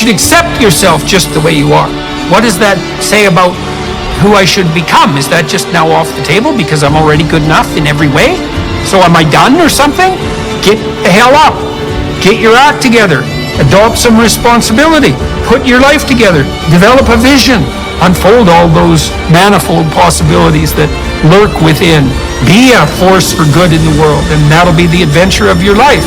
should accept yourself just the way you are. What does that say about who I should become? Is that just now off the table because I'm already good enough in every way? So am I done or something? Get the hell up. Get your act together. Adopt some responsibility. Put your life together. Develop a vision. Unfold all those manifold possibilities that lurk within. Be a force for good in the world, and that'll be the adventure of your life.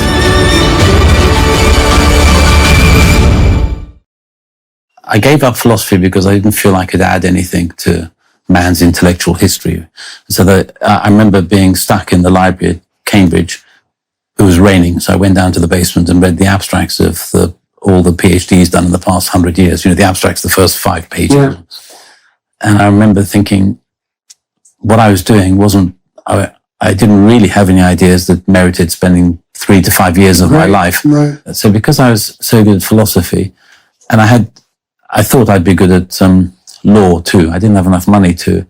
I gave up philosophy because I didn't feel I could add anything to man's intellectual history. So that I remember being stuck in the library at Cambridge. It was raining, so I went down to the basement and read the abstracts of all the PhDs done in the past 100 years. You know, the abstracts, the first 5 pages. Yeah. And I remember thinking what I was doing wasn't, I didn't really have any ideas that merited spending 3 to 5 years of my life. Right. So because I was so good at philosophy, and I thought I'd be good at law too. I didn't have enough money to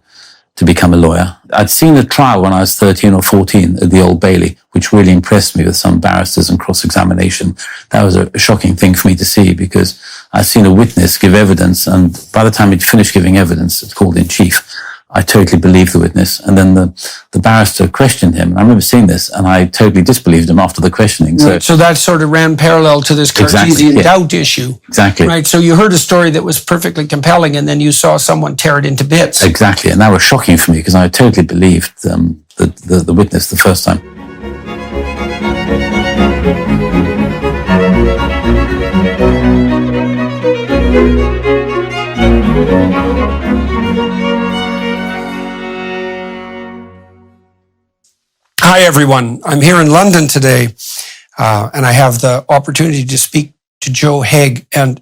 become a lawyer. I'd seen a trial when I was 13 or 14 at the Old Bailey, which really impressed me with some barristers and cross-examination. That was a shocking thing for me to see because I'd seen a witness give evidence, and by the time he'd finished giving evidence, it's called in chief, I totally believed the witness. And then the barrister questioned him. I remember seeing this, and I totally disbelieved him after the questioning. Right. So that sort of ran parallel to this Cartesian doubt issue. Exactly. Right. So you heard a story that was perfectly compelling, and then you saw someone tear it into bits. Exactly. And that was shocking for me because I totally believed the witness the first time. Hi, everyone. I'm here in London today, and I have the opportunity to speak to Joe Hage. And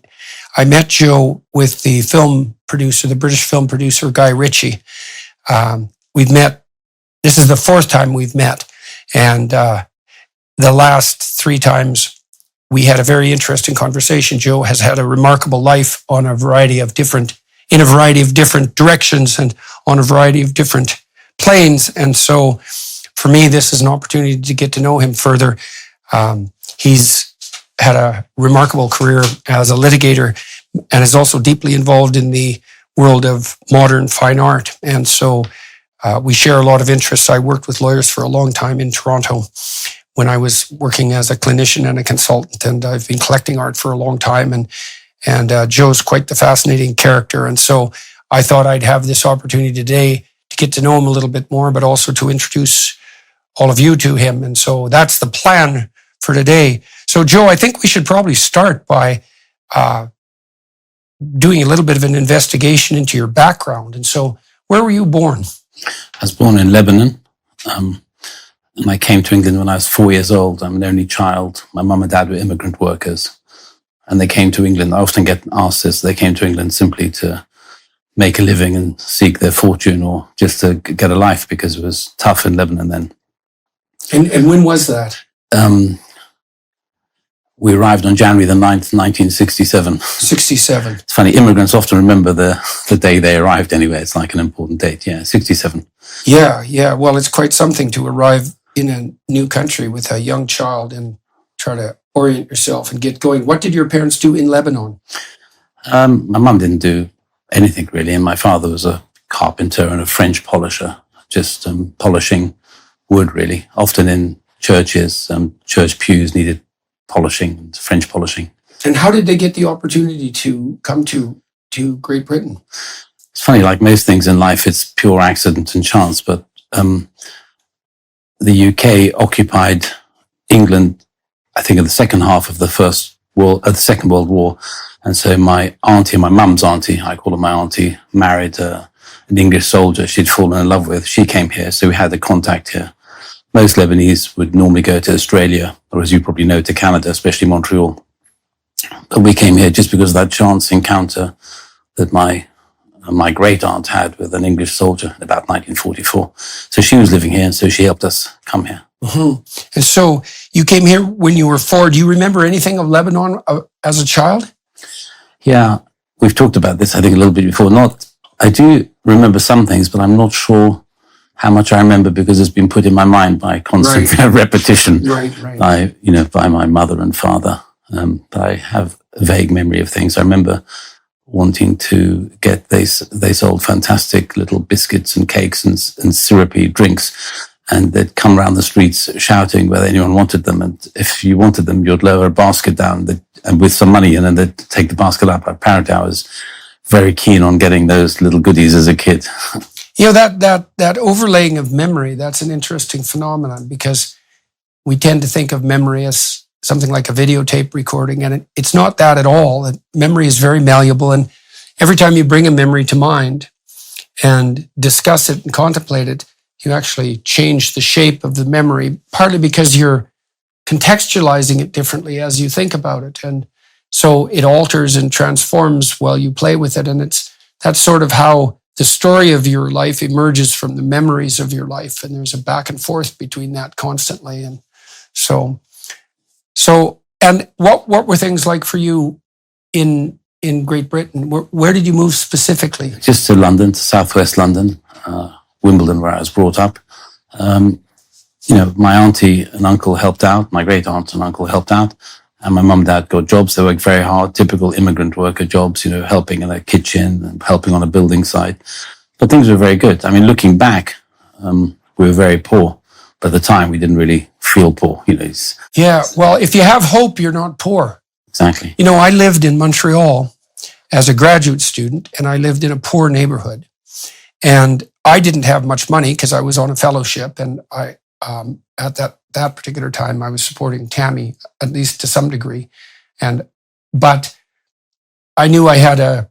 I met Joe with the film producer, the British film producer, Guy Ritchie. We've met, this is the 4th time we've met. And the last 3 times we had a very interesting conversation. Joe has had a remarkable life in a variety of different directions and on a variety of different planes. And so for me, this is an opportunity to get to know him further. He's had a remarkable career as a litigator and is also deeply involved in the world of modern fine art. And so we share a lot of interests. I worked with lawyers for a long time in Toronto when I was working as a clinician and a consultant, and I've been collecting art for a long time. And Joe's quite the fascinating character. And so I thought I'd have this opportunity today to get to know him a little bit more, but also to introduce all of you to him. And so that's the plan for today. So Joe, I think we should probably start by doing a little bit of an investigation into your background. And so where were you born? I was born in Lebanon. And I came to England when I was 4 years old. I'm an only child. My mum and dad were immigrant workers. And they came to England. I often get asked this. They came to England simply to make a living and seek their fortune or just to get a life because it was tough in Lebanon then. And when was that? We arrived on January the 9th, 1967. 67. It's funny, immigrants often remember the day they arrived anyway. It's like an important date. Yeah, 67. Yeah. Well, it's quite something to arrive in a new country with a young child and try to orient yourself and get going. What did your parents do in Lebanon? My mum didn't do anything really, and my father was a carpenter and a French polisher, just polishing wood really. Often in churches, church pews needed polishing, French polishing. And how did they get the opportunity to come to Great Britain? It's funny, like most things in life, it's pure accident and chance, but the UK occupied England, I think, in the second half of the Second World War. And so my auntie, my mum's auntie, I call her my auntie, married an English soldier she'd fallen in love with. She came here, so we had the contact here. Most Lebanese would normally go to Australia, or as you probably know, to Canada, especially Montreal. But we came here just because of that chance encounter that my great aunt had with an English soldier in about 1944. So she was living here, and so she helped us come here. Mm-hmm. And so you came here when you were 4. Do you remember anything of Lebanon as a child? Yeah, we've talked about this, I think, a little bit before. I do remember some things, but I'm not sure how much I remember because it's been put in my mind by constant repetition by my mother and father. I have vague memory of things. I remember wanting to get, they sold fantastic little biscuits and cakes and syrupy drinks. And they'd come around the streets shouting whether anyone wanted them. And if you wanted them, you'd lower a basket down and with some money, and then they'd take the basket up. Apparently, I was very keen on getting those little goodies as a kid. You know, that overlaying of memory, that's an interesting phenomenon, because we tend to think of memory as something like a videotape recording, and it's not that at all. Memory is very malleable, and every time you bring a memory to mind and discuss it and contemplate it, you actually change the shape of the memory, partly because you're contextualizing it differently as you think about it. And so it alters and transforms while you play with it. And that's sort of how the story of your life emerges from the memories of your life. And there's a back and forth between that constantly. And so and what were things like for you in Great Britain? Where did you move specifically? Just to London, to southwest London, Wimbledon, where I was brought up. My auntie and uncle helped out. My great aunt and uncle helped out. And my mum and dad got jobs. They worked very hard, typical immigrant worker jobs, helping in a kitchen and helping on a building site. But things were very good. I mean, looking back, we were very poor. But at the time, we didn't really feel poor. Yeah, well, if you have hope, you're not poor. Exactly. I lived in Montreal as a graduate student, and I lived in a poor neighborhood. And I didn't have much money because I was on a fellowship, and I at that particular time I was supporting Tammy, at least to some degree. But I knew I had a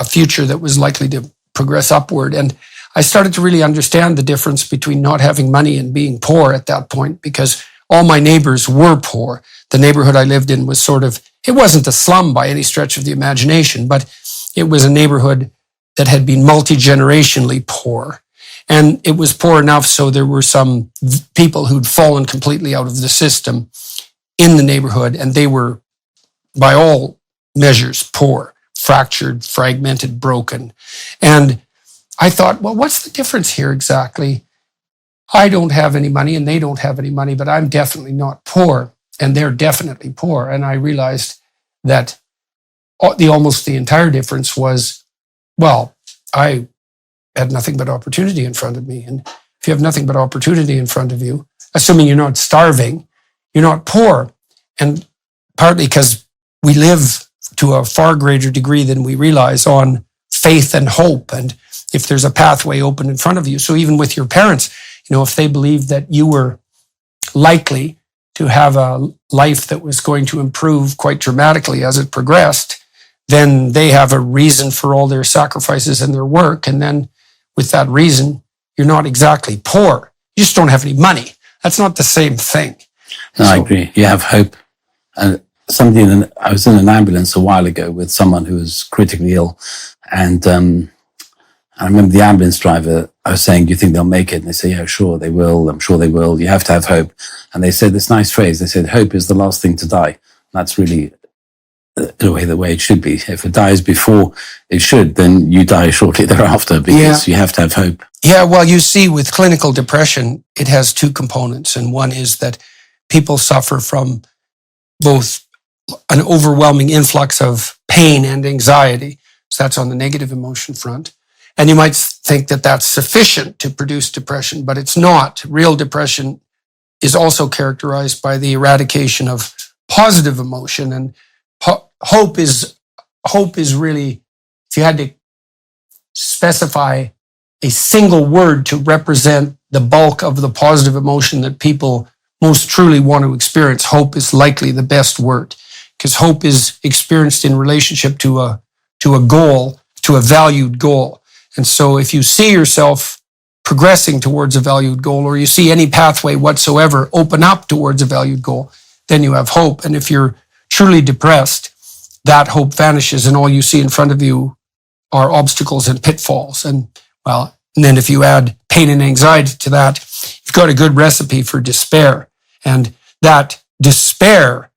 future that was likely to progress upward. And I started to really understand the difference between not having money and being poor at that point, because all my neighbors were poor. The neighborhood I lived in was it wasn't a slum by any stretch of the imagination, but it was a neighborhood that had been multi-generationally poor. And it was poor enough so there were some people who'd fallen completely out of the system in the neighborhood, and they were, by all measures, poor, fractured, fragmented, broken. And I thought, well, what's the difference here exactly? I don't have any money and they don't have any money, but I'm definitely not poor and they're definitely poor. And I realized that almost the entire difference was, well, I had nothing but opportunity in front of me. And if you have nothing but opportunity in front of you, assuming you're not starving, you're not poor. And partly because we live to a far greater degree than we realize on faith and hope. And if there's a pathway open in front of you. So even with your parents, if they believed that you were likely to have a life that was going to improve quite dramatically as it progressed, then they have a reason for all their sacrifices and their work. And then with that reason, you're not exactly poor. You just don't have any money. That's not the same thing. No, I agree. You have hope. And I was in an ambulance a while ago with someone who was critically ill. And I remember the ambulance driver, I was saying, do you think they'll make it? And they say, yeah, sure, they will. I'm sure they will. You have to have hope. And they said this nice phrase. They said, hope is the last thing to die. And that's really in a way the way it should be. If it dies before it should, then you die shortly thereafter, because you have to have hope. Yeah, well, you see, with clinical depression, it has two components. And one is that people suffer from both an overwhelming influx of pain and anxiety. So that's on the negative emotion front. And you might think that that's sufficient to produce depression, but it's not. Real depression is also characterized by the eradication of positive emotion. And hope is really, if you had to specify a single word to represent the bulk of the positive emotion that people most truly want to experience, hope is likely the best word, because hope is experienced in relationship to a goal, to a valued goal. And so if you see yourself progressing towards a valued goal, or you see any pathway whatsoever open up towards a valued goal, then you have hope. And if you're truly depressed, that hope vanishes and all you see in front of you are obstacles and pitfalls. And then if you add pain and anxiety to that, you've got a good recipe for despair. And that despair,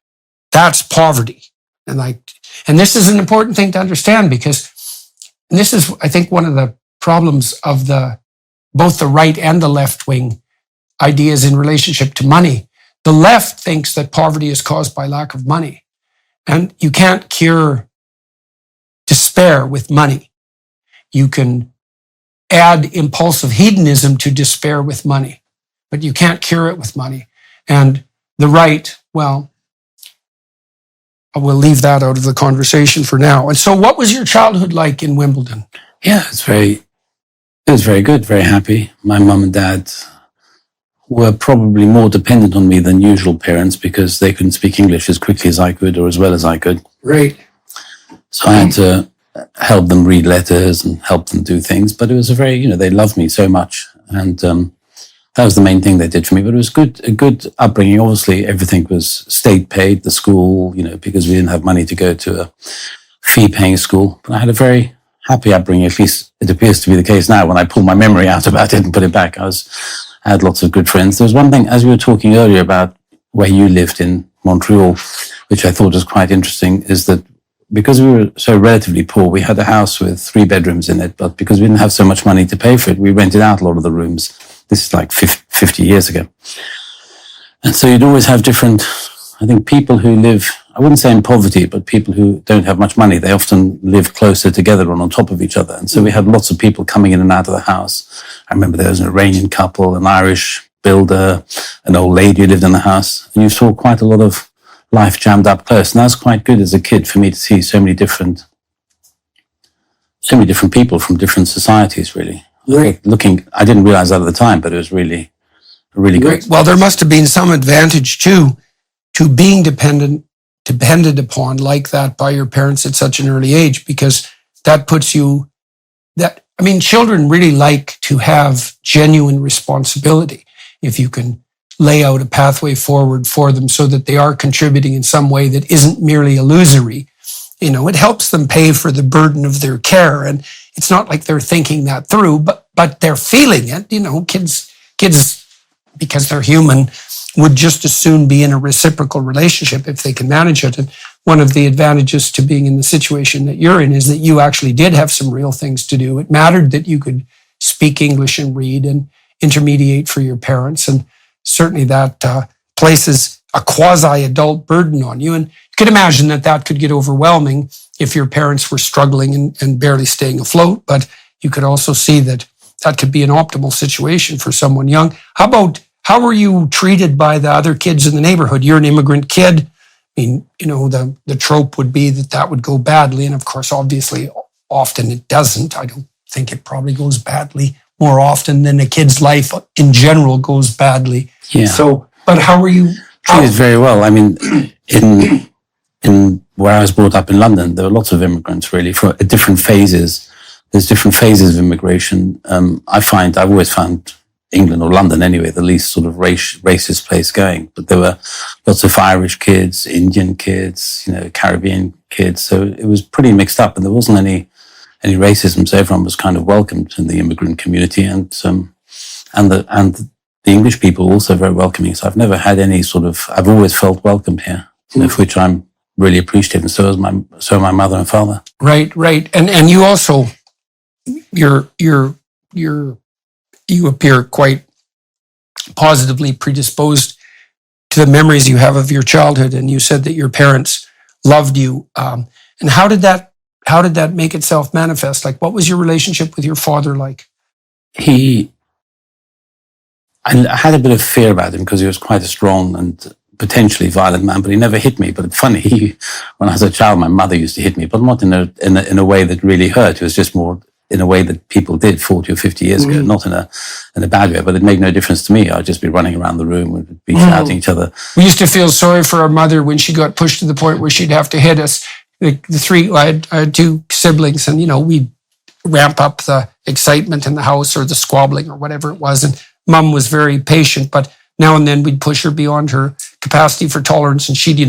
that's poverty. And this is an important thing to understand, because this is, I think, one of the problems of both the right and the left wing ideas in relationship to money. The left thinks that poverty is caused by lack of money. And you can't cure despair with money. You can add impulsive hedonism to despair with money, but you can't cure it with money. And the right, well, I will leave that out of the conversation for now. And so what was your childhood like in Wimbledon? Yeah, it was very good, very happy. My mum and dad were probably more dependent on me than usual parents because they couldn't speak English as quickly as I could or as well as I could. Right. So I had to help them read letters and help them do things. But it was they loved me so much. And that was the main thing they did for me. But it was a good upbringing. Obviously, everything was state paid, the school, because we didn't have money to go to a fee-paying school. But I had a very happy upbringing, at least it appears to be the case now when I pull my memory out about it and put it back. I had lots of good friends. There was one thing, as we were talking earlier about where you lived in Montreal, which I thought was quite interesting, is that because we were so relatively poor, we had a house with 3 bedrooms in it, but because we didn't have so much money to pay for it, we rented out a lot of the rooms. This is like 50 years ago. And so you'd always have different, I think, people who live, I wouldn't say in poverty, but people who don't have much money, they often live closer together and on top of each other. And so we had lots of people coming in and out of the house. I remember there was an Iranian couple, an Irish builder, an old lady who lived in the house. And you saw quite a lot of life jammed up close. And that was quite good as a kid for me to see so many different people from different societies, really. Right. I didn't realize that at the time, but it was really good. Right. Well, there must have been some advantage too, to being depended upon like that by your parents at such an early age, because that puts you, children really like to have genuine responsibility. If you can lay out a pathway forward for them so that they are contributing in some way that isn't merely illusory, it helps them pay for the burden of their care. And it's not like they're thinking that through, but they're feeling it. Kids, because they're human, would just as soon be in a reciprocal relationship if they can manage it. And one of the advantages to being in the situation that you're in is that you actually did have some real things to do. It mattered that you could speak English and read and intermediate for your parents. And certainly that places a quasi-adult burden on you. And you could imagine that could get overwhelming if your parents were struggling and barely staying afloat. But you could also see that could be an optimal situation for someone young. How were you treated by the other kids in the neighborhood? You're an immigrant kid. The trope would be that would go badly. And of course, obviously, often it doesn't. I don't think it probably goes badly more often than a kid's life in general goes badly. Yeah. So, but how were you? Treated very well. In where I was brought up in London, there were lots of immigrants really for different phases. There's different phases of immigration. I've always found England or London anyway, the least sort of racist place going. But there were lots of Irish kids, Indian kids, Caribbean kids. So it was pretty mixed up, and there wasn't any racism. So everyone was kind of welcomed in the immigrant community, and the English people were also very welcoming. So I've never had any I've always felt welcome here, for which I'm really appreciative, and so are my mother and father. Right. And you also, you appear quite positively predisposed to the memories you have of your childhood. And you said that your parents loved you. And how did that make itself manifest? Like, what was your relationship with your father like? I had a bit of fear about him because he was quite a strong and potentially violent man, but he never hit me. But it's funny, when I was a child, my mother used to hit me, but not in a way that really hurt. It was just more in a way that people did 40 or 50 years ago, not in a bad way, but it made no difference to me. I'd just be running around the room and be shouting each other. We used to feel sorry for our mother when she got pushed to the point where she'd have to hit us. I had 2 siblings, and, we'd ramp up the excitement in the house or the squabbling or whatever it was. And Mum was very patient, but now and then we'd push her beyond her capacity for tolerance, and she'd,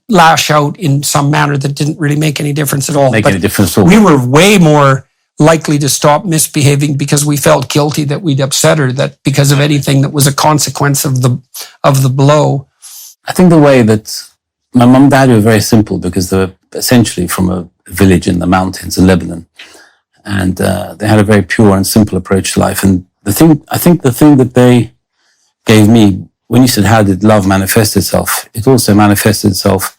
lash out in some manner that didn't really make any difference at all. We were way more likely to stop misbehaving because we felt guilty that we'd upset her, that because of anything that was a consequence of the blow. I think the way that my mum and dad were very simple because they were essentially from a village in the mountains in Lebanon, and they had a very pure and simple approach to life. And the thing that they gave me when you said, how did love manifest itself? It also manifested itself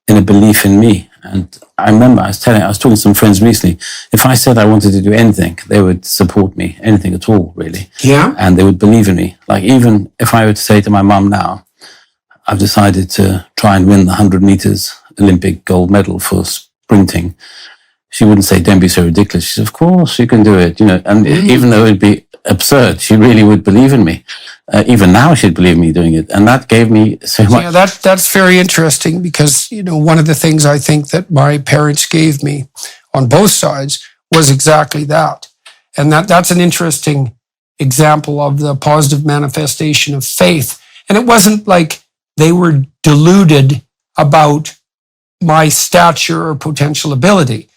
in a belief in me. And I remember I was talking to some friends recently, if I said I wanted to do anything, they would support me, anything at all, really. Yeah. And they would believe in me. Like, even if I were to say to my mum now, I've decided to try and win the 100 meters Olympic gold medal for sprinting, she wouldn't say, don't be so ridiculous. She said, of course you can do it, and even though it'd be absurd, she really would believe in me. Even now she'd believe me doing it. And that gave me so much. Yeah, that's very interesting because, one of the things I think that my parents gave me on both sides was exactly that. And that's an interesting example of the positive manifestation of faith. And it wasn't like they were deluded about my stature or potential ability.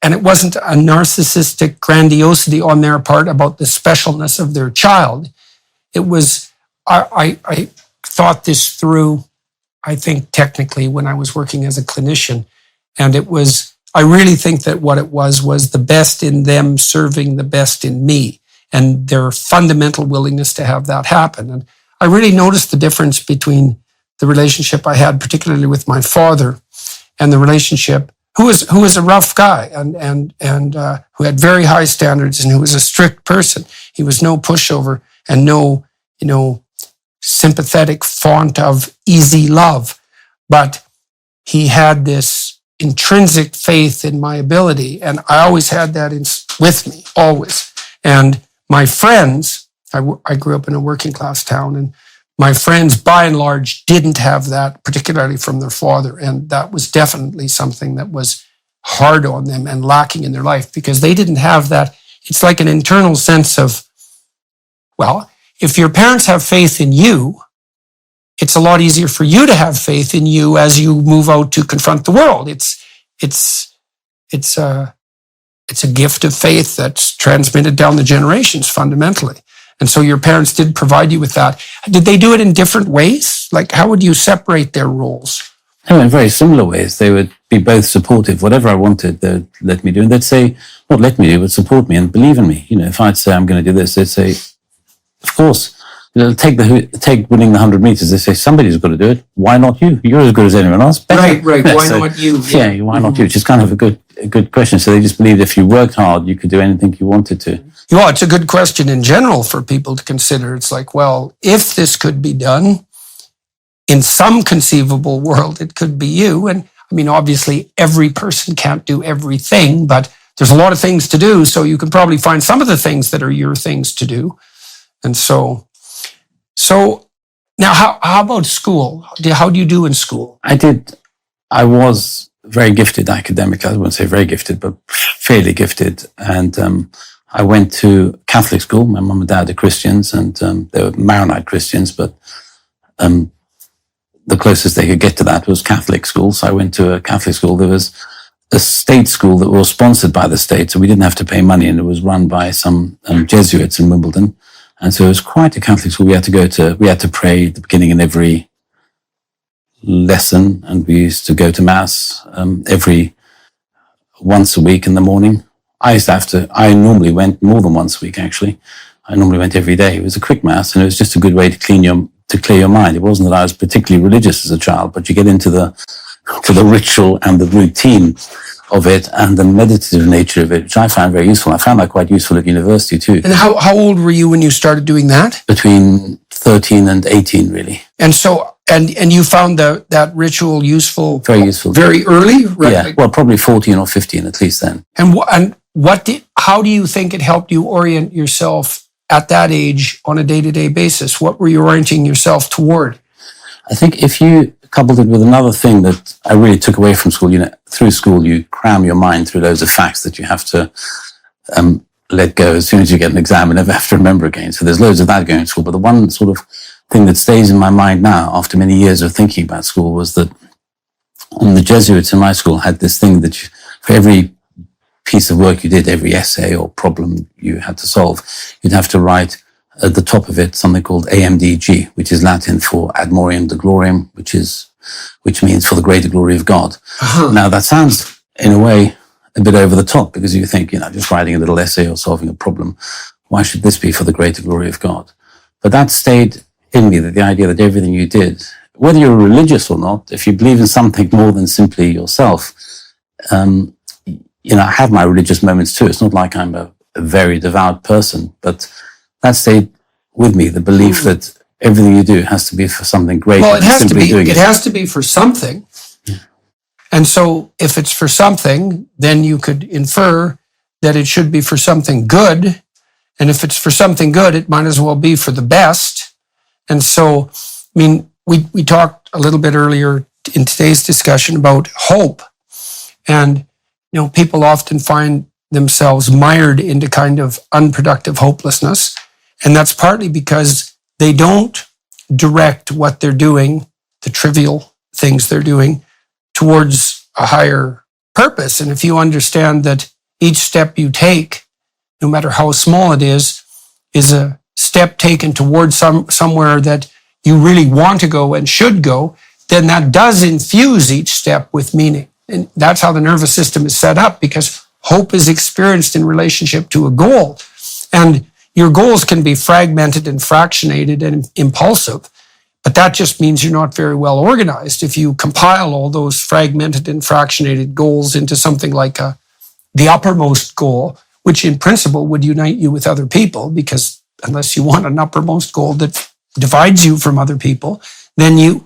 And it wasn't a narcissistic grandiosity on their part about the specialness of their child. It was, I thought this through, I think technically when I was working as a clinician. And I really think that what it was the best in them serving the best in me and their fundamental willingness to have that happen. And I really noticed the difference between the relationship I had, particularly with my father, and the relationship who was a rough guy and who had very high standards and who was a strict person. He was no pushover and no, sympathetic font of easy love. But he had this intrinsic faith in my ability. And I always had that with me, always. And my friends, I grew up in a working class town, and my friends, by and large, didn't have that, particularly from their father. And that was definitely something that was hard on them and lacking in their life because they didn't have that. It's like an internal sense of, well, if your parents have faith in you, it's a lot easier for you to have faith in you as you move out to confront the world. It's a gift of faith that's transmitted down the generations fundamentally. And so your parents did provide you with that. Did they do it in different ways? Like, how would you separate their roles? No, in very similar ways. They would be both supportive. Whatever I wanted, they'd let me do. And they'd say, not let me do, but support me and believe in me. If I'd say I'm going to do this, they'd say, of course. Take winning the 100 meters. They say, somebody's got to do it. Why not you? You're as good as anyone else. Right. Why not you? Yeah, why not you? Which is kind of a good question. So they just believed if you worked hard, you could do anything you wanted to. Well, it's a good question in general for people to consider. It's like, well, if this could be done in some conceivable world, it could be you. And I mean, obviously, every person can't do everything, but there's a lot of things to do. So you can probably find some of the things that are your things to do. And so now how about school? How do you do in school? I was very gifted academically. I wouldn't say very gifted, but fairly gifted. And I went to Catholic school. My mum and dad are Christians, and they were Maronite Christians, but the closest they could get to that was Catholic school. So I went to a Catholic school. There was a state school that was sponsored by the state, so we didn't have to pay money, and it was run by some Jesuits in Wimbledon. And so it was quite a Catholic school. We had to pray at the beginning of every lesson, and we used to go to Mass once a week in the morning. I normally went more than once a week, actually. I normally went every day. It was a quick Mass, and it was just a good way to clear your mind. It wasn't that I was particularly religious as a child, but you get into the ritual and the routine of it and the meditative nature of it, which I found very useful. I found that quite useful at university too. And how old were you when you started doing that? Between 13 and 18, really. And so, and you found that ritual useful? Very useful. Very early? Right? Yeah, well, probably 14 or 15 at least then. And how do you think it helped you orient yourself at that age on a day-to-day basis? What were you orienting yourself toward? I think if you coupled it with another thing that I really took away from school, through school, you cram your mind through loads of facts that you have to let go as soon as you get an exam and never have to remember again. So there's loads of that going to school. But the one sort of thing that stays in my mind now after many years of thinking about school was that the Jesuits in my school had this thing that for every piece of work you did, every essay or problem you had to solve, you'd have to write at the top of it something called AMDG, which is Latin for Ad Moriam de Gloriam, which means for the greater glory of God. Uh-huh. Now that sounds in a way a bit over the top, because you think, just writing a little essay or solving a problem, why should this be for the greater glory of God? But that stayed in me that the idea that everything you did, whether you're religious or not, if you believe in something more than simply yourself, I have my religious moments too. It's not like I'm a very devout person, but that stayed with me, the belief that everything you do has to be for something greater Well, it than has to simply be. doing It has to be for something. And so if it's for something, then you could infer that it should be for something good. And if it's for something good, it might as well be for the best. And so, we talked a little bit earlier in today's discussion about hope. And, people often find themselves mired into kind of unproductive hopelessness. And that's partly because they don't direct what they're doing, the trivial things they're doing, towards a higher purpose. And if you understand that each step you take, no matter how small it is a step taken towards somewhere that you really want to go and should go, then that does infuse each step with meaning. And that's how the nervous system is set up, because hope is experienced in relationship to a goal. And your goals can be fragmented and fractionated and impulsive, but that just means you're not very well organized. If you compile all those fragmented and fractionated goals into something like the uppermost goal, which in principle would unite you with other people, because unless you want an uppermost goal that divides you from other people, then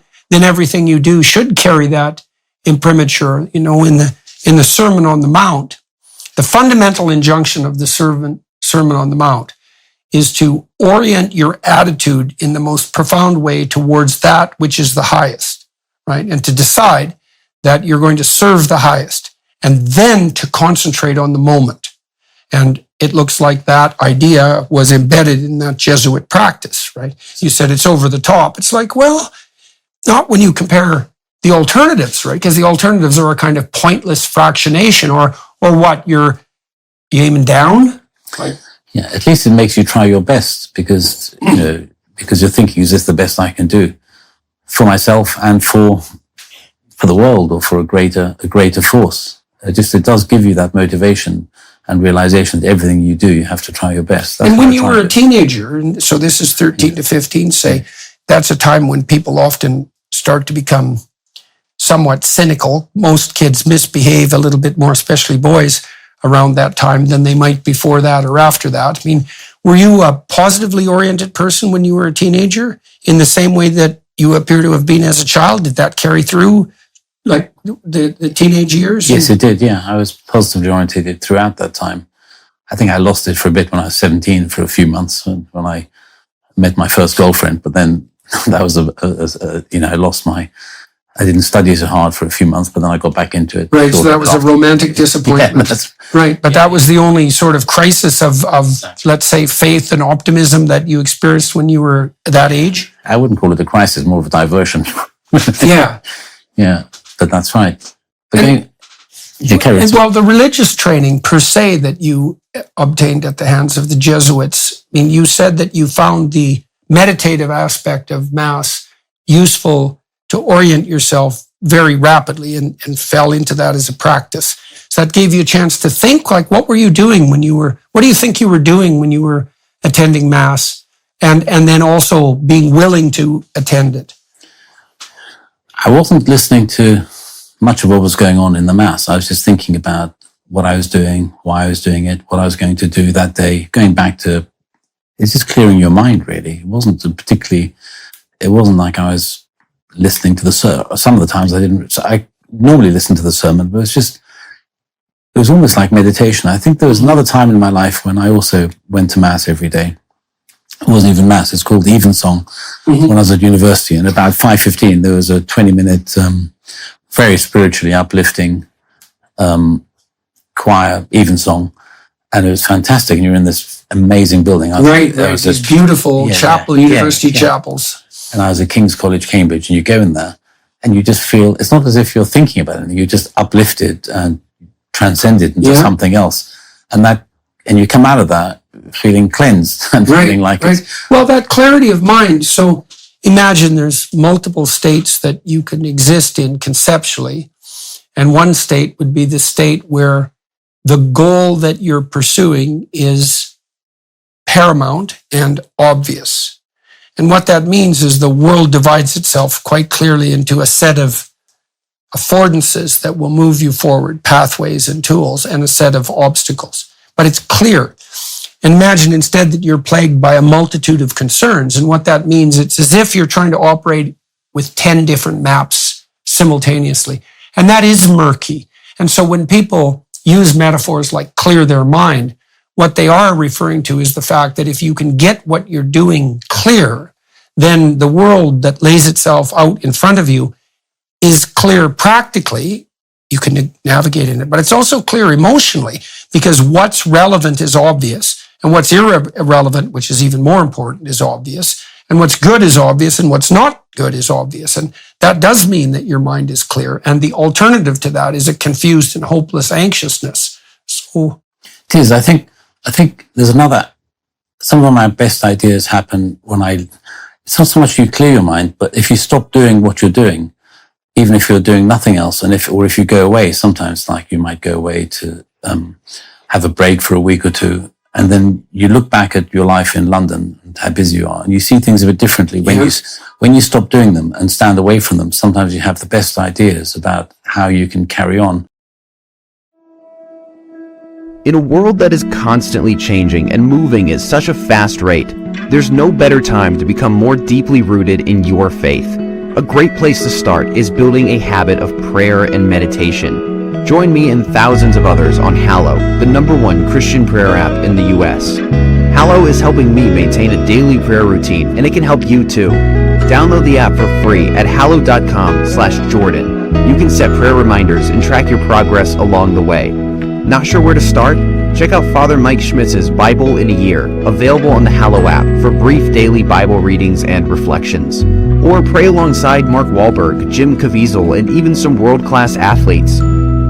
everything you do should carry that imprimatur. In the Sermon on the Mount, the fundamental injunction of the Sermon on the Mount is to orient your attitude in the most profound way towards that which is the highest, right? And to decide that you're going to serve the highest, and then to concentrate on the moment. And it looks like that idea was embedded in that Jesuit practice, right? You said it's over the top. It's like, well, not when you compare the alternatives, right? Because the alternatives are a kind of pointless fractionation, or what, you're aiming down? Like, Yeah, at least it makes you try your best, because you're thinking, is this the best I can do for myself and for the world, or for a greater force? It does give you that motivation and realization that everything you do, you have to try your best. And when you were a teenager, and so this is 13 to 15, say, that's a time when people often start to become somewhat cynical. Most kids misbehave a little bit more, especially boys, around that time than they might before that or after that. Were you a positively oriented person when you were a teenager in the same way that you appear to have been as a child? Did that carry through, like the teenage years? Yes, it did. Yeah, I was positively oriented throughout that time. I think I lost it for a bit when I was 17, for a few months when I met my first girlfriend. But then that was I didn't study so hard for a few months, but then I got back into it. Right, so that was a romantic disappointment. Yeah, right, but that was the only sort of crisis of let's say, faith and optimism that you experienced when you were that age? I wouldn't call it a crisis, more of a diversion. Yeah. Yeah, but that's right. Well, the religious training per se that you obtained at the hands of the Jesuits, you said that you found the meditative aspect of Mass useful to orient yourself very rapidly, and fell into that as a practice. So that gave you a chance to think, like, what do you think you were doing when you were attending Mass, and then also being willing to attend it? I wasn't listening to much of what was going on in the Mass. I was just thinking about what I was doing, why I was doing it, what I was going to do that day, going back to, it's just clearing your mind, really. It wasn't like I was listening to the sermon. Some of the times I normally listen to the sermon, but it was almost like meditation. I think there was another time in my life when I also went to Mass every day. It wasn't even Mass, it's called Evensong. When I was at university, and about 5:15, there was a 20-minute, very spiritually uplifting choir Evensong, and it was fantastic. And you're in this amazing building. There was these beautiful university chapels. And I was at King's College, Cambridge, and you go in there and you just feel, it's not as if you're thinking about anything, you're just uplifted and transcended into something else. And you come out of that feeling cleansed and feeling like it's... Well, that clarity of mind. So imagine there's multiple states that you can exist in conceptually. And one state would be the state where the goal that you're pursuing is paramount and obvious. And what that means is the world divides itself quite clearly into a set of affordances that will move you forward, pathways and tools, and a set of obstacles. But it's clear. Imagine instead that you're plagued by a multitude of concerns. And what that means, it's as if you're trying to operate with 10 different maps simultaneously. And that is murky. And so when people use metaphors like clear their mind, what they are referring to is the fact that if you can get what you're doing clear, then the world that lays itself out in front of you is clear practically. You can navigate in it, but it's also clear emotionally, because what's relevant is obvious, and what's irrelevant, which is even more important, is obvious, and what's good is obvious, and what's not good is obvious. And that does mean that your mind is clear. And the alternative to that is a confused and hopeless anxiousness. So it is. I think there's some of my best ideas happen when it's not so much you clear your mind, but if you stop doing what you're doing, even if you're doing nothing else, and if you go away, sometimes like you might go away to have a break for a week or two, and then you look back at your life in London and how busy you are, and you see things a bit differently. When you stop doing them and stand away from them, sometimes you have the best ideas about how you can carry on. In a world that is constantly changing and moving at such a fast rate, there's no better time to become more deeply rooted in your faith. A great place to start is building a habit of prayer and meditation. Join me and thousands of others on Hallow, the #1 Christian prayer app in the US. Hallow is helping me maintain a daily prayer routine, and it can help you too. Download the app for free at hallow.com/Jordan. You can set prayer reminders and track your progress along the way. Not sure where to start? Check out Father Mike Schmitz's Bible in a Year, available on the Hallow app for brief daily Bible readings and reflections. Or pray alongside Mark Wahlberg, Jim Caviezel, and even some world-class athletes.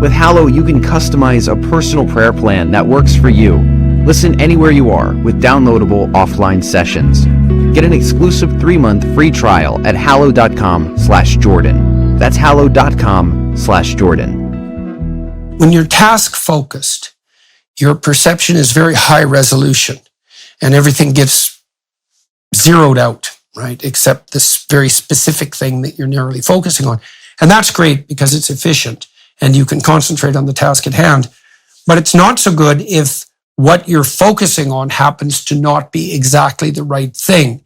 With Hallow, you can customize a personal prayer plan that works for you. Listen anywhere you are with downloadable offline sessions. Get an exclusive 3-month free trial at hallow.com/Jordan. That's hallow.com/Jordan. when you're task focused, your perception is very high resolution and everything gets zeroed out, right? Except this very specific thing that you're narrowly focusing on. And that's great because it's efficient and you can concentrate on the task at hand. But it's not so good if what you're focusing on happens to not be exactly the right thing.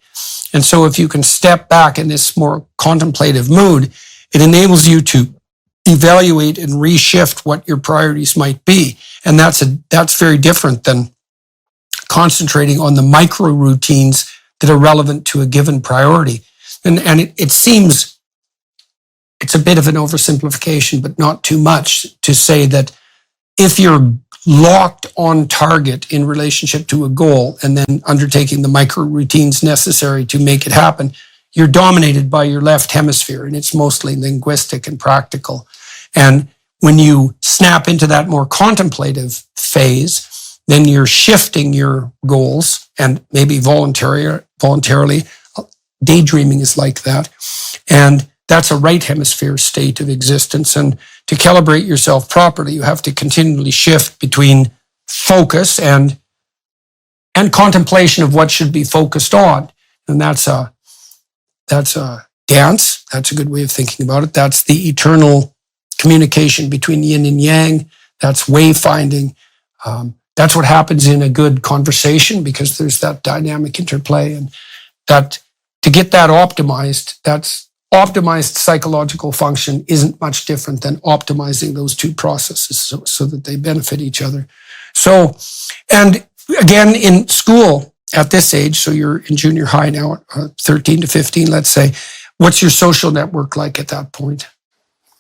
And so if you can step back in this more contemplative mood, it enables you to evaluate and reshift what your priorities might be. And that's very different than concentrating on the micro routines that are relevant to a given priority. And it seems it's a bit of an oversimplification, but not too much, to say that if you're locked on target in relationship to a goal and then undertaking the micro routines necessary to make it happen, you're dominated by your left hemisphere, and it's mostly linguistic and practical. And when you snap into that more contemplative phase, then you're shifting your goals, and maybe voluntarily. Daydreaming is like that. And that's a right hemisphere state of existence. And to calibrate yourself properly, you have to continually shift between focus and contemplation of what should be focused on. And that's a dance. That's a good way of thinking about it. That's the eternal communication between yin and yang. That's wayfinding. That's what happens in a good conversation, because there's that dynamic interplay, and that to get that optimized, that's optimized psychological function isn't much different than optimizing those two processes so that they benefit each other. So, and again, in school at this age, so you're in junior high now, 13 to 15, let's say, what's your social network like at that point?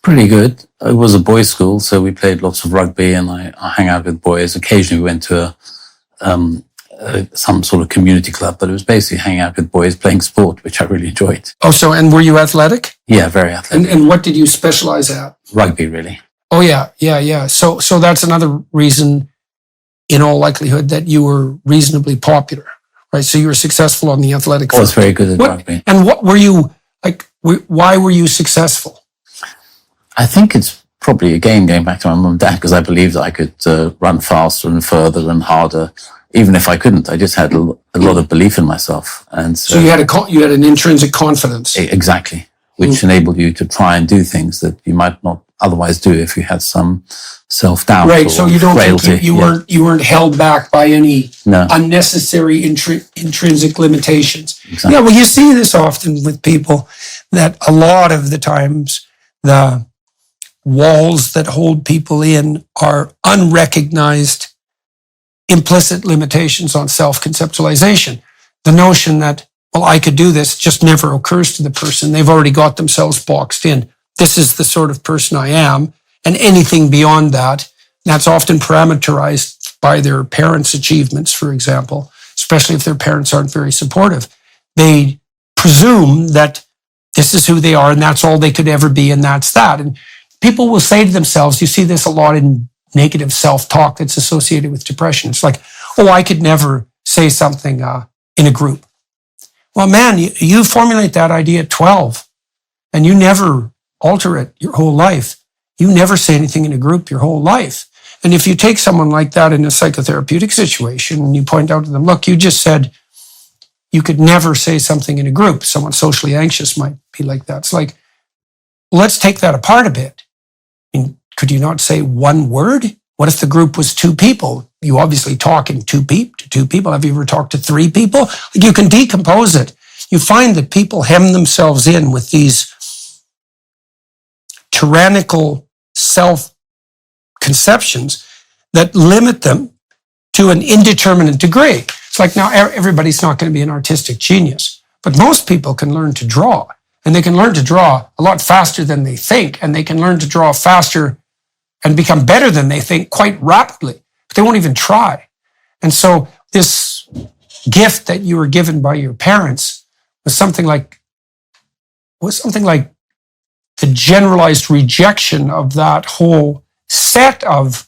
Pretty good. It was a boys' school, so we played lots of rugby, and I hang out with boys. Occasionally we went to some sort of community club, but it was basically hanging out with boys playing sport, which I really enjoyed. Oh, so, and were you athletic? Yeah, very athletic. And what did you specialize at? Rugby, really. Oh, yeah. So that's another reason, in all likelihood, that you were reasonably popular, right? So you were successful on the athletic I was very good at rugby. And what were you, like, why were you successful? I think it's probably, again, going back to my mum and dad, because I believed I could run faster and further and harder even if I couldn't, I just had a lot of belief in myself. And So you had an intrinsic confidence. Exactly, which enabled you to try and do things that you might not otherwise do if you had some self-doubt. Right. Or So you don't frailty. think you weren't held back by any No. unnecessary intrinsic limitations. Exactly. Yeah. Well, you see this often with people, that a lot of the times the walls that hold people in are unrecognized implicit limitations on self-conceptualization. The notion that, well, I could do this just never occurs to the person. They've already got themselves boxed in. This is the sort of person I am. And anything beyond that, that's often parameterized by their parents' achievements, for example, especially if their parents aren't very supportive. They presume that this is who they are and that's all they could ever be and that's that. And people will say to themselves, you see this a lot in negative self-talk that's associated with depression. It's like, oh, I could never say something in a group. Well, man, you formulate that idea at 12 and you never alter it your whole life. You never say anything in a group your whole life. And if you take someone like that in a psychotherapeutic situation and you point out to them, look, you just said you could never say something in a group. Someone socially anxious might be like that. It's like, let's take that apart a bit. I mean, could you not say one word? What if the group was 2 people? You obviously talk in to 2 people. Have you ever talked to 3 people? Like, you can decompose it. You find that people hem themselves in with these tyrannical self-conceptions that limit them to an indeterminate degree. It's like, now everybody's not going to be an artistic genius, but most people can learn to draw, and they can learn to draw a lot faster than they think, and they can learn to draw faster and become better than they think quite rapidly, but they won't even try. And so this gift that you were given by your parents was something like the generalized rejection of that whole set of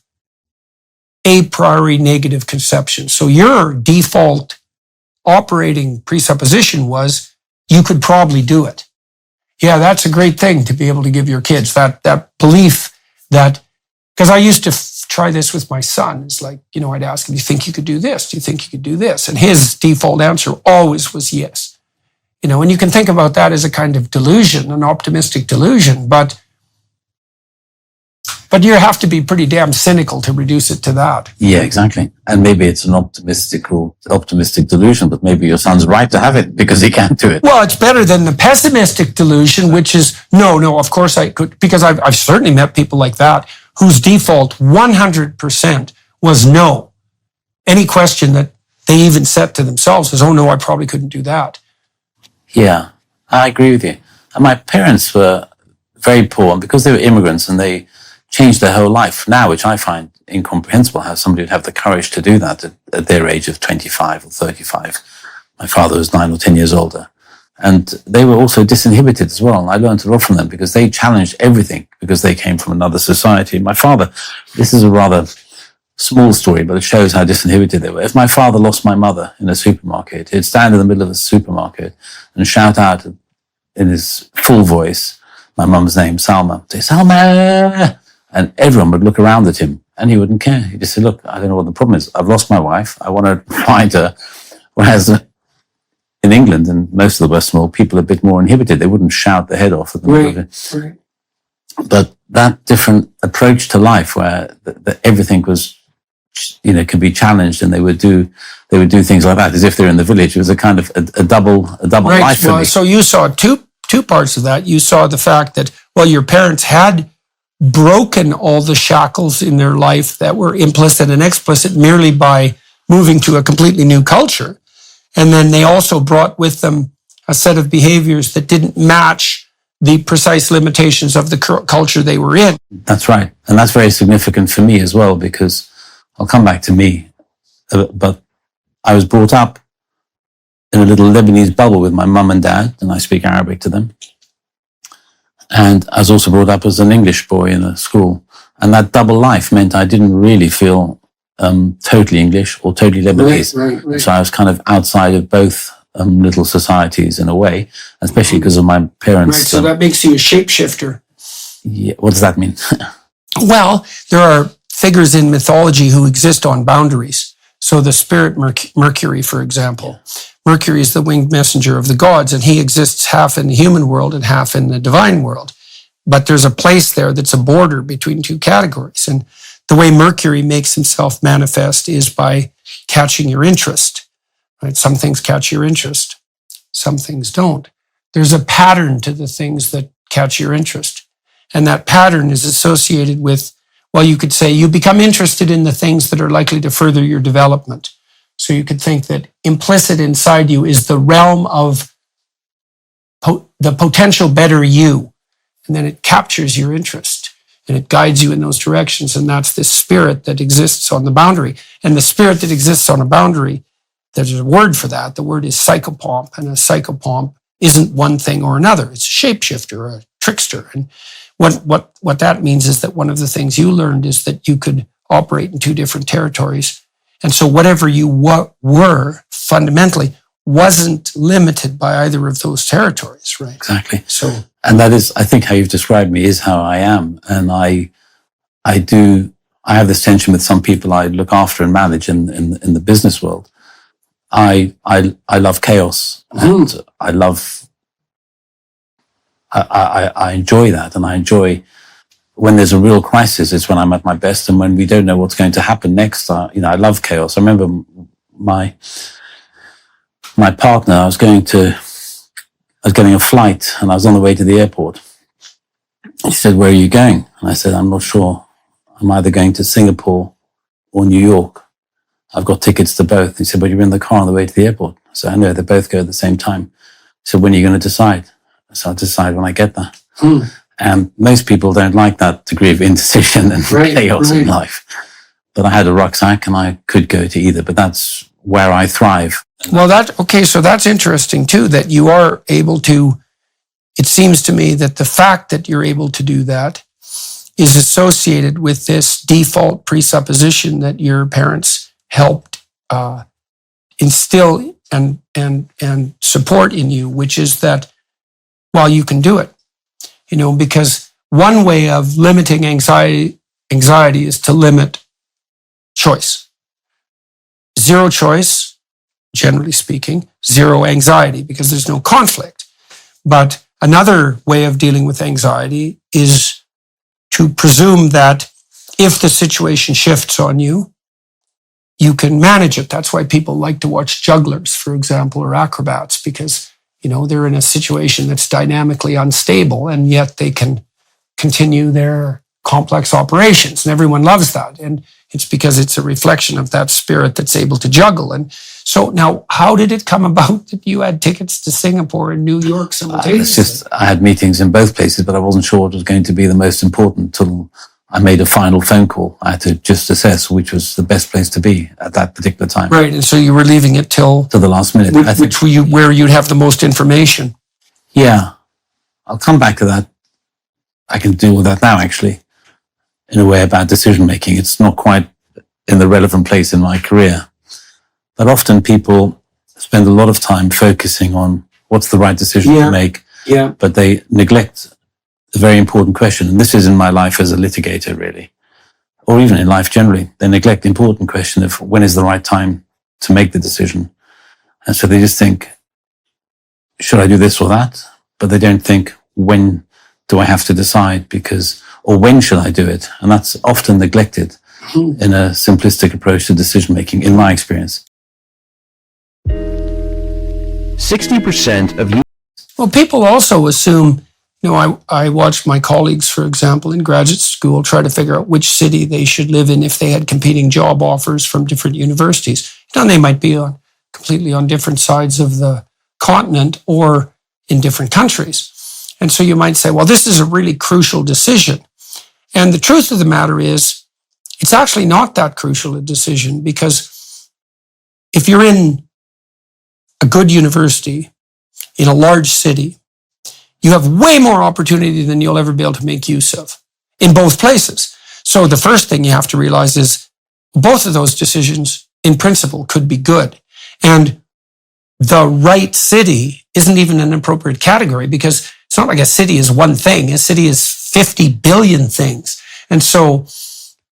a priori negative conceptions. So your default operating presupposition was you could probably do it. Yeah, that's a great thing to be able to give your kids, that belief that, because I used to try this with my son. It's like, I'd ask him, do you think you could do this? Do you think you could do this? And his default answer always was yes. And you can think about that as a kind of delusion, an optimistic delusion, but you have to be pretty damn cynical to reduce it to that. Yeah, exactly. And maybe it's an optimistic delusion, but maybe your son's right to have it because he can't do it. Well, it's better than the pessimistic delusion, which is, no, of course I could, because I've certainly met people like that whose default 100% was no. Any question that they even set to themselves is, oh no, I probably couldn't do that. Yeah, I agree with you. And my parents were very poor, and because they were immigrants and they changed their whole life now, which I find incomprehensible how somebody would have the courage to do that at their age of 25 or 35. My father was 9 or 10 years older. And they were also disinhibited as well. And I learned a lot from them because they challenged everything because they came from another society. My father, this is a rather small story, but it shows how disinhibited they were. If my father lost my mother in a supermarket, he'd stand in the middle of the supermarket and shout out in his full voice, my mum's name, Salma, say, Salma! And everyone would look around at him and he wouldn't care. He'd just say, look, I don't know what the problem is. I've lost my wife. I want to find her. Whereas in England and most of the Western world, people are a bit more inhibited. They wouldn't shout their head off at them. Right. But that different approach to life where everything was, could be challenged, and they would do things like that as if they're in the village. It was a kind of a double right. life for me. So you saw two parts of that. You saw the fact that, your parents had broken all the shackles in their life that were implicit and explicit merely by moving to a completely new culture. And then they also brought with them a set of behaviors that didn't match the precise limitations of the culture they were in. That's right. And that's very significant for me as well, because I'll come back to me, but I was brought up in a little Lebanese bubble with my mum and dad, and I speak Arabic to them. And I was also brought up as an English boy in a school. And that double life meant I didn't really feel totally English or totally Lebanese. Right. So I was kind of outside of both little societies in a way, especially because of my parents. Right, so that makes you a shapeshifter. Yeah, what does that mean? Well, there are figures in mythology who exist on boundaries. So the spirit Mercury, for example, Mercury is the winged messenger of the gods, and he exists half in the human world and half in the divine world. But there's a place there that's a border between two categories. And the way Mercury makes himself manifest is by catching your interest. Right? Some things catch your interest. Some things don't. There's a pattern to the things that catch your interest. And that pattern is associated with, well, you could say you become interested in the things that are likely to further your development. So you could think that implicit inside you is the realm of the potential better you. And then it captures your interest and it guides you in those directions. And that's this spirit that exists on the boundary. And the spirit that exists on a boundary, there's a word for that. The word is psychopomp. And a psychopomp isn't one thing or another. It's a shapeshifter or a trickster. And what that means is that one of the things you learned is that you could operate in two different territories. And so whatever you were fundamentally wasn't limited by either of those territories, right? Exactly. So, and that is, I think, how you've described me is how I am. And I have this tension with some people I look after and manage in the business world. I love chaos, and I enjoy that, and I enjoy when there's a real crisis. It's when I'm at my best, and when we don't know what's going to happen next. I love chaos. I remember my partner. I was getting a flight, and I was on the way to the airport. He said, "Where are you going?" And I said, "I'm not sure. I'm either going to Singapore or New York. I've got tickets to both." He said, "But you're in the car on the way to the airport." I said, "I know, they both go at the same time." He said, "When are you going to decide?" So I'll decide when I get there. And most people don't like that degree of indecision and chaos in life. But I had a rucksack and I could go to either, but that's where I thrive. Well, so that's interesting too, that you are able to, it seems to me that the fact that you're able to do that is associated with this default presupposition that your parents helped instill and support in you, which is that, well, you can do it. Because one way of limiting anxiety is to limit choice. Zero choice, generally speaking, zero anxiety, because there's no conflict. But another way of dealing with anxiety is to presume that if the situation shifts on you, you can manage it. That's why people like to watch jugglers, for example, or acrobats, because they're in a situation that's dynamically unstable, and yet they can continue their complex operations. And everyone loves that. And it's because it's a reflection of that spirit that's able to juggle. And so now, how did it come about that you had tickets to Singapore and New York simultaneously? I had meetings in both places, but I wasn't sure what was going to be the most important until I made a final phone call. I had to just assess which was the best place to be at that particular time. Right, and so you were leaving it to the last minute. Where you'd have the most information. Yeah, I'll come back to that. I can deal with that now, actually, in a way about decision making. It's not quite in the relevant place in my career. But often people spend a lot of time focusing on what's the right decision to make, but they neglect a very important question. And this is in my life as a litigator, really, or even in life generally. They neglect the important question of when is the right time to make the decision. And so they just think, should I do this or that? But they don't think, when do I have to decide? Or when should I do it? And that's often neglected in a simplistic approach to decision making, in my experience. 60% of you. Well, people also assume, I watched my colleagues, for example, in graduate school try to figure out which city they should live in if they had competing job offers from different universities. They might be completely on different sides of the continent or in different countries. And so you might say, well, this is a really crucial decision. And the truth of the matter is, it's actually not that crucial a decision, because if you're in a good university in a large city, you have way more opportunity than you'll ever be able to make use of in both places. So the first thing you have to realize is both of those decisions in principle could be good. And the right city isn't even an appropriate category, because it's not like a city is one thing. A city is 50 billion things. And so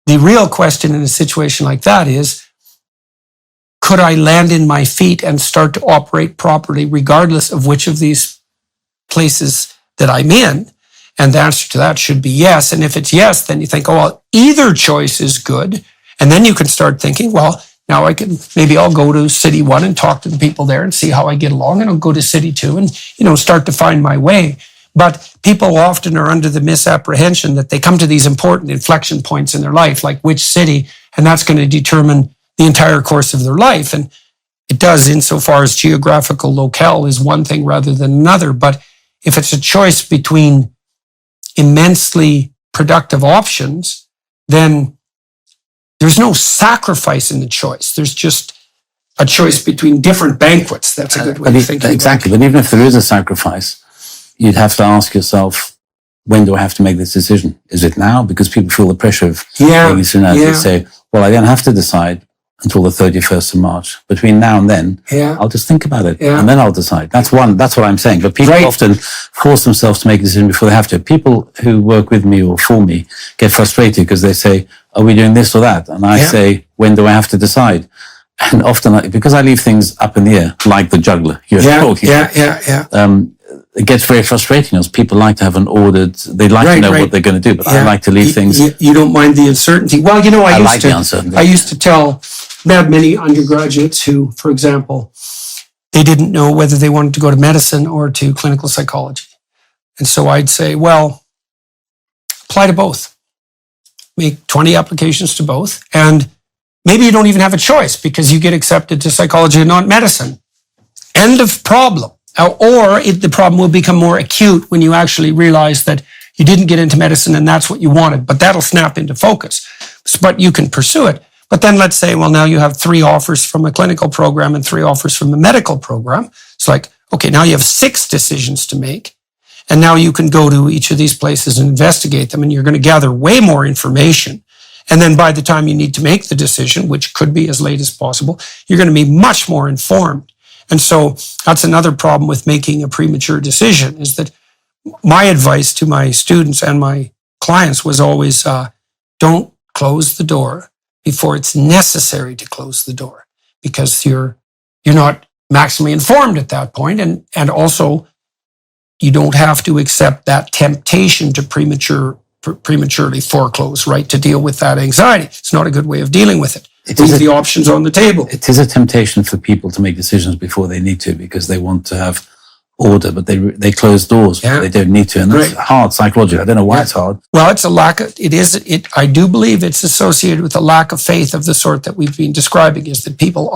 the real question in a situation like that is, could I land in my feet and start to operate properly regardless of which of these places that I'm in? And the answer to that should be yes. And if it's yes, then you think, oh, well, either choice is good. And then you can start thinking, well, now maybe I'll go to City 1 and talk to the people there and see how I get along. And I'll go to City 2 and, start to find my way. But people often are under the misapprehension that they come to these important inflection points in their life, like which city, and that's going to determine the entire course of their life. And it does insofar as geographical locale is one thing rather than another. But if it's a choice between immensely productive options, then there's no sacrifice in the choice. There's just a choice between different banquets. That's a good way of thinking. Exactly. But even if there is a sacrifice, you'd have to ask yourself, when do I have to make this decision? Is it now? Because people feel the pressure of making it soon as they say, well, I don't have to decide until the 31st of March. Between now and then, I'll just think about it and then I'll decide. That's what I'm saying. But people often force themselves to make a decision before they have to. People who work with me or for me get frustrated because they say, are we doing this or that? And I say, when do I have to decide? And often, because I leave things up in the air, like the juggler you're talking about, it gets very frustrating as people like to have an ordered, they like to know what they're going to do, but I like to leave things. You don't mind the uncertainty. Well, I like the uncertainty. I used to tell many undergraduates who, for example, they didn't know whether they wanted to go to medicine or to clinical psychology. And so I'd say, well, apply to both. Make 20 applications to both. And maybe you don't even have a choice because you get accepted to psychology and not medicine. End of problem. Or the problem will become more acute when you actually realize that you didn't get into medicine and that's what you wanted, but that'll snap into focus. But you can pursue it. But then let's say, well, now you have 3 offers from a clinical program and 3 offers from a medical program. It's like, okay, now you have 6 decisions to make. And now you can go to each of these places and investigate them, and you're going to gather way more information. And then by the time you need to make the decision, which could be as late as possible, you're going to be much more informed. And so that's another problem with making a premature decision, is that my advice to my students and my clients was always, don't close the door before it's necessary to close the door, because you're not maximally informed at that point. And also you don't have to accept that temptation to prematurely foreclose, right? To deal with that anxiety. It's not a good way of dealing with it. Leave the options on the table. It is a temptation for people to make decisions before they need to, because they want to have order, but they close doors, but they don't need to. And that's hard psychologically. I don't know why it's hard. Well, it's a lack of, I do believe it's associated with a lack of faith of the sort that we've been describing, is that people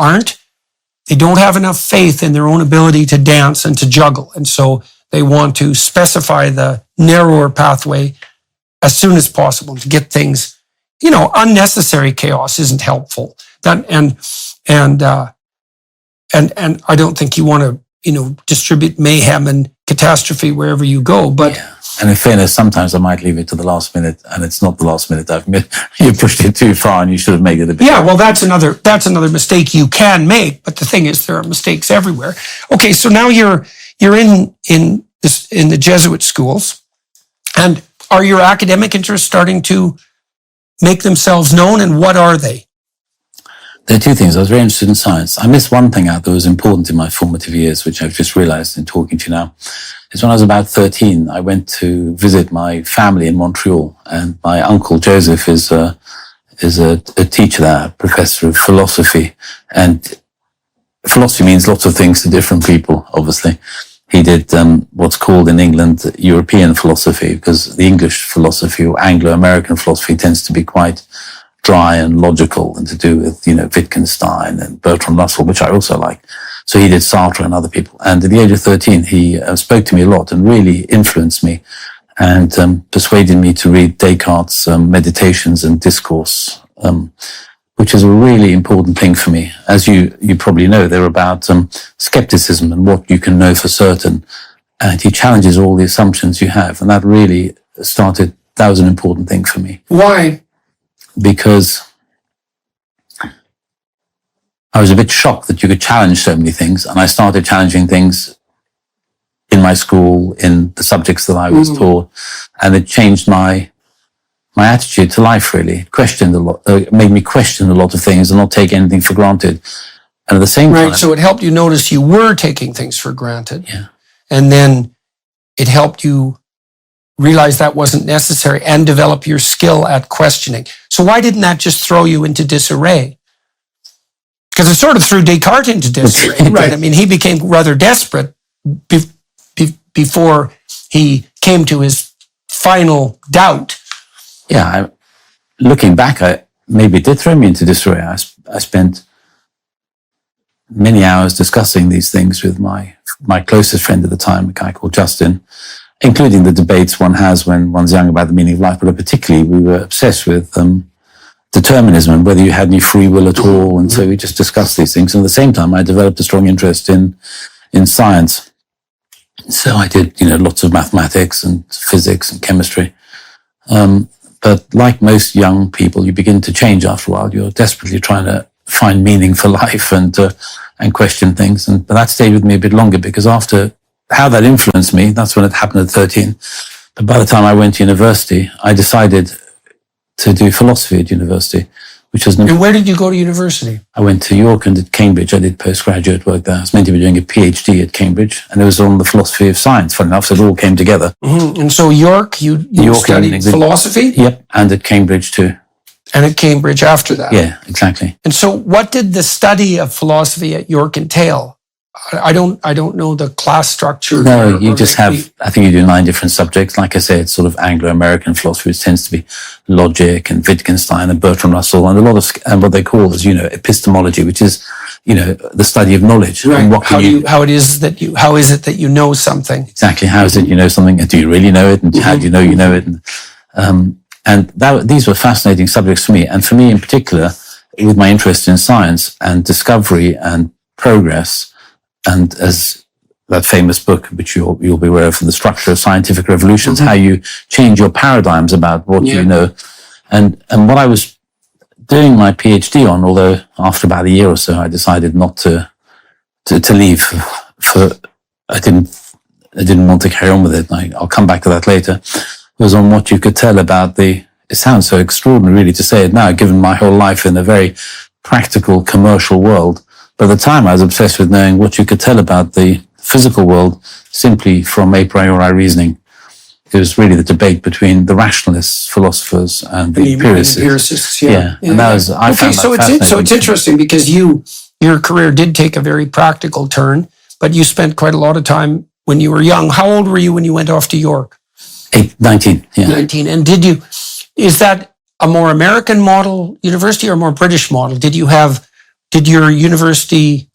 they don't have enough faith in their own ability to dance and to juggle. And so they want to specify the narrower pathway as soon as possible to get things, unnecessary chaos isn't helpful. And I don't think you want to, distribute mayhem and catastrophe wherever you go. But and in fairness, sometimes I might leave it to the last minute, and it's not the last minute. You pushed it too far, and you should have made it a bit. Well, that's another mistake you can make. But the thing is, there are mistakes everywhere. Okay, so now you're in the Jesuit schools, and are your academic interests starting to make themselves known, and what are they? There are 2 things. I was very interested in science. I missed one thing out that was important in my formative years, which I've just realized in talking to you now. Is when I was about 13, I went to visit my family in Montreal, and my uncle Joseph is a teacher there, a professor of philosophy. And philosophy means lots of things to different people, obviously. He did what's called in England European philosophy, because the English philosophy or Anglo-American philosophy tends to be quite dry and logical, and to do with, Wittgenstein and Bertrand Russell, which I also like. So he did Sartre and other people. And at the age of 13, he spoke to me a lot and really influenced me, and persuaded me to read Descartes' Meditations and Discourse, which is a really important thing for me. As you probably know, they're about skepticism and what you can know for certain. And he challenges all the assumptions you have. And that was an important thing for me. Why? Because I was a bit shocked that you could challenge so many things. And I started challenging things in my school, in the subjects that I was taught. And it changed my attitude to life, really. Made me question a lot of things and not take anything for granted. And at the same time, Right. So it helped you notice you were taking things for granted. yeah, And then it helped you realize that wasn't necessary and develop your skill at questioning. So why didn't that just throw you into disarray? Because it sort of threw Descartes into disarray, right? I mean, he became rather desperate before he came to his final doubt. yeah. Looking back, maybe it did throw me into disarray. I spent many hours discussing these things with my closest friend at the time, a guy called Justin, including the debates one has when one's young about the meaning of life. But particularly, we were obsessed with determinism and whether you had any free will at all. And so we just discussed these things. And at the same time, I developed a strong interest in science. So I did, lots of mathematics and physics and chemistry. But like most young people, you begin to change after a while. You're desperately trying to find meaning for life and question things. But that stayed with me a bit longer, because after how that influenced me, that's when it happened at 13. But by the time I went to university, I decided to do philosophy at university, which was... And where did you go to university? I went to York and did Cambridge. I did postgraduate work there. I was meant to be doing a PhD at Cambridge, and it was on the philosophy of science, funny enough, so it all came together. Mm-hmm. And so York, you studied philosophy? Yep, and at Cambridge too. And at Cambridge after that? Yeah, exactly. And so what did the study of philosophy at York entail? I don't know the class structure. No, you just have, I think you do 9 different subjects. Like I say, it's sort of Anglo-American philosophy, which tends to be logic and Wittgenstein and Bertrand Russell and a lot of, and what they call is, epistemology, which is, the study of knowledge. Right. And what how is it that you know something? Exactly. How is it you know something? And do you really know it? And how do you know it? And these were fascinating subjects for me. And for me in particular, with my interest in science and discovery and progress, and as that famous book, which you'll be aware of, from The Structure of Scientific Revolutions, how you change your paradigms about what you know. And what I was doing my PhD on, although after about a year or so, I decided not to leave I didn't want to carry on with it. I'll come back to that later. Was on what you could tell about it sounds so extraordinary really to say it now, given my whole life in a very practical commercial world. But at the time, I was obsessed with knowing what you could tell about the physical world simply from a priori reasoning. It was really the debate between the rationalists, philosophers, and the empiricists. Yeah. And that was, I found that fascinating. So it's interesting because your career did take a very practical turn, but you spent quite a lot of time when you were young. How old were you when you went off to York? 19, yeah. 19. And is that a more American model university or a more British model? Did your university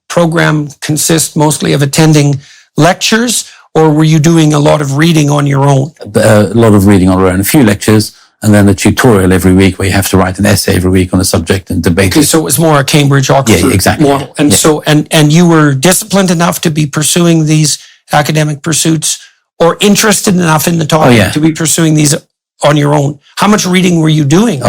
program consist mostly of attending lectures, or were you doing a lot of reading on your own? A lot of reading on our own, a few lectures, and then a tutorial every week where you have to write an essay every week on a subject and debate. Okay, so it was more a Cambridge Oxford model. And so, and you were disciplined enough to be pursuing these academic pursuits, or interested enough in the topic to be pursuing these on your own. How much reading were you doing?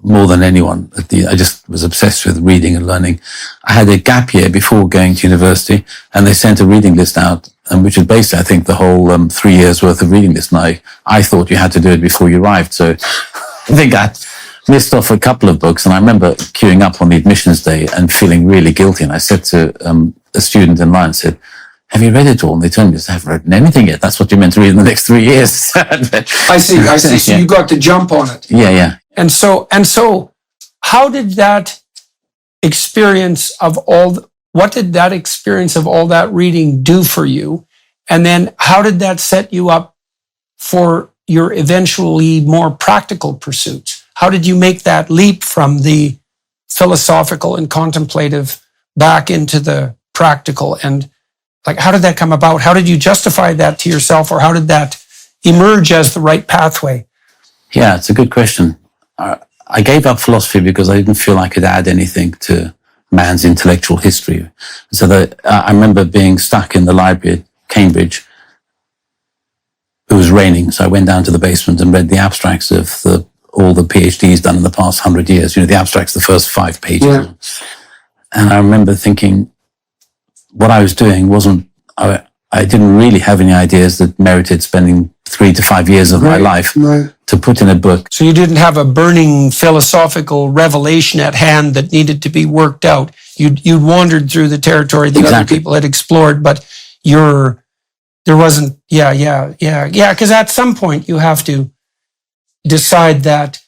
More than anyone. I just was obsessed with reading and learning. I had a gap year before going to university, and they sent a reading list out, which is basically, I think, the whole 3 years worth of reading list. And I thought you had to do it before you arrived. So I think I missed off a couple of books. And I remember queuing up on the admissions day and feeling really guilty. And I said to a student in line, said, "Have you read it all?" And they told me, "I haven't written anything yet. That's what you're meant to read in the next 3 years." I see. So you got to jump on it. Yeah. And so, how did that experience of what did that experience of all that reading do for you? And then how did that set you up for your eventually more practical pursuits? How did you make that leap from the philosophical and contemplative back into the practical? And how did that come about? How did you justify that to yourself, or how did that emerge as the right pathway? Yeah, it's a good question. I gave up philosophy because I didn't feel I could add anything to man's intellectual history. So I remember being stuck in the library at Cambridge. It was raining, so I went down to the basement and read the abstracts of all the PhDs done in the past 100 years. The abstracts, the first 5 pages. Yeah. And I remember thinking, what I was doing I didn't really have any ideas that merited spending 3 to 5 years of my life to put in a book. So you didn't have a burning philosophical revelation at hand that needed to be worked out. You'd wandered through the territory that other people had explored, but there wasn't, because at some point you have to decide that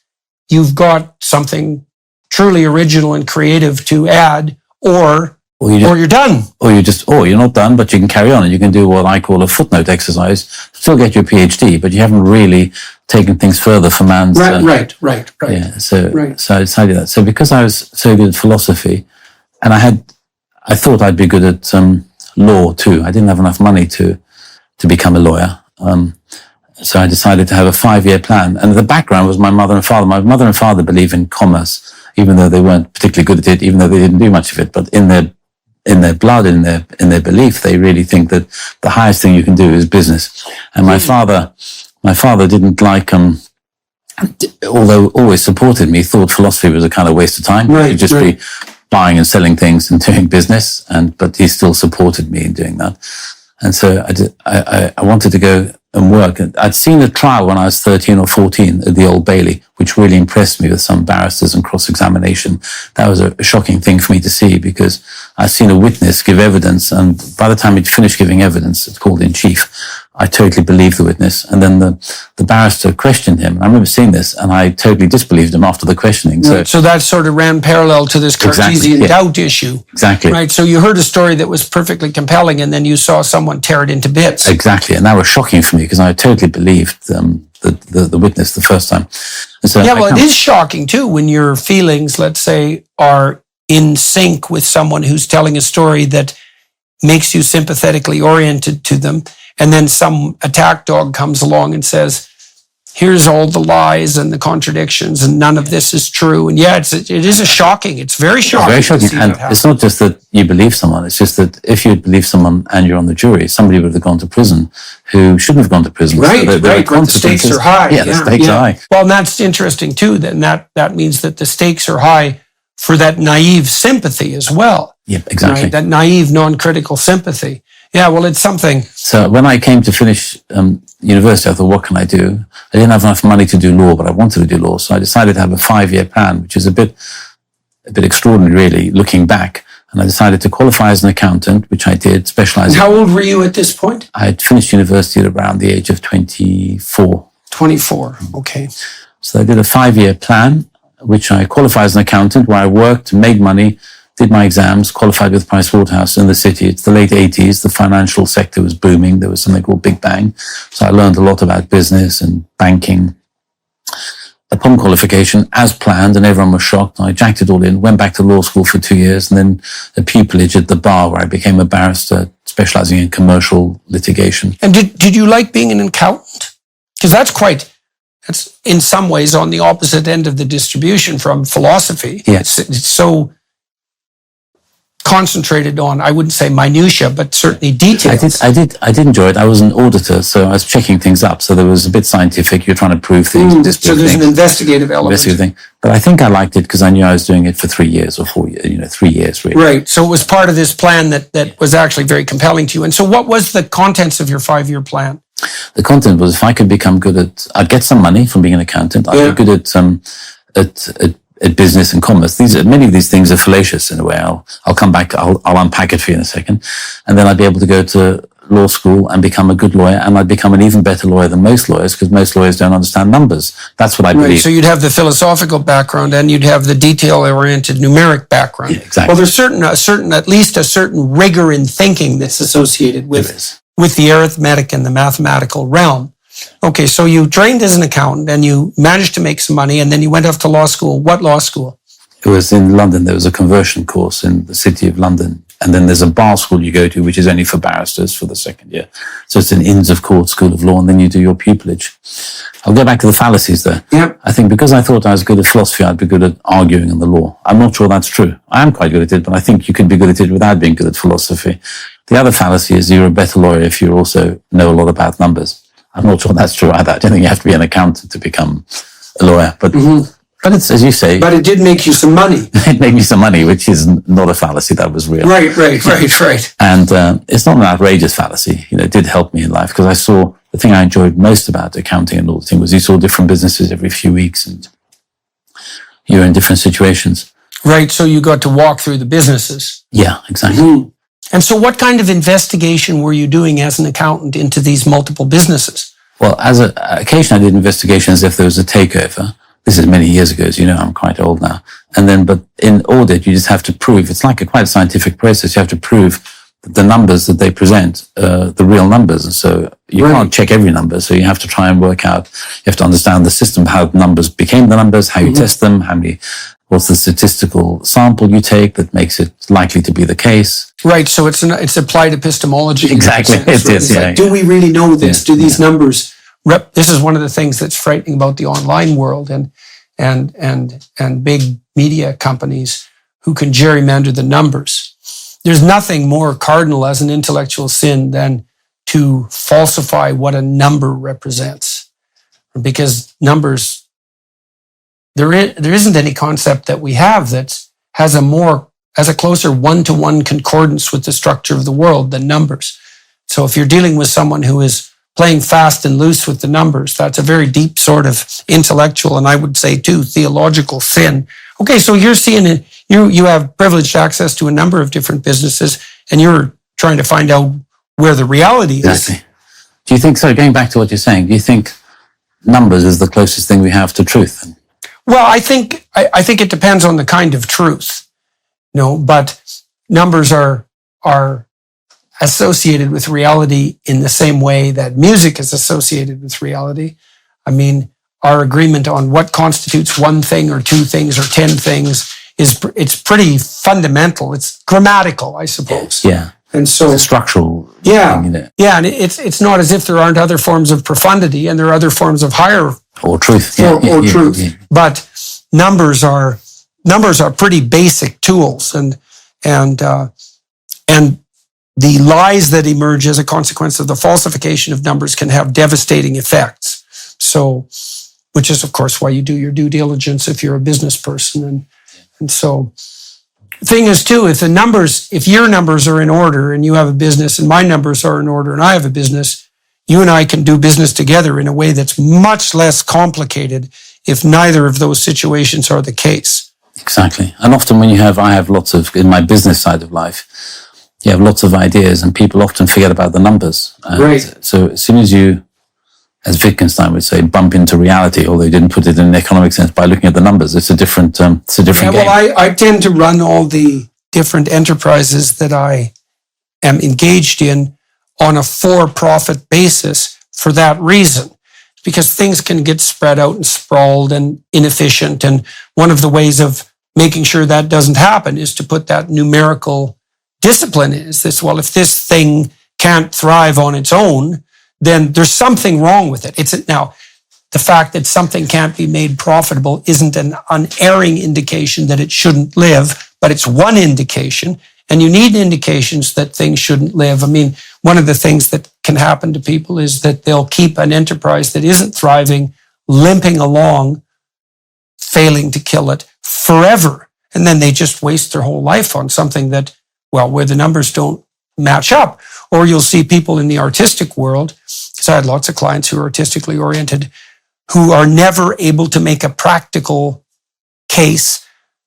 you've got something truly original and creative to add, or you're done. Or you're not done, but you can carry on and you can do what I call a footnote exercise, still get your PhD, but you haven't really taken things further for man's... Right. Yeah, so I decided that. So because I was so good at philosophy, and I thought I'd be good at law too. I didn't have enough money to become a lawyer. So I decided to have a 5-year plan. And the background was my mother and father. My mother and father believe in commerce, even though they weren't particularly good at it, even though they didn't do much of it. But in their blood, in their belief, they really think that the highest thing you can do is business. And my father didn't like, although always supported me, thought philosophy was a kind of waste of time. You'd just be buying and selling things and doing business. But he still supported me in doing that. And so I wanted to go and work. I'd seen a trial when I was 13 or 14 at the Old Bailey, which really impressed me with some barristers and cross-examination. That was a shocking thing for me to see, because I'd seen a witness give evidence, and by the time he'd finished giving evidence, it's called in chief, I totally believed the witness. And then the barrister questioned him. I remember seeing this, and I totally disbelieved him after the questioning. So that sort of ran parallel to this Cartesian doubt issue. Exactly. Right. So you heard a story that was perfectly compelling, and then you saw someone tear it into bits. Exactly. And that was shocking for me, because I totally believed the witness the first time. And so it is shocking too when your feelings, let's say, are in sync with someone who's telling a story that makes you sympathetically oriented to them. And then some attack dog comes along and says, here's all the lies and the contradictions, and none of this is true. And it is shocking. It's very shocking. Very shocking. And it's not just that you believe someone. It's just that if you believe someone and you're on the jury, somebody would have gone to prison who shouldn't have gone to prison. Right. The stakes are high. Yeah, the stakes are high. Well, and that's interesting too. Then that means that the stakes are high for that naive sympathy as well. Yep, exactly. Right? That naive, non-critical sympathy. Yeah, well, it's something. So when I came to finish university, I thought, what can I do? I didn't have enough money to do law, but I wanted to do law. So I decided to have a 5-year plan, which is a bit extraordinary, really, looking back. And I decided to qualify as an accountant, which I did, specializing. How old were you at this point? I had finished university at around the age of 24. 24, okay. So I did a 5-year plan, which I qualified as an accountant, where I worked, made money, did my exams, qualified with Pricewaterhouse in the city. It's the late 80s. The financial sector was booming. There was something called Big Bang. So I learned a lot about business and banking. Upon qualification, as planned, and everyone was shocked, I jacked it all in, went back to law school for 2 years, and then a pupillage at the bar where I became a barrister specializing in commercial litigation. And did you like being an accountant? Because that's in some ways on the opposite end of the distribution from philosophy. Yes. It's so concentrated on, I wouldn't say minutia, but certainly details. I did enjoy it. I was an auditor, so I was checking things up. So there was a bit scientific. You're trying to prove things. So there's an investigative element. But I think I liked it because I knew I was doing it for 3 years or 4 years, 3 years really. Right. So it was part of this plan that was actually very compelling to you. And so what was the contents of your 5-year plan? The content was, if I could become good I'd get some money from being an accountant. I'd be good at business and commerce. Many of these things are fallacious in a way. I'll come back. I'll unpack it for you in a second. And then I'd be able to go to law school and become a good lawyer. And I'd become an even better lawyer than most lawyers, because most lawyers don't understand numbers. That's what I believe. Right. So you'd have the philosophical background and you'd have the detail-oriented numeric background. Yeah, exactly. Well, there's at least a certain rigor in thinking that's associated with the arithmetic and the mathematical realm. Okay, so you trained as an accountant and you managed to make some money, and then you went off to law school. What law school? It was in London. There was a conversion course in the city of London. And then there's a bar school you go to, which is only for barristers for the second year. So it's an Inns of Court School of Law, and then you do your pupillage. I'll go back to the fallacies there. Yep. I think because I thought I was good at philosophy, I'd be good at arguing in the law. I'm not sure that's true. I am quite good at it, but I think you can be good at it without being good at philosophy. The other fallacy is you're a better lawyer if you also know a lot about numbers. I'm not sure that's true either. I don't think you have to be an accountant to become a lawyer. But but it's, as you say... But it did make you some money. It made me some money, which is not a fallacy. That was real. Right. And it's not an outrageous fallacy. It did help me in life, because I saw... The thing I enjoyed most about accounting and auditing was you saw different businesses every few weeks, and you're in different situations. Right. So you got to walk through the businesses. Yeah, exactly. And so what kind of investigation were you doing as an accountant into these multiple businesses? Well, occasionally I did investigations if there was a takeover. This is many years ago, as you know, I'm quite old now. And then, but in audit, you just have to prove, it's like a quite scientific process. You have to prove that the numbers that they present, the real numbers. And so you can't check every number. So you have to try and work out, you have to understand the system, how the numbers became the numbers, how you test them, what's the statistical sample you take that makes it likely to be the case. Right. So it's applied epistemology. Exactly. It is. Yeah. Do we really know this? Yeah. Do these numbers this is one of the things that's frightening about the online world and big media companies who can gerrymander the numbers. There's nothing more cardinal as an intellectual sin than to falsify what a number represents. Because numbers, there isn't any concept that we have that has a closer one-to-one concordance with the structure of the world than numbers. So if you're dealing with someone who is playing fast and loose with the numbers, that's a very deep sort of intellectual, and I would say too, theological sin. Okay, so you're seeing it, you have privileged access to a number of different businesses, and you're trying to find out where the reality is. Exactly. Do you think, so going back to what you're saying, do you think numbers is the closest thing we have to truth? Well, I think it depends on the kind of truth, but numbers are associated with reality in the same way that music is associated with reality. I mean, our agreement on what constitutes one thing or two things or 10 things it's pretty fundamental. It's grammatical, I suppose. Yeah. And so it's a structural thing, isn't it? Yeah, and it's not as if there aren't other forms of profundity and there are other forms of higher or truth. Or truth. Yeah. But numbers are pretty basic tools, and the lies that emerge as a consequence of the falsification of numbers can have devastating effects. So, which is of course why you do your due diligence if you're a business person. And so, the thing is too, if your numbers are in order and you have a business and my numbers are in order and I have a business, you and I can do business together in a way that's much less complicated if neither of those situations are the case. Exactly. And often when I have lots of, in my business side of life, you have lots of ideas and people often forget about the numbers. Right. So as soon as you, as Wittgenstein would say, bump into reality, although he didn't put it in an economic sense, by looking at the numbers, it's a different game. Well, I tend to run all the different enterprises that I am engaged in on a for-profit basis for that reason, because things can get spread out and sprawled and inefficient. And one of the ways of making sure that doesn't happen is to put that numerical discipline is this, well, if this thing can't thrive on its own, then there's something wrong with it. Now, the fact that something can't be made profitable isn't an unerring indication that it shouldn't live, but it's one indication, and you need indications that things shouldn't live. I mean, one of the things that can happen to people is that they'll keep an enterprise that isn't thriving, limping along, failing to kill it forever. And then they just waste their whole life on something that, well, where the numbers don't match up. Or you'll see people in the artistic world, because I had lots of clients who are artistically oriented, who are never able to make a practical case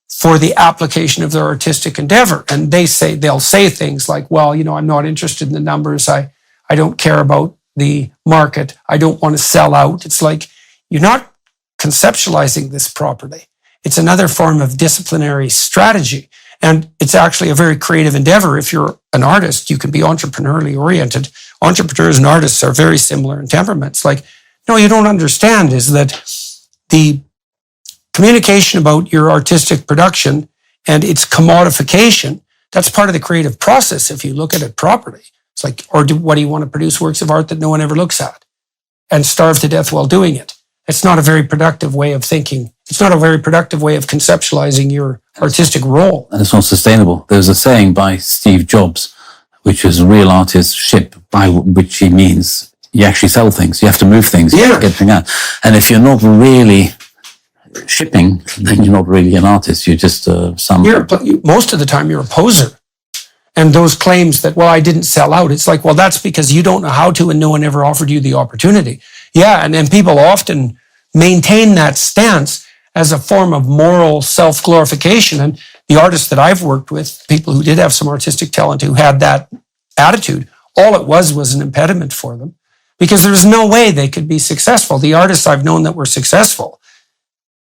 for the application of their artistic endeavor. And they'll say things like, well, I'm not interested in the numbers. I don't care about the market. I don't want to sell out. It's like, you're not conceptualizing this properly. It's another form of disciplinary strategy. And it's actually a very creative endeavor. If you're an artist, you can be entrepreneurially oriented. Entrepreneurs and artists are very similar in temperaments. Like, no, you don't understand is that the communication about your artistic production and its commodification, that's part of the creative process if you look at it properly. It's like, what do you want to produce works of art that no one ever looks at and starve to death while doing it? It's not a very productive way of thinking. It's not a very productive way of conceptualizing your artistic role. And it's not sustainable. There's a saying by Steve Jobs, which is real artists ship, by which he means you actually sell things. You have to move things. You have to get things out. And if you're not really shipping, then you're not really an artist. You're just most of the time, you're a poser. And those claims that, well, I didn't sell out. It's like, well, that's because you don't know how to and no one ever offered you the opportunity. Yeah, and people often maintain that stance. as a form of moral self-glorification. And the artists that I've worked with, people who did have some artistic talent who had that attitude, all it was an impediment for them because there was no way they could be successful. The artists I've known that were successful,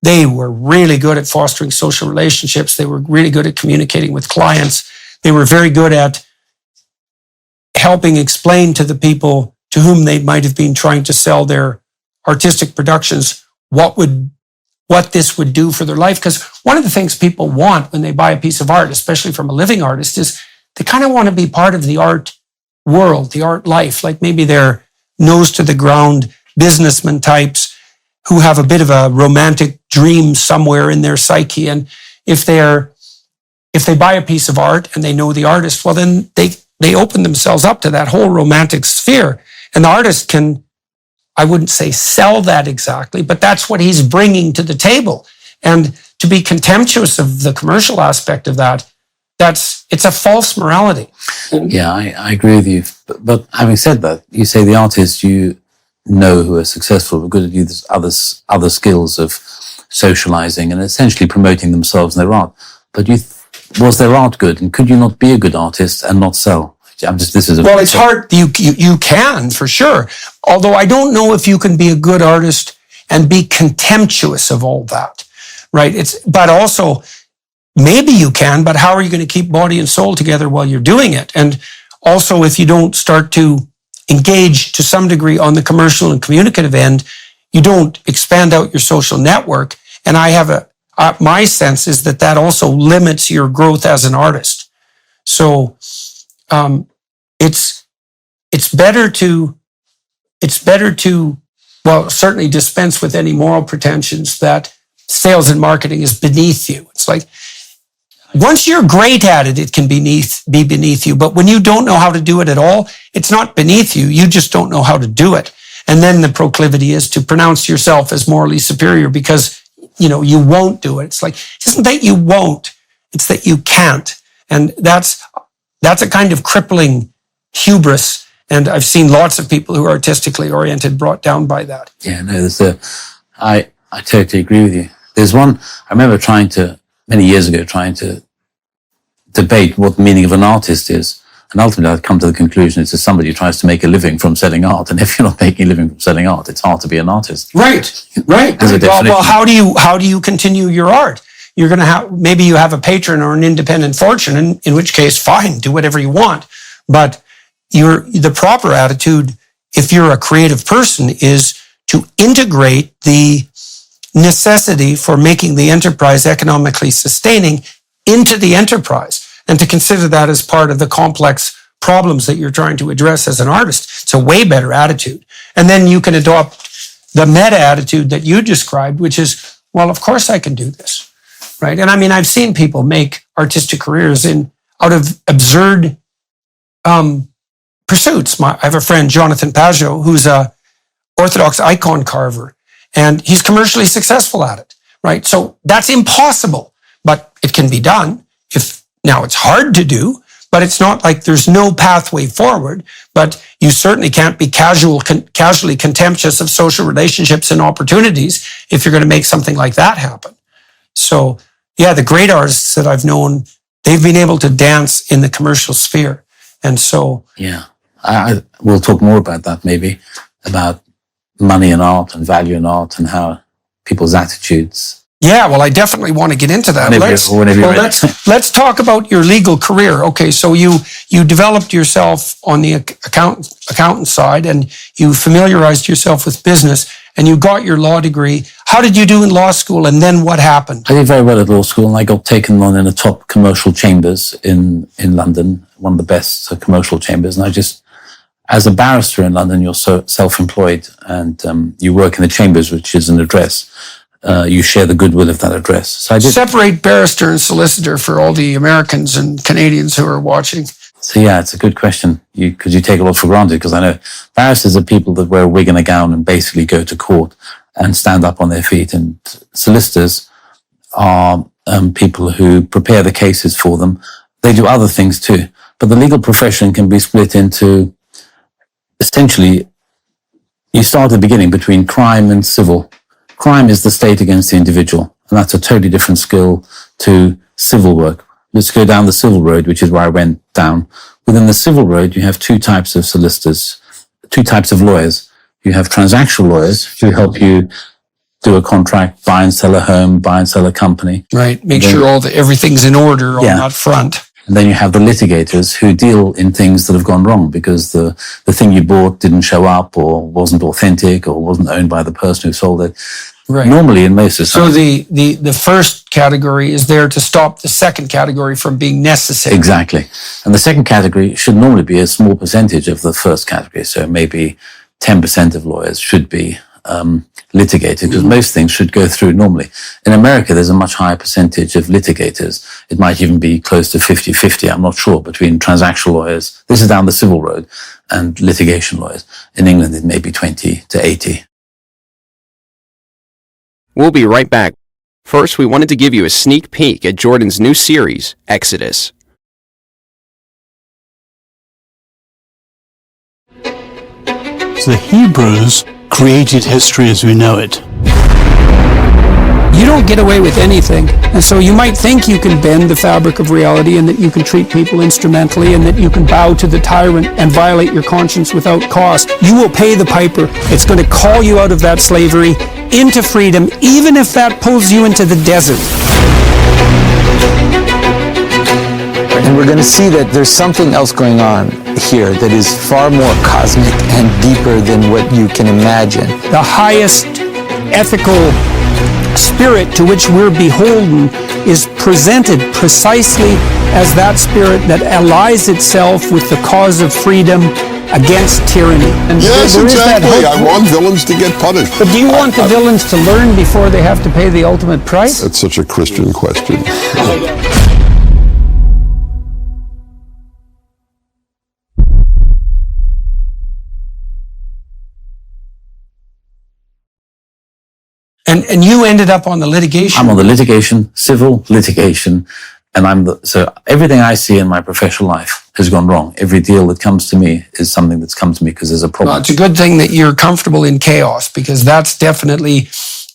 they were really good at fostering social relationships. They were really good at communicating with clients. They were very good at helping explain to the people to whom they might have been trying to sell their artistic productions what this would do for their life. Because one of the things people want when they buy a piece of art, especially from a living artist, is they kind of want to be part of the art world, the art life. Like maybe they're nose to the ground businessman types who have a bit of a romantic dream somewhere in their psyche. And if they buy a piece of art and they know the artist, well, then they open themselves up to that whole romantic sphere. And the artist can, I wouldn't say sell that exactly, but that's what he's bringing to the table. And to be contemptuous of the commercial aspect of that, it's a false morality. Yeah, I agree with you. But having said that, you say the artists you know who are successful are good at these other skills of socializing and essentially promoting themselves and their art. But was their art good? And could you not be a good artist and not sell? Well, it's hard. You can, for sure. Although I don't know if you can be a good artist and be contemptuous of all that, right? But also, maybe you can, but how are you going to keep body and soul together while you're doing it? And also, if you don't start to engage to some degree on the commercial and communicative end, you don't expand out your social network. And my sense is that also limits your growth as an artist. So, it's better to, well, certainly dispense with any moral pretensions that sales and marketing is beneath you. It's like, once you're great at it, it can be beneath you. But when you don't know how to do it at all, it's not beneath you. You just don't know how to do it. And then the proclivity is to pronounce yourself as morally superior because, you won't do it. It's like, it isn't that you won't, it's that you can't. And that's a kind of crippling hubris. And I've seen lots of people who are artistically oriented brought down by that. Yeah, no, I totally agree with you. There's one, I remember many years ago, trying to debate what the meaning of an artist is. And ultimately I've come to the conclusion it's just somebody who tries to make a living from selling art. And if you're not making a living from selling art, it's hard to be an artist. Right. Well, how do you continue your art? You're going to maybe you have a patron or an independent fortune, in which case, fine, do whatever you want. But the proper attitude, if you're a creative person, is to integrate the necessity for making the enterprise economically sustaining into the enterprise and to consider that as part of the complex problems that you're trying to address as an artist. It's a way better attitude. And then you can adopt the meta attitude that you described, which is, well, of course I can do this, right? And I mean, I've seen people make artistic careers out of absurd pursuits. I have a friend, Jonathan Pajot, who's a Orthodox icon carver, and he's commercially successful at it, right? So that's impossible, but it can be done. Now it's hard to do, but it's not like there's no pathway forward, but you certainly can't be casually contemptuous of social relationships and opportunities if you're going to make something like that happen. So yeah, the great artists that I've known, they've been able to dance in the commercial sphere. And so... Yeah, we'll talk more about that maybe, about money and art and value in art and how people's attitudes... Yeah, well, I definitely want to get into that. Let's talk about your legal career. Okay, so you developed yourself on the accountant side, and you familiarized yourself with business, and you got your law degree. How did you do in law school, and then what happened? I did very well at law school, and I got taken on in the top commercial chambers in London, one of the best commercial chambers. And as a barrister in London, you're so self-employed, and you work in the chambers, which is an address. You share the goodwill of that address. So I did separate barrister and solicitor for all the Americans and Canadians who are watching. So yeah, it's a good question. Because you take a lot for granted. Because I know barristers are people that wear a wig and a gown and basically go to court and stand up on their feet. And solicitors are people who prepare the cases for them. They do other things too. But the legal profession can be split into essentially. You start at the beginning between crime and civil. Crime is the state against the individual. And that's a totally different skill to civil work. Let's go down the civil road, which is where I went down. Within the civil road, you have two types of solicitors, two types of lawyers. You have transactional lawyers who help you do a contract, buy and sell a home, buy and sell a company. Right. Make sure everything's in order on that front. And then you have the litigators who deal in things that have gone wrong because the thing you bought didn't show up or wasn't authentic or wasn't owned by the person who sold it. Right. Normally in most societies. So the first category is there to stop the second category from being necessary. Exactly. And the second category should normally be a small percentage of the first category. So maybe 10% of lawyers should be litigated because most things should go through normally. In America, there's a much higher percentage of litigators. It might even be close to 50-50, I'm not sure, between transactional lawyers. This is down the civil road and litigation lawyers. In England, it may be 20 to 80. We'll be right back. First, we wanted to give you a sneak peek at Jordan's new series, Exodus. The Hebrews created history as we know it. You don't get away with anything. And so you might think you can bend the fabric of reality and that you can treat people instrumentally and that you can bow to the tyrant and violate your conscience without cost. You will pay the piper. It's going to call you out of that slavery into freedom, even if that pulls you into the desert. And we're going to see that there's something else going on here that is far more cosmic and deeper than what you can imagine. The highest ethical spirit to which we're beholden is presented precisely as that spirit that allies itself with the cause of freedom against tyranny. And yes, there exactly. I want villains to get punished. But do you want the villains to learn before they have to pay the ultimate price? That's such a Christian question. And you ended up on the litigation. I'm on the litigation, civil litigation, and so everything I see in my professional life has gone wrong. Every deal that comes to me is something that's come to me because there's a problem. Well, it's a good thing that you're comfortable in chaos, because that's definitely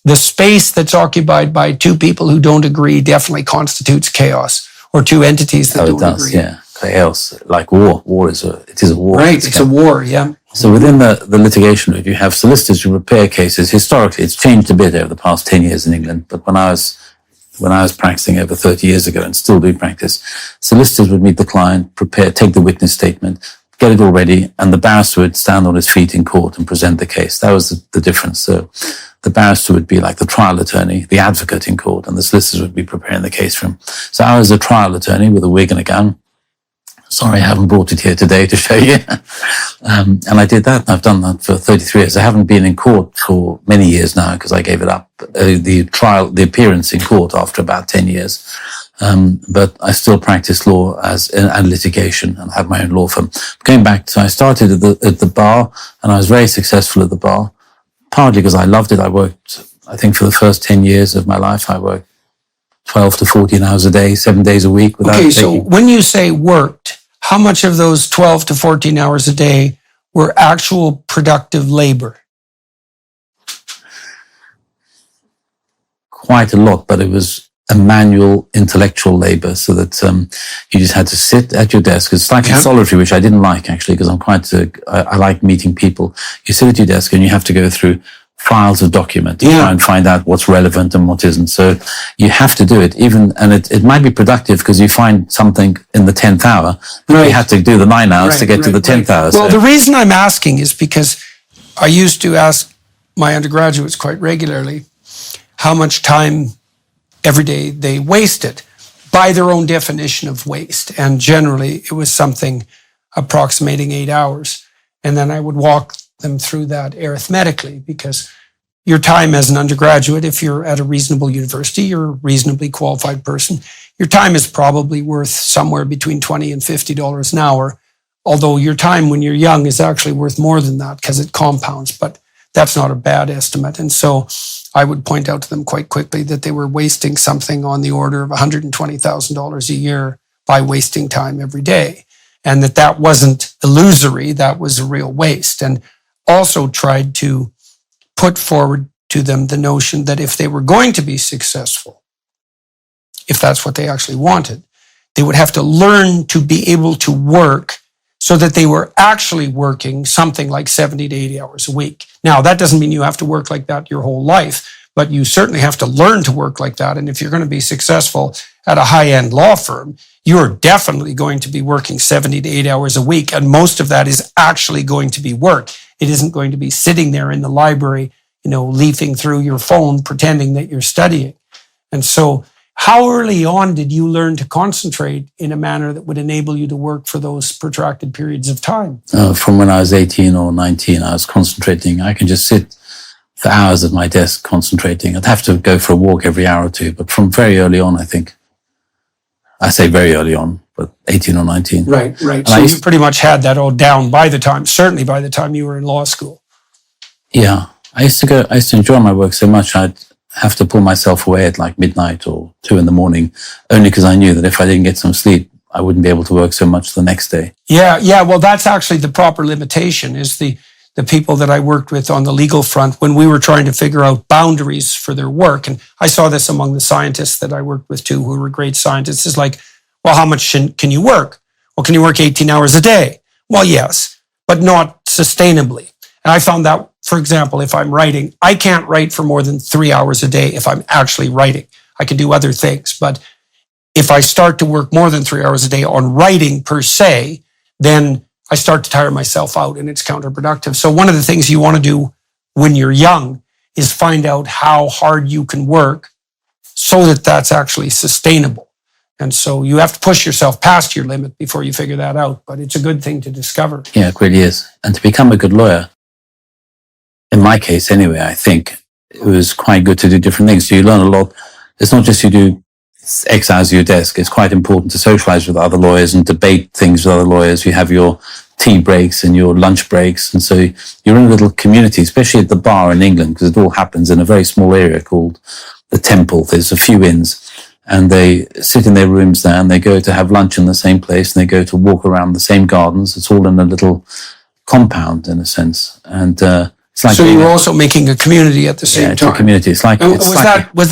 the space that's occupied by two people who don't agree definitely constitutes chaos, or two entities that don't agree. Yeah. Chaos, like war. It is a war. Right, it's a war, yeah. So within the litigation route, you have solicitors who prepare cases. Historically, it's changed a bit over the past 10 years in England, but when I was practicing over 30 years ago and still do practice, solicitors would meet the client, take the witness statement, get it all ready, and the barrister would stand on his feet in court and present the case. That was the difference. So the barrister would be like the trial attorney, the advocate in court, and the solicitors would be preparing the case for him. So I was a trial attorney with a wig and a gown. Sorry, I haven't brought it here today to show you. And I did that. I've done that for 33 years. I haven't been in court for many years now because I gave it up, the appearance in court after about 10 years. But I still practice law and litigation and have my own law firm. Going back, so I started at the bar and I was very successful at the bar, partly because I loved it. I worked, I think for the first 10 years of my life, I worked 12 to 14 hours a day, 7 days a week. Okay, so when you say worked, how much of those 12 to 14 hours a day were actual productive labor? Quite a lot, but it was a manual intellectual labor, so that you just had to sit at your desk. It's slightly solitary, which I didn't like actually, because I like meeting people. You sit at your desk and you have to go through files of documents to try and find out what's relevant and what isn't. So you have to do it, and it might be productive because you find something in the 10th hour. Right. You have to do the 9 hours to get to the 10th hour. Well, the reason I'm asking is because I used to ask my undergraduates quite regularly how much time every day they wasted by their own definition of waste. And generally it was something approximating 8 hours. And then I would walk them through that arithmetically, because your time as an undergraduate, if you're at a reasonable university, you're a reasonably qualified person, your time is probably worth somewhere between $20 and $50 an hour. Although your time when you're young is actually worth more than that because it compounds, but that's not a bad estimate. And so I would point out to them quite quickly that they were wasting something on the order of $120,000 a year by wasting time every day. And that wasn't illusory, that was a real waste. And also tried to put forward to them the notion that if they were going to be successful, if that's what they actually wanted, they would have to learn to be able to work so that they were actually working something like 70 to 80 hours a week. Now, that doesn't mean you have to work like that your whole life, but you certainly have to learn to work like that. And if you're going to be successful at a high-end law firm, you're definitely going to be working 70 to 80 hours a week. And most of that is actually going to be work. It isn't going to be sitting there in the library, leafing through your phone, pretending that you're studying. And so how early on did you learn to concentrate in a manner that would enable you to work for those protracted periods of time? From when I was 18 or 19, I was concentrating. I can just sit for hours at my desk concentrating. I'd have to go for a walk every hour or two, but from very early on, I think. I say very early on, but 18 or 19. Right. And So you pretty much had that all down certainly by the time you were in law school. Yeah. I used to enjoy my work so much, I'd have to pull myself away at like midnight or 2 a.m, only because I knew that if I didn't get some sleep, I wouldn't be able to work so much the next day. Yeah. Well, that's actually the proper limitation, is the people that I worked with on the legal front when we were trying to figure out boundaries for their work. And I saw this among the scientists that I worked with too, who were great scientists, is like, well, how much can you work? Well, can you work 18 hours a day? Well, yes, but not sustainably. And I found that, for example, if I'm writing, I can't write for more than 3 hours a day if I'm actually writing. I can do other things, but if I start to work more than 3 hours a day on writing per se, then I start to tire myself out and it's counterproductive. So one of the things you want to do when you're young is find out how hard you can work so that that's actually sustainable. And so you have to push yourself past your limit before you figure that out. But it's a good thing to discover. Yeah, it really is. And to become a good lawyer, in my case anyway, I think it was quite good to do different things. So you learn a lot. It's not just you do X hours at your desk. It's quite important to socialize with other lawyers and debate things with other lawyers. You have your tea breaks and your lunch breaks. And so you're in a little community, especially at the bar in England, because it all happens in a very small area called the Temple. There's a few inns and they sit in their rooms there and they go to have lunch in the same place and they go to walk around the same gardens. It's all in a little compound in a sense. And, it's like so you were also making a community at the same it's time. A community. It's like, was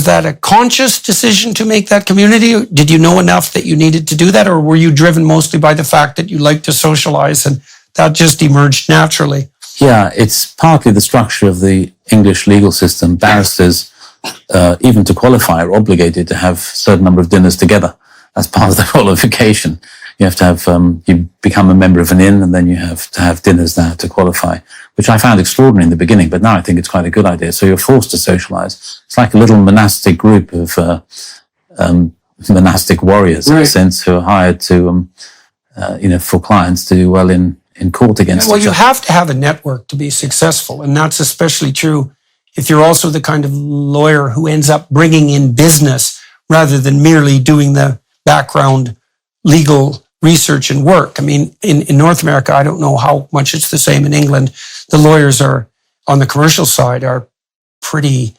that a conscious decision to make that community? Did you know enough that you needed to do that, or were you driven mostly by the fact that you like to socialize and that just emerged naturally? Yeah, it's partly the structure of the English legal system. Barristers, even to qualify, are obligated to have a certain number of dinners together. That's part of the qualification. You have to have, you become a member of an inn and then you have to have dinners there to qualify, which I found extraordinary in the beginning, but now I think it's quite a good idea. So you're forced to socialize. It's like a little monastic group of monastic warriors, in a sense, who are hired to, for clients to do well in court against each other. Well, you have to have a network to be successful, and that's especially true if you're also the kind of lawyer who ends up bringing in business rather than merely doing the background legal research and work. I mean, in North America, I don't know how much it's the same in England. The lawyers are, on the commercial side, are pretty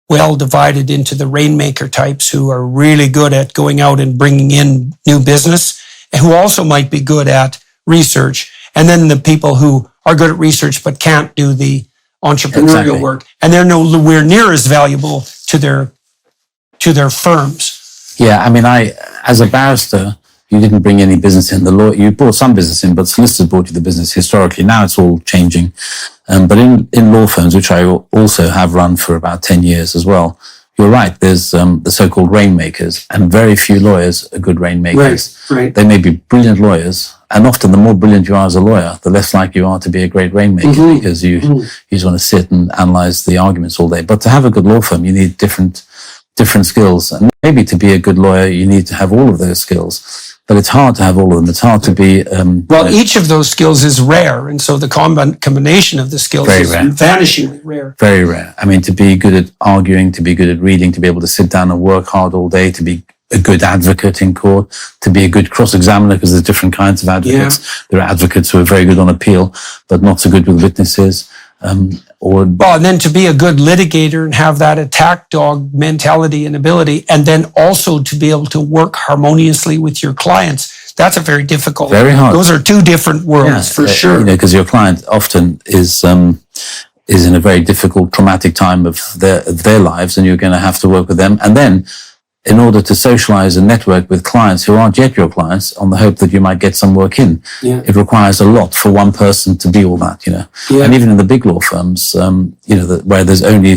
well divided into the rainmaker types who are really good at going out and bringing in new business, and who also might be good at research. And then the people who are good at research but can't do the entrepreneurial work, and they're nowhere near as valuable to their firms. Yeah, I mean, as a barrister, you didn't bring any business in. You brought some business in, but solicitors brought you the business historically. Now it's all changing. But in law firms, which I also have run for about 10 years as well, you're right, there's the so-called rainmakers, and very few lawyers are good rainmakers. Right. They may be brilliant lawyers, and often the more brilliant you are as a lawyer, the less likely you are to be a great rainmaker, because you just want to sit and analyze the arguments all day. But to have a good law firm, you need different skills. And maybe to be a good lawyer, you need to have all of those skills. But it's hard to have all of them. It's hard to be... each of those skills is rare. And so the combination of the skills is vanishingly rare. Very rare. I mean, to be good at arguing, to be good at reading, to be able to sit down and work hard all day, to be a good advocate in court, to be a good cross-examiner, because there's different kinds of advocates. Yeah. There are advocates who are very good on appeal, but not so good with witnesses. And then to be a good litigator and have that attack dog mentality and ability, and then also to be able to work harmoniously with your clients, that's a very difficult. Very hard. Those are two different worlds, for sure. Because your client often is is in a very difficult, traumatic time of their lives, and you're going to have to work with them. And then, in order to socialize and network with clients who aren't yet your clients, on the hope that you might get some work in, it requires a lot for one person to be all that, And even in the big law firms, where there's only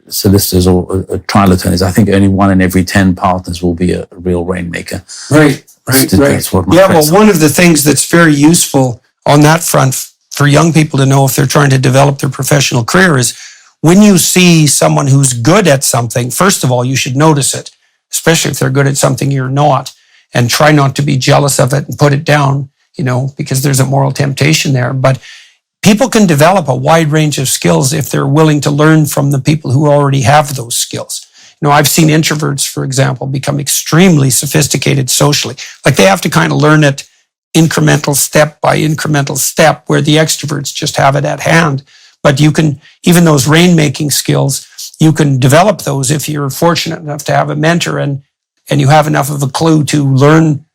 solicitors or trial attorneys, I think only 1 in every 10 partners will be a real rainmaker. Right. That's what One of the things that's very useful on that front for young people to know if they're trying to develop their professional career is when you see someone who's good at something, first of all, you should notice it, especially if they're good at something you're not, and try not to be jealous of it and put it down, because there's a moral temptation there. But people can develop a wide range of skills if they're willing to learn from the people who already have those skills. I've seen introverts, for example, become extremely sophisticated socially. Like they have to kind of learn it incremental step by incremental step, where the extroverts just have it at hand. But you can, even those rainmaking skills, you can develop those if you're fortunate enough to have a mentor and you have enough of a clue to learn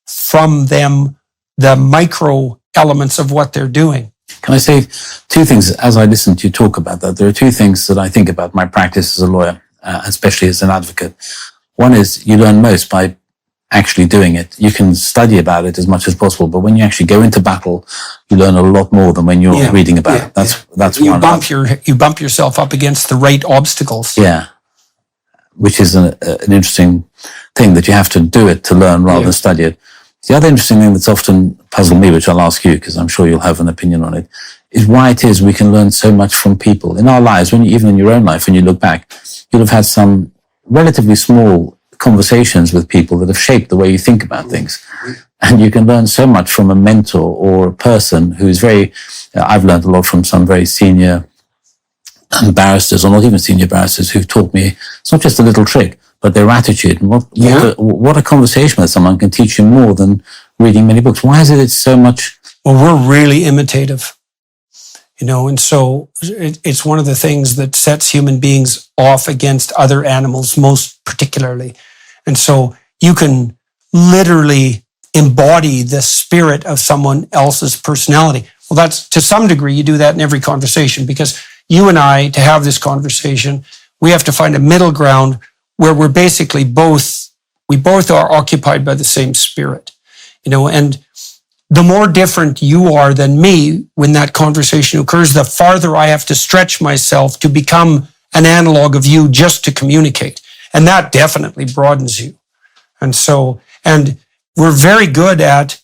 from them the micro elements of what they're doing. Can I say 2 things as I listen to you talk about that? There are 2 things that I think about my practice as a lawyer, especially as an advocate. One is you learn most by actually doing it. You can study about it as much as possible, but when you actually go into battle, you learn a lot more than when you're reading about it. That's you one. You bump yourself up against the right obstacles. Yeah, which is an interesting thing that you have to do it to learn rather than study it. The other interesting thing that's often puzzled me, which I'll ask you because I'm sure you'll have an opinion on it, is why it is we can learn so much from people in our lives. Even in your own life, when you look back, you'll have had some relatively small conversations with people that have shaped the way you think about things. And you can learn so much from a mentor or a person who's I've learned a lot from some very senior barristers, or not even senior barristers, who've taught me, it's not just a little trick, but their attitude. And what a conversation with someone can teach you more than reading many books. Why is it it's so much? Well, we're really imitative, and so it's one of the things that sets human beings off against other animals, most particularly. And so you can literally embody the spirit of someone else's personality. Well, that's to some degree, you do that in every conversation, because you and I, to have this conversation, we have to find a middle ground where we're basically we both are occupied by the same spirit, and the more different you are than me when that conversation occurs, the farther I have to stretch myself to become an analog of you just to communicate. And that definitely broadens you. And we're very good at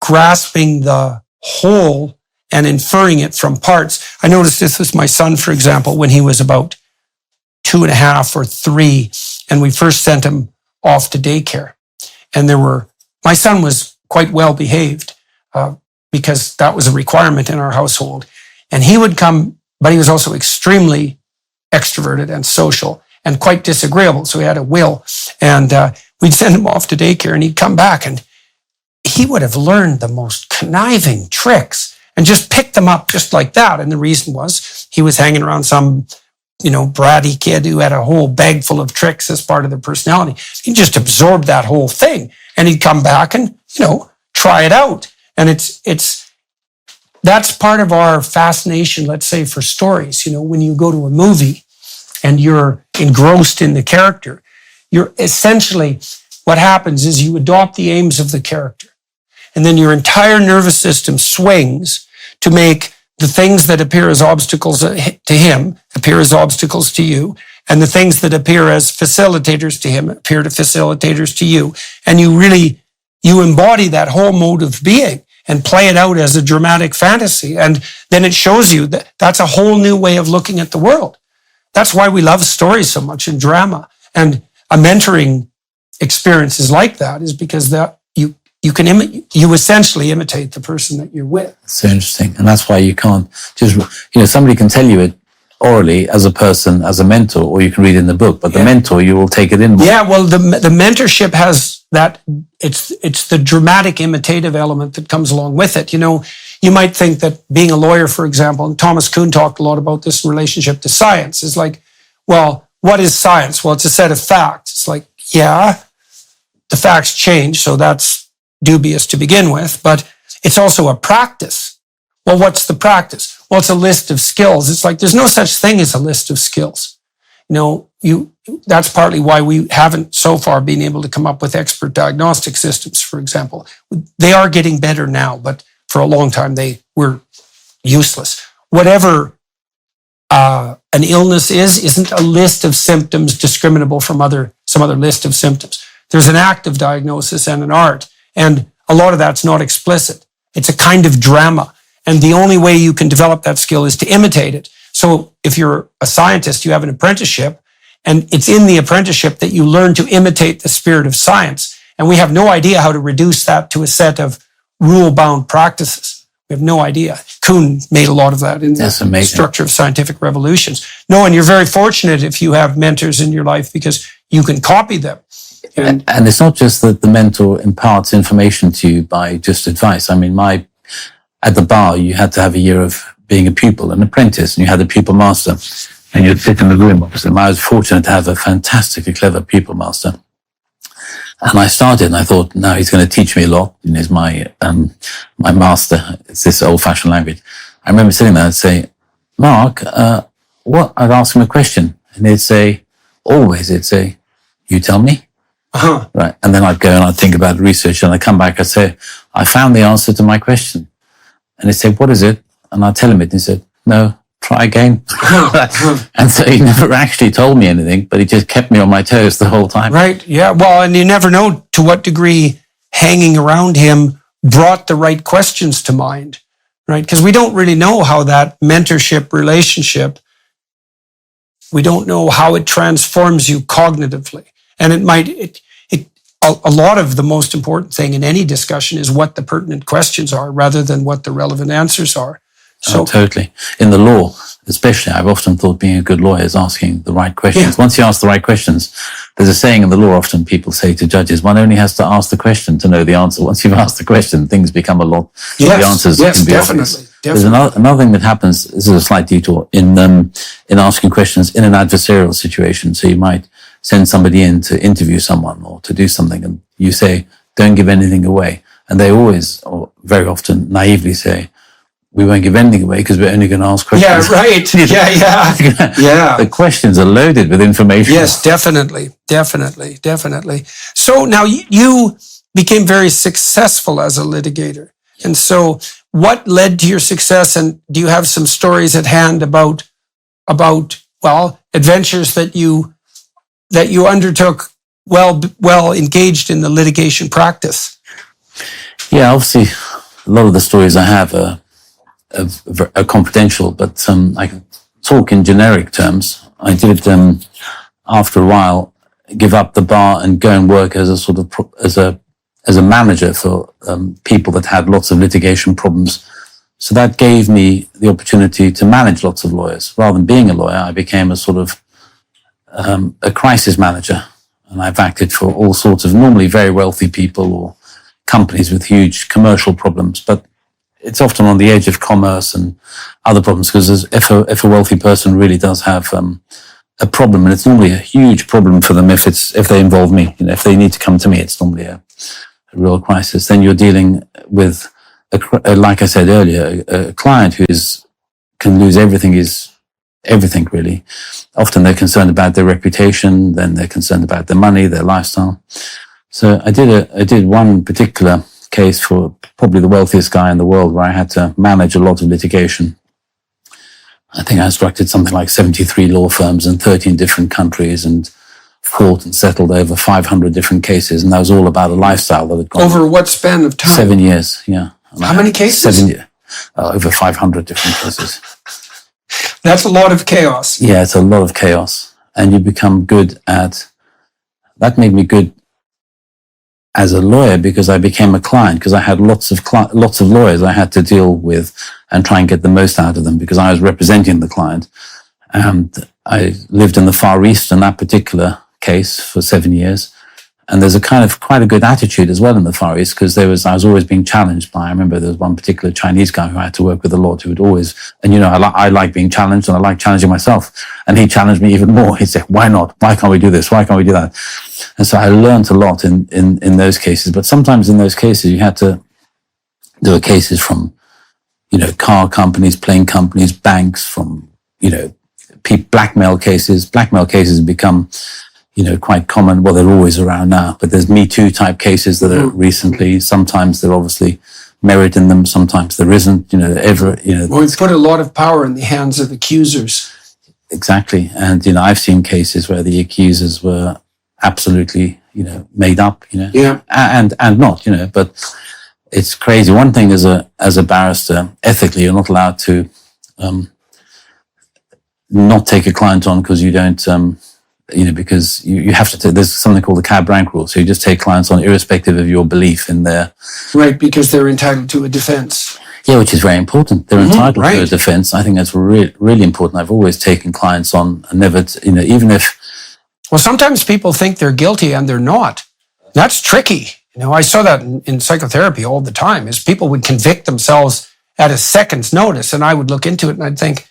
grasping the whole and inferring it from parts. I noticed this with my son, for example, when he was about 2.5 or 3, and we first sent him off to daycare. And my son was quite well behaved because that was a requirement in our household. And he would come, but he was also extremely extroverted and social and quite disagreeable. So he had a will. And we'd send him off to daycare and he'd come back and he would have learned the most conniving tricks and just picked them up just like that. And the reason was he was hanging around some, bratty kid who had a whole bag full of tricks as part of their personality. He just absorbed that whole thing and he'd come back and, try it out. And that's part of our fascination, let's say, for stories. When you go to a movie and you're engrossed in the character, you're essentially, what happens is you adopt the aims of the character. And then your entire nervous system swings to make the things that appear as obstacles to him appear as obstacles to you. And the things that appear as facilitators to him appear to facilitators to you. And you embody that whole mode of being and play it out as a dramatic fantasy. And then it shows you that that's a whole new way of looking at the world. That's why we love stories so much in drama. And a mentoring experience is like that, is because that you essentially imitate the person that you're with. So interesting. And that's why you can't just, somebody can tell you it orally as a person, as a mentor, or you can read it in the book, but the mentor, you will take it in. Yeah, well, the mentorship has that, it's the dramatic imitative element that comes along with it. You might think that being a lawyer, for example, and Thomas Kuhn talked a lot about this in relationship to science, is like, well, what is science? Well, it's a set of facts. It's like, yeah, the facts change, so that's dubious to begin with, but it's also a practice. Well, what's the practice? well, it's a list of skills. It's like, there's no such thing as a list of skills. That's partly why we haven't so far been able to come up with expert diagnostic systems, for example. They are getting better now, but for a long time they were useless. Whatever an illness isn't a list of symptoms discriminable from some other list of symptoms. There's an active diagnosis and an art, and a lot of that's not explicit. It's a kind of drama, and the only way you can develop that skill is to imitate it. So if you're a scientist, you have an apprenticeship, and it's in the apprenticeship that you learn to imitate the spirit of science. And we have no idea how to reduce that to a set of rule-bound practices. We have no idea. Kuhn made a lot of that in the structure of scientific revolutions. No, and you're very fortunate if you have mentors in your life because you can copy them. And it's not just that the mentor imparts information to you by just advice. I mean, at the bar, you had to have a year of being a pupil, an apprentice, and you had a pupil master, and you'd sit in the room opposite him. I was fortunate to have a fantastically clever pupil master. And I started, and I thought, no, he's going to teach me a lot. And he's my master. It's this old-fashioned language. I remember sitting there and say, Mark, I'd ask him a question, and he'd say, you tell me. Uh-huh. Right. And then I'd go and I'd think about research, and I'd come back, I'd say, I found the answer to my question. And he'd say, what is it? And I'd tell him it, and he said, no, try again. And so he never actually told me anything, but he just kept me on my toes the whole time. Right. Yeah. Well, and you never know to what degree hanging around him brought the right questions to mind, right? Because we don't really know how that mentorship relationship, we don't know how it transforms you cognitively. And a lot of the most important thing in any discussion is what the pertinent questions are rather than what the relevant answers are. So totally. In the law, especially, I've often thought being a good lawyer is asking the right questions. Yeah. Once you ask the right questions, there's a saying in the law, often people say to judges, one only has to ask the question to know the answer. Once you've asked the question, things become a lot. The answers can be obvious. There's another thing that happens, this is a slight detour, in asking questions in an adversarial situation. So you might send somebody in to interview someone or to do something, and you say, don't give anything away. And they always, or very often, naively say, we won't give anything away because we're only going to ask questions. Yeah, right. Yeah. The questions are loaded with information. Yes, definitely. So now you became very successful as a litigator. And so what led to your success? And do you have some stories at hand about adventures that you undertook well engaged in the litigation practice? Yeah, obviously, a lot of the stories I have are confidential, but I can talk in generic terms. I did, after a while, give up the bar and go and work as a sort of as a manager for people that had lots of litigation problems. So that gave me the opportunity to manage lots of lawyers. Rather than being a lawyer, I became a sort of a crisis manager, and I've acted for all sorts of normally very wealthy people or companies with huge commercial problems, but it's often on the edge of commerce and other problems, because if a wealthy person really does have a problem, and it's normally a huge problem for them if they involve me, if they need to come to me, it's normally a real crisis. Then you're dealing with, like I said earlier, a client who can lose everything really. Often they're concerned about their reputation, then they're concerned about their money, their lifestyle. So I did one particular case for probably the wealthiest guy in the world, where I had to manage a lot of litigation. I think I instructed something like 73 law firms in 13 different countries and fought and settled over 500 different cases. And that was all about a lifestyle that had gone over what span of time? 7 years, yeah. And how many cases? 7 years. Over 500 different cases. That's a lot of chaos. Yeah, it's a lot of chaos. And you become good at, that made me good as a lawyer, because I became a client, because I had lots of lawyers I had to deal with and try and get the most out of them, because I was representing the client. And I lived in the Far East in that particular case for 7 years. And there's a kind of quite a good attitude as well in the Far East, because I was always being challenged by, I remember there was one particular Chinese guy who I had to work with a lot, who would always, and I like being challenged, and I like challenging myself. And he challenged me even more. He'd say, why not? Why can't we do this? Why can't we do that? And so I learned a lot in those cases. But sometimes in those cases, you had to, there were cases from car companies, plane companies, banks, from, blackmail cases. Blackmail cases have become, quite common. Well, they're always around now, but there's Me Too type cases that are recently. Sometimes there obviously merit in them. Sometimes there isn't, Well, it's put a lot of power in the hands of accusers. Exactly. And, I've seen cases where the accusers were absolutely, made up, Yeah. and not, but it's crazy. One thing as a barrister, ethically, you're not allowed to, not take a client on because you don't, because you have to, there's something called the cab rank rule. So you just take clients on irrespective of your belief in their. Right, because they're entitled to a defense. Yeah, which is very important. They're entitled to a right. defense. I think that's really, really important. I've always taken clients on and never, even if. Well, sometimes people think they're guilty and they're not. That's tricky. I saw that in psychotherapy all the time, is people would convict themselves at a second's notice, and I would look into it and I'd think,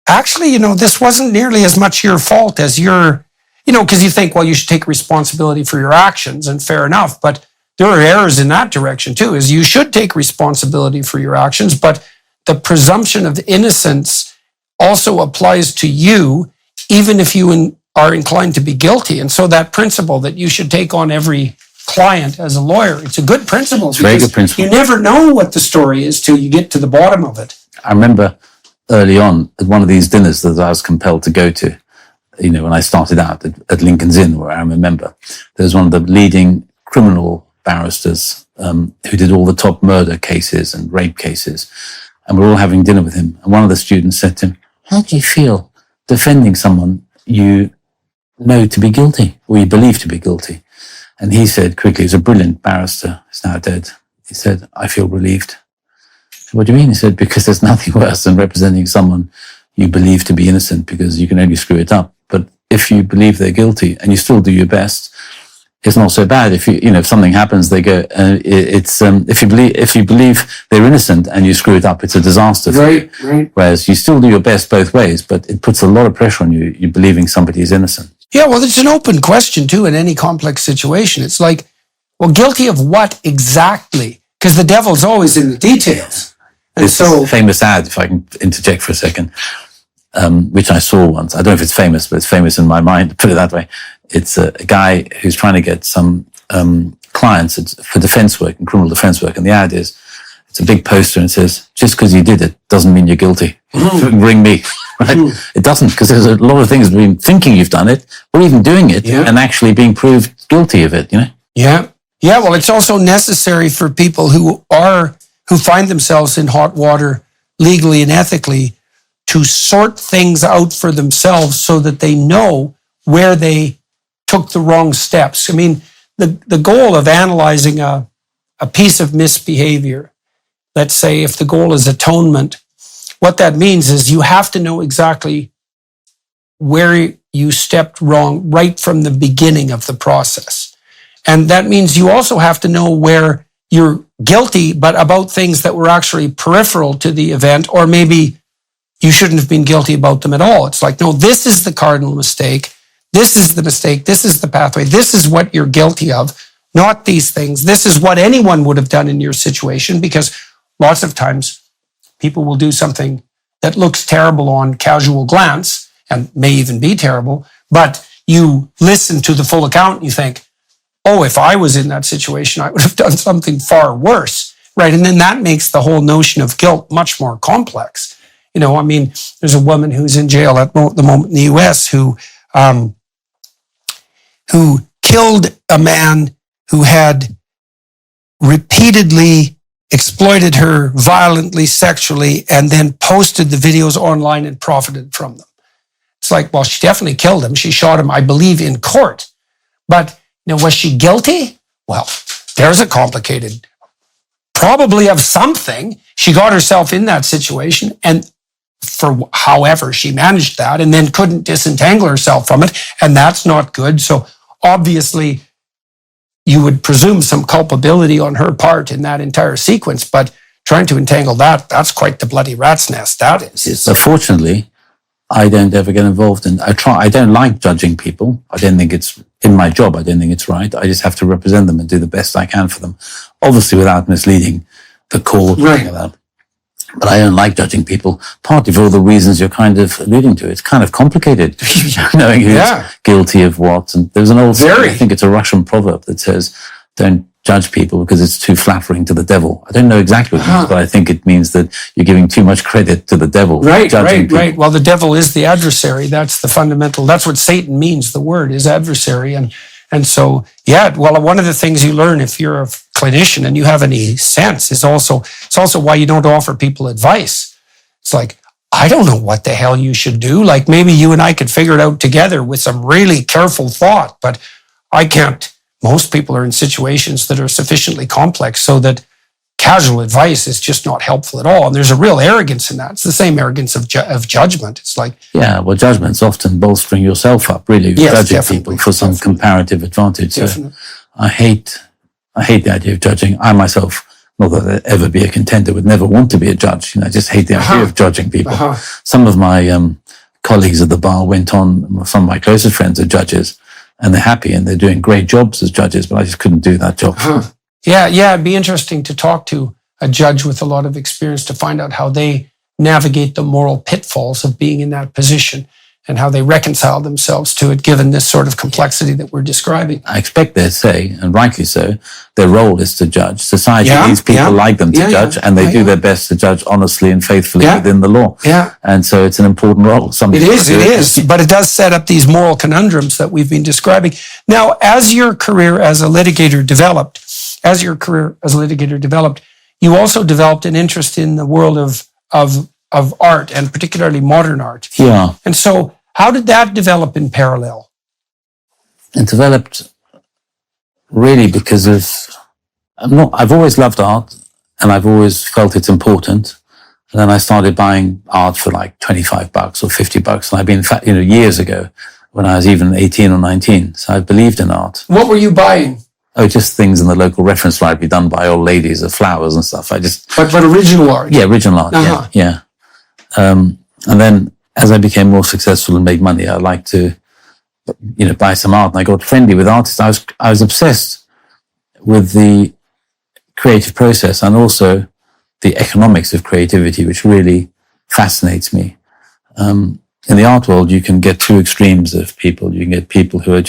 actually, this wasn't nearly as much your fault as your, because you think, well, you should take responsibility for your actions, and fair enough, but there are errors in that direction too, is you should take responsibility for your actions, but the presumption of innocence also applies to you, even if you are inclined to be guilty. And so that principle that you should take on every client as a lawyer, it's a good principle. It's a very good principle. You never know what the story is till you get to the bottom of it. I remember early on at one of these dinners that I was compelled to go to, when I started out at Lincoln's Inn, where I'm a member, there was one of the leading criminal barristers who did all the top murder cases and rape cases. And we're all having dinner with him. And one of the students said to him, how do you feel defending someone you know to be guilty, or you believe to be guilty? And he said quickly, he's a brilliant barrister, he's now dead. He said, I feel relieved. What do you mean? He said, because there's nothing worse than representing someone you believe to be innocent, because you can only screw it up. But if you believe they're guilty and you still do your best, it's not so bad. If if something happens, they go, if you believe they're innocent and you screw it up, it's a disaster. Right. Whereas you still do your best both ways, but it puts a lot of pressure on you. You're believing somebody is innocent. Yeah, well, it's an open question too in any complex situation. It's like, well, guilty of what exactly? Because the devil's always in the details. And This famous ad, if I can interject for a second, which I saw once. I don't know if it's famous, but it's famous in my mind, put it that way. It's a guy who's trying to get some clients for defense work and criminal defense work. And the ad is, it's a big poster and it says, just because you did it doesn't mean you're guilty. Ring me. Right? It doesn't, because there's a lot of things between thinking you've done it or even doing it and actually being proved guilty of it, Yeah. Yeah, well, it's also necessary for people who find themselves in hot water legally and ethically to sort things out for themselves so that they know where they took the wrong steps. I mean, the goal of analyzing a piece of misbehavior, let's say if the goal is atonement, what that means is you have to know exactly where you stepped wrong right from the beginning of the process. And that means you also have to know where you're guilty, but about things that were actually peripheral to the event, or maybe you shouldn't have been guilty about them at all. It's like, no, this is the cardinal mistake. This is the mistake. This is the pathway. This is what you're guilty of, not these things. This is what anyone would have done in your situation, because lots of times people will do something that looks terrible on casual glance and may even be terrible, but you listen to the full account and you think, oh, if I was in that situation, I would have done something far worse, right? And then that makes the whole notion of guilt much more complex. I mean, there's a woman who's in jail at the moment in the US who killed a man who had repeatedly exploited her violently, sexually, and then posted the videos online and profited from them. It's like, well, she definitely killed him. She shot him, I believe, in court. But was she guilty? Well, there's a complicated, probably of something. She got herself in that situation, and for however she managed that, and then couldn't disentangle herself from it, and that's not good. So obviously, you would presume some culpability on her part in that entire sequence, but trying to entangle that's quite the bloody rat's nest, that is. So fortunately, I don't ever get involved in. I don't like judging people. I don't think it's in my job. I don't think it's right. I just have to represent them and do the best I can for them, obviously without misleading the court. Right. But I don't like judging people, partly for all the reasons you're kind of alluding to. It's kind of complicated, knowing who's guilty of what. And there's an old saying, I think it's a Russian proverb that says, don't judge people because it's too flattering to the devil. I don't know exactly what it means, but I think it means that you're giving too much credit to the devil. Right. Well, the devil is the adversary. That's the fundamental. That's what Satan means. The word is adversary. And so, well, one of the things you learn if you're a clinician and you have any sense is it's also why you don't offer people advice. It's like, I don't know what the hell you should do. Like maybe you and I could figure it out together with some really careful thought, but I can't. Most people are in situations that are sufficiently complex so that casual advice is just not helpful at all. And there's a real arrogance in that. It's the same arrogance of judgment. It's like... Yeah, well, judgment's often bolstering yourself up, really, judging people for some comparative advantage. So I hate the idea of judging. I myself, not that I'd ever be a contender, would never want to be a judge. I just hate the idea of judging people. Some of my colleagues at the bar went on, some of my closest friends are judges, and they're happy and they're doing great jobs as judges, but I just couldn't do that job. Yeah, it'd be interesting to talk to a judge with a lot of experience to find out how they navigate the moral pitfalls of being in that position and how they reconcile themselves to it, given this sort of complexity that we're describing. I expect they'd say, and rightly so, their role is to judge. Society needs people like them to judge, and they do their best to judge honestly and faithfully within the law. And so it's an important role. It is, but it does set up these moral conundrums that we've been describing. Now, as your career as a litigator developed, you also developed an interest in the world of art, and particularly modern art. Yeah. And so how did that develop in parallel? It developed really because I've always loved art and I've always felt it's important. And then I started buying art for like $25 or $50. And I've been, years ago when I was even 18 or 19. So I believed in art. What were you buying? Oh, just things in the local reference library done by old ladies of flowers and stuff. But original art? Yeah, original art, yeah. And then as I became more successful and made money, I liked to, buy some art. And I got friendly with artists. I was obsessed with the creative process and also the economics of creativity, which really fascinates me. In the art world, you can get two extremes of people. You can get people who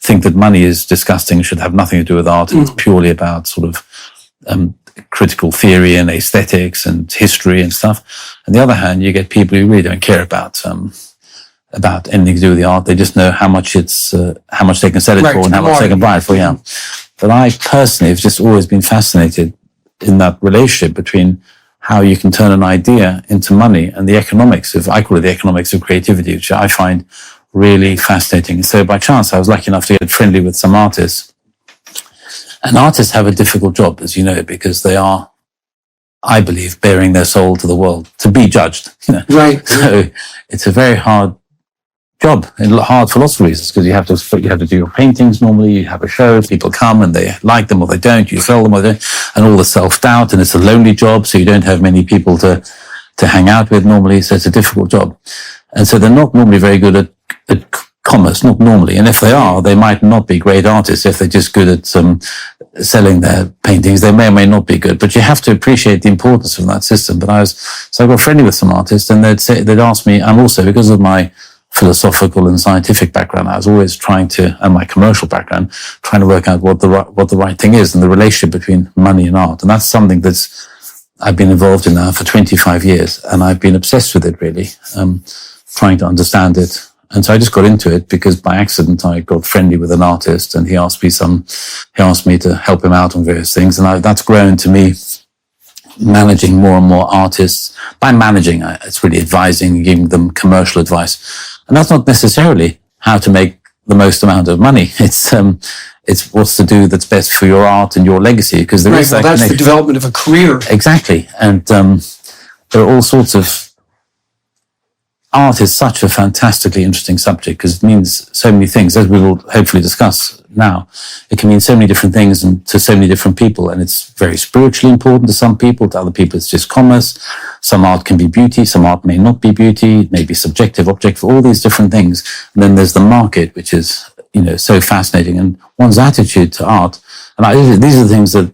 think that money is disgusting, should have nothing to do with art. And it's purely about sort of critical theory and aesthetics and history and stuff. On the other hand, you get people who really don't care about anything to do with the art. They just know how much they can sell it for and how much they can buy it for. Yeah. But I personally have just always been fascinated in that relationship between how you can turn an idea into money and the economics I call it the economics of creativity, which I find really fascinating. So by chance, I was lucky enough to get friendly with some artists. And artists have a difficult job, as you know, because they are, I believe, bearing their soul to the world to be judged. Right. So it's a very hard job, and hard for lots of reasons, because you have to do your paintings normally. You have a show, people come and they like them or they don't. You sell them or they don't, and all the self-doubt. And it's a lonely job, so you don't have many people to hang out with normally. So it's a difficult job, and so they're not normally very good at commerce, not normally. And if they are, they might not be great artists. If they're just good at selling their paintings, they may or may not be good. But you have to appreciate the importance of that system. But I got friendly with some artists, and they'd ask me, and also because of my philosophical and scientific background, I was always and my commercial background, trying to work out what the right thing is and the relationship between money and art. And that's something I've been involved in now for 25 years, and I've been obsessed with it really, trying to understand it. And so I just got into it because by accident I got friendly with an artist, and he asked me to help him out on various things. And that's grown to me managing more and more artists. By managing, it's really advising, giving them commercial advice. And that's not necessarily how to make the most amount of money. It's what's to do that's best for your art and your legacy, because that's the development of a career. Exactly. And there are all sorts of... Art is such a fantastically interesting subject because it means so many things, as we will hopefully discuss now. It can mean so many different things and to so many different people, and it's very spiritually important to some people. To other people, it's just commerce. Some art can be beauty, some art may not be beauty, it may be subjective, objective, all these different things. And then there's the market, which is, so fascinating. And one's attitude to art. And these are the things that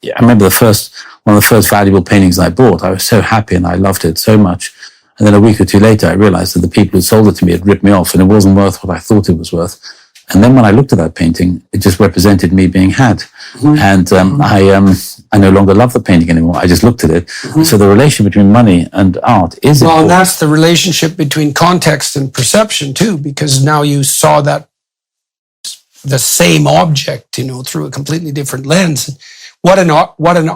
I remember one of the first valuable paintings I bought. I was so happy and I loved it so much. And then a week or two later, I realized that the people who sold it to me had ripped me off and it wasn't worth what I thought it was worth. And then when I looked at that painting, it just represented me being had. And I no longer love the painting anymore. I just looked at it. So the relation between money and art is Well, and important. that's the relationship between context and perception too, because now you saw that the same object, through a completely different lens. What an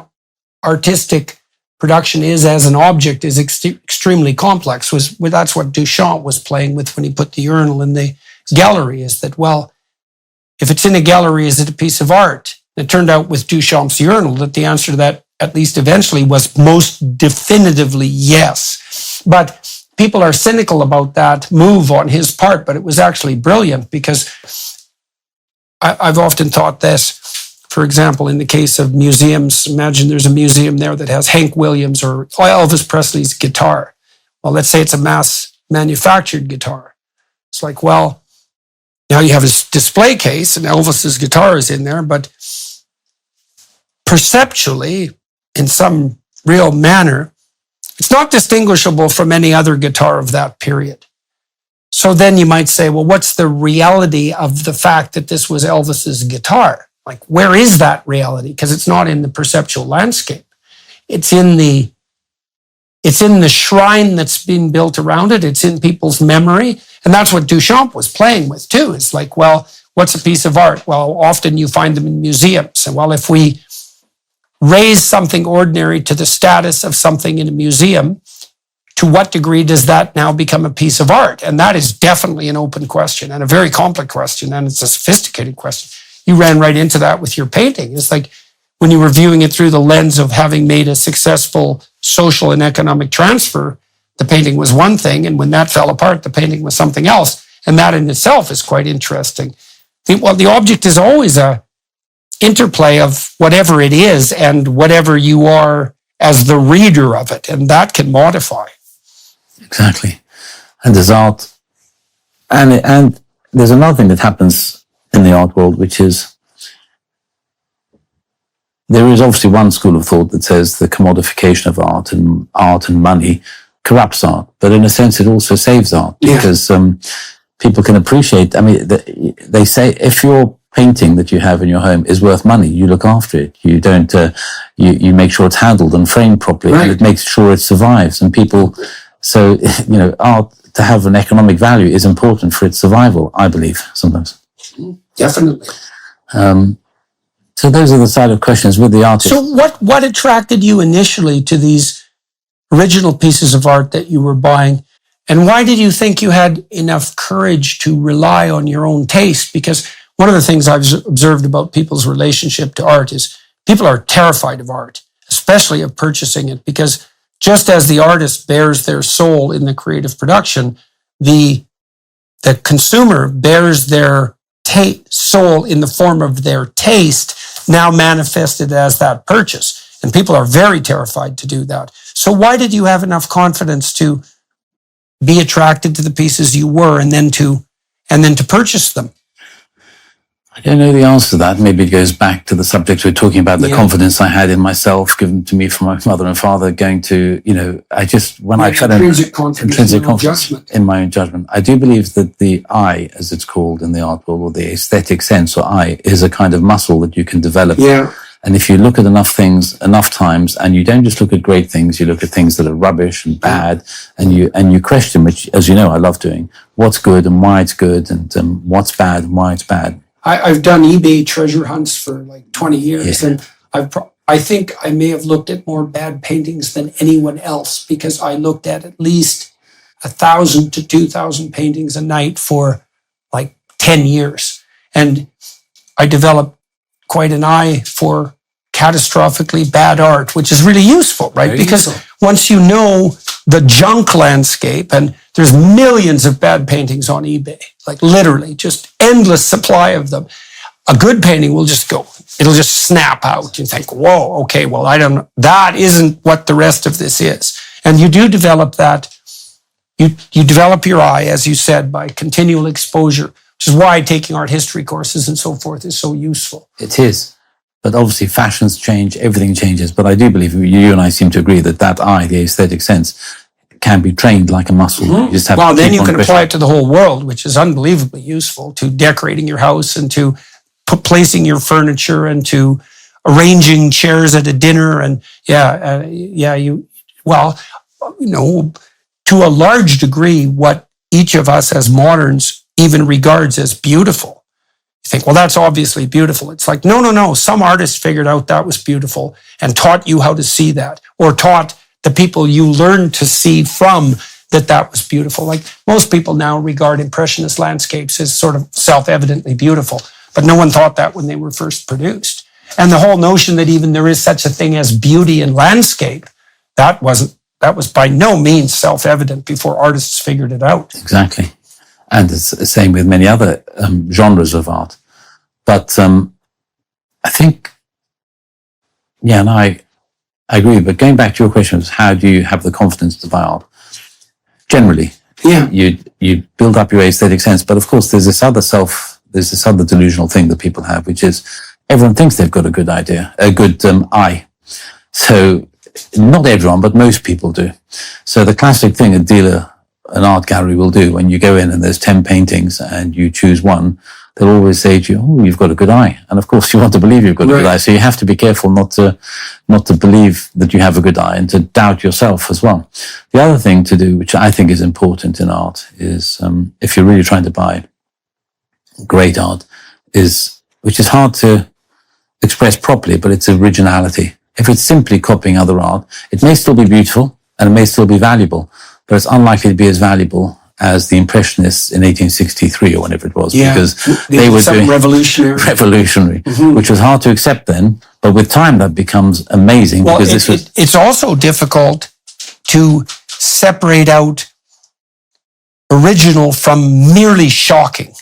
artistic production is as an object is extremely complex. That's what Duchamp was playing with when he put the urinal in the gallery, is that, well, if it's in a gallery, is it a piece of art? It turned out with Duchamp's urinal that the answer to that, at least eventually, was most definitively yes. But people are cynical about that move on his part, but it was actually brilliant, because I've often thought this. For example, in the case of museums, imagine there's a museum there that has Hank Williams or Elvis Presley's guitar. Well, let's say it's a mass manufactured guitar. It's like, well, now you have his display case and Elvis's guitar is in there, but perceptually, in some real manner, it's not distinguishable from any other guitar of that period. So then you might say, well, what's the reality of the fact that this was Elvis's guitar? Like, where is that reality? Because it's not in the perceptual landscape. It's in the shrine that's been built around it. It's in people's memory. And that's what Duchamp was playing with too. It's like, well, what's a piece of art? Well, often you find them in museums. And well, if we raise something ordinary to the status of something in a museum, to what degree does that now become a piece of art? And that is definitely an open question and a very complex question. And it's a sophisticated question. You ran right into that with your painting. It's like when you were viewing it through the lens of having made a successful social and economic transfer, the painting was one thing. And when that fell apart, the painting was something else. And that in itself is quite interesting. The object is always a interplay of whatever it is and whatever you are as the reader of it. And that can modify. Exactly. And there's art. And there's another thing that happens in the art world, which is there is obviously one school of thought that says the commodification of art and money corrupts art, but in a sense it also saves art, because people can appreciate. I mean, they say if your painting that you have in your home is worth money, you look after it. You don't. You make sure it's handled and framed properly, and it makes sure it survives. And people, so art to have an economic value is important for its survival, I believe, sometimes. Definitely. So those are the side of questions with the artist. So what attracted you initially to these original pieces of art that you were buying? And why did you think you had enough courage to rely on your own taste? Because one of the things I've observed about people's relationship to art is people are terrified of art, especially of purchasing it, because just as the artist bears their soul in the creative production, the consumer bears their soul in the form of their taste, now manifested as that purchase. And people are very terrified to do that. So why did you have enough confidence to be attracted to the pieces you were and then to purchase them? I don't know the answer to that. Maybe it goes back to the subject we're talking about, the confidence I had in myself, given to me from my mother and father, going to, I felt intrinsic confidence in my own judgment. I do believe that the eye, as it's called in the art world, or the aesthetic sense or eye, is a kind of muscle that you can develop. Yeah. And if you look at enough things, enough times, and you don't just look at great things, you look at things that are rubbish and bad, and you question, which, as you know, I love doing, what's good and why it's good, and what's bad and why it's bad. I've done eBay treasure hunts for like 20 years, and I think I may have looked at more bad paintings than anyone else, because I looked at least 1,000 to 2,000 paintings a night for like 10 years. And I developed quite an eye for catastrophically bad art, which is really useful, right? Because once you know the junk landscape, and there's millions of bad paintings on eBay, like literally just endless supply of them. A good painting will just go, it'll just snap out. You think, whoa, okay, well, I don't know. That isn't what the rest of this is. And you do develop that. You develop your eye, as you said, by continual exposure, which is why taking art history courses and so forth is so useful. It is. But obviously fashions change, everything changes. But I do believe you and I seem to agree that eye, the aesthetic sense, can be trained like a muscle. You just have Well, to then keep you on can pushing. apply it to the whole world, which is unbelievably useful to decorating your house and to placing your furniture and to arranging chairs at a dinner. And to a large degree, what each of us as moderns even regards as beautiful. You think, well, that's obviously beautiful. It's like, no. Some artist figured out that was beautiful and taught you how to see that, or taught the people you learned to see from that was beautiful. Like most people now regard Impressionist landscapes as sort of self-evidently beautiful, but no one thought that when they were first produced. And the whole notion that even there is such a thing as beauty in landscape, that was by no means self-evident before artists figured it out. Exactly. And it's the same with many other genres of art. But I think, I agree. But going back to your question, is how do you have the confidence to buy art? Generally, you build up your aesthetic sense. But of course, there's this other delusional thing that people have, which is everyone thinks they've got a good idea, a good eye. So not everyone, but most people do. So the classic thing an art gallery will do when you go in and there's 10 paintings and you choose one, they'll always say to you, oh, you've got a good eye. And of course you want to believe you've got a good eye. So you have to be careful not to believe that you have a good eye and to doubt yourself as well. The other thing to do, which I think is important in art, is if you're really trying to buy great art, which is hard to express properly, but it's originality. If it's simply copying other art, it may still be beautiful and it may still be valuable, but it's unlikely to be as valuable as the Impressionists in 1863 or whenever it was, because they were doing revolutionary, which was hard to accept then. But with time, that becomes amazing. Well, because it's also difficult to separate out original from merely shocking.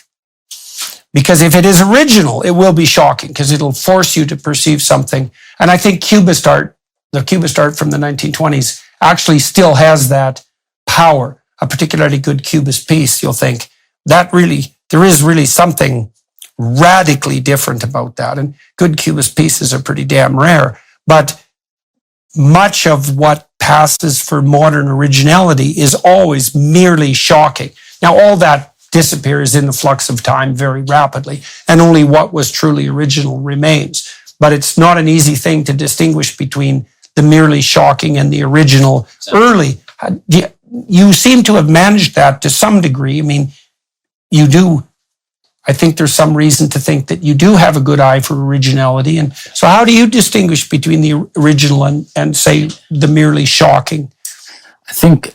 Because if it is original, it will be shocking because it'll force you to perceive something. And I think Cubist art, the Cubist art from the 1920s, actually still has that power. A particularly good Cubist piece, you'll think there is really something radically different about that. And good Cubist pieces are pretty damn rare. But much of what passes for modern originality is always merely shocking. Now, all that disappears in the flux of time very rapidly, and only what was truly original remains. But it's not an easy thing to distinguish between the merely shocking and the original early. You seem to have managed that to some degree. I mean, you do. I think there's some reason to think that you do have a good eye for originality. And so how do you distinguish between the original and say, the merely shocking? I think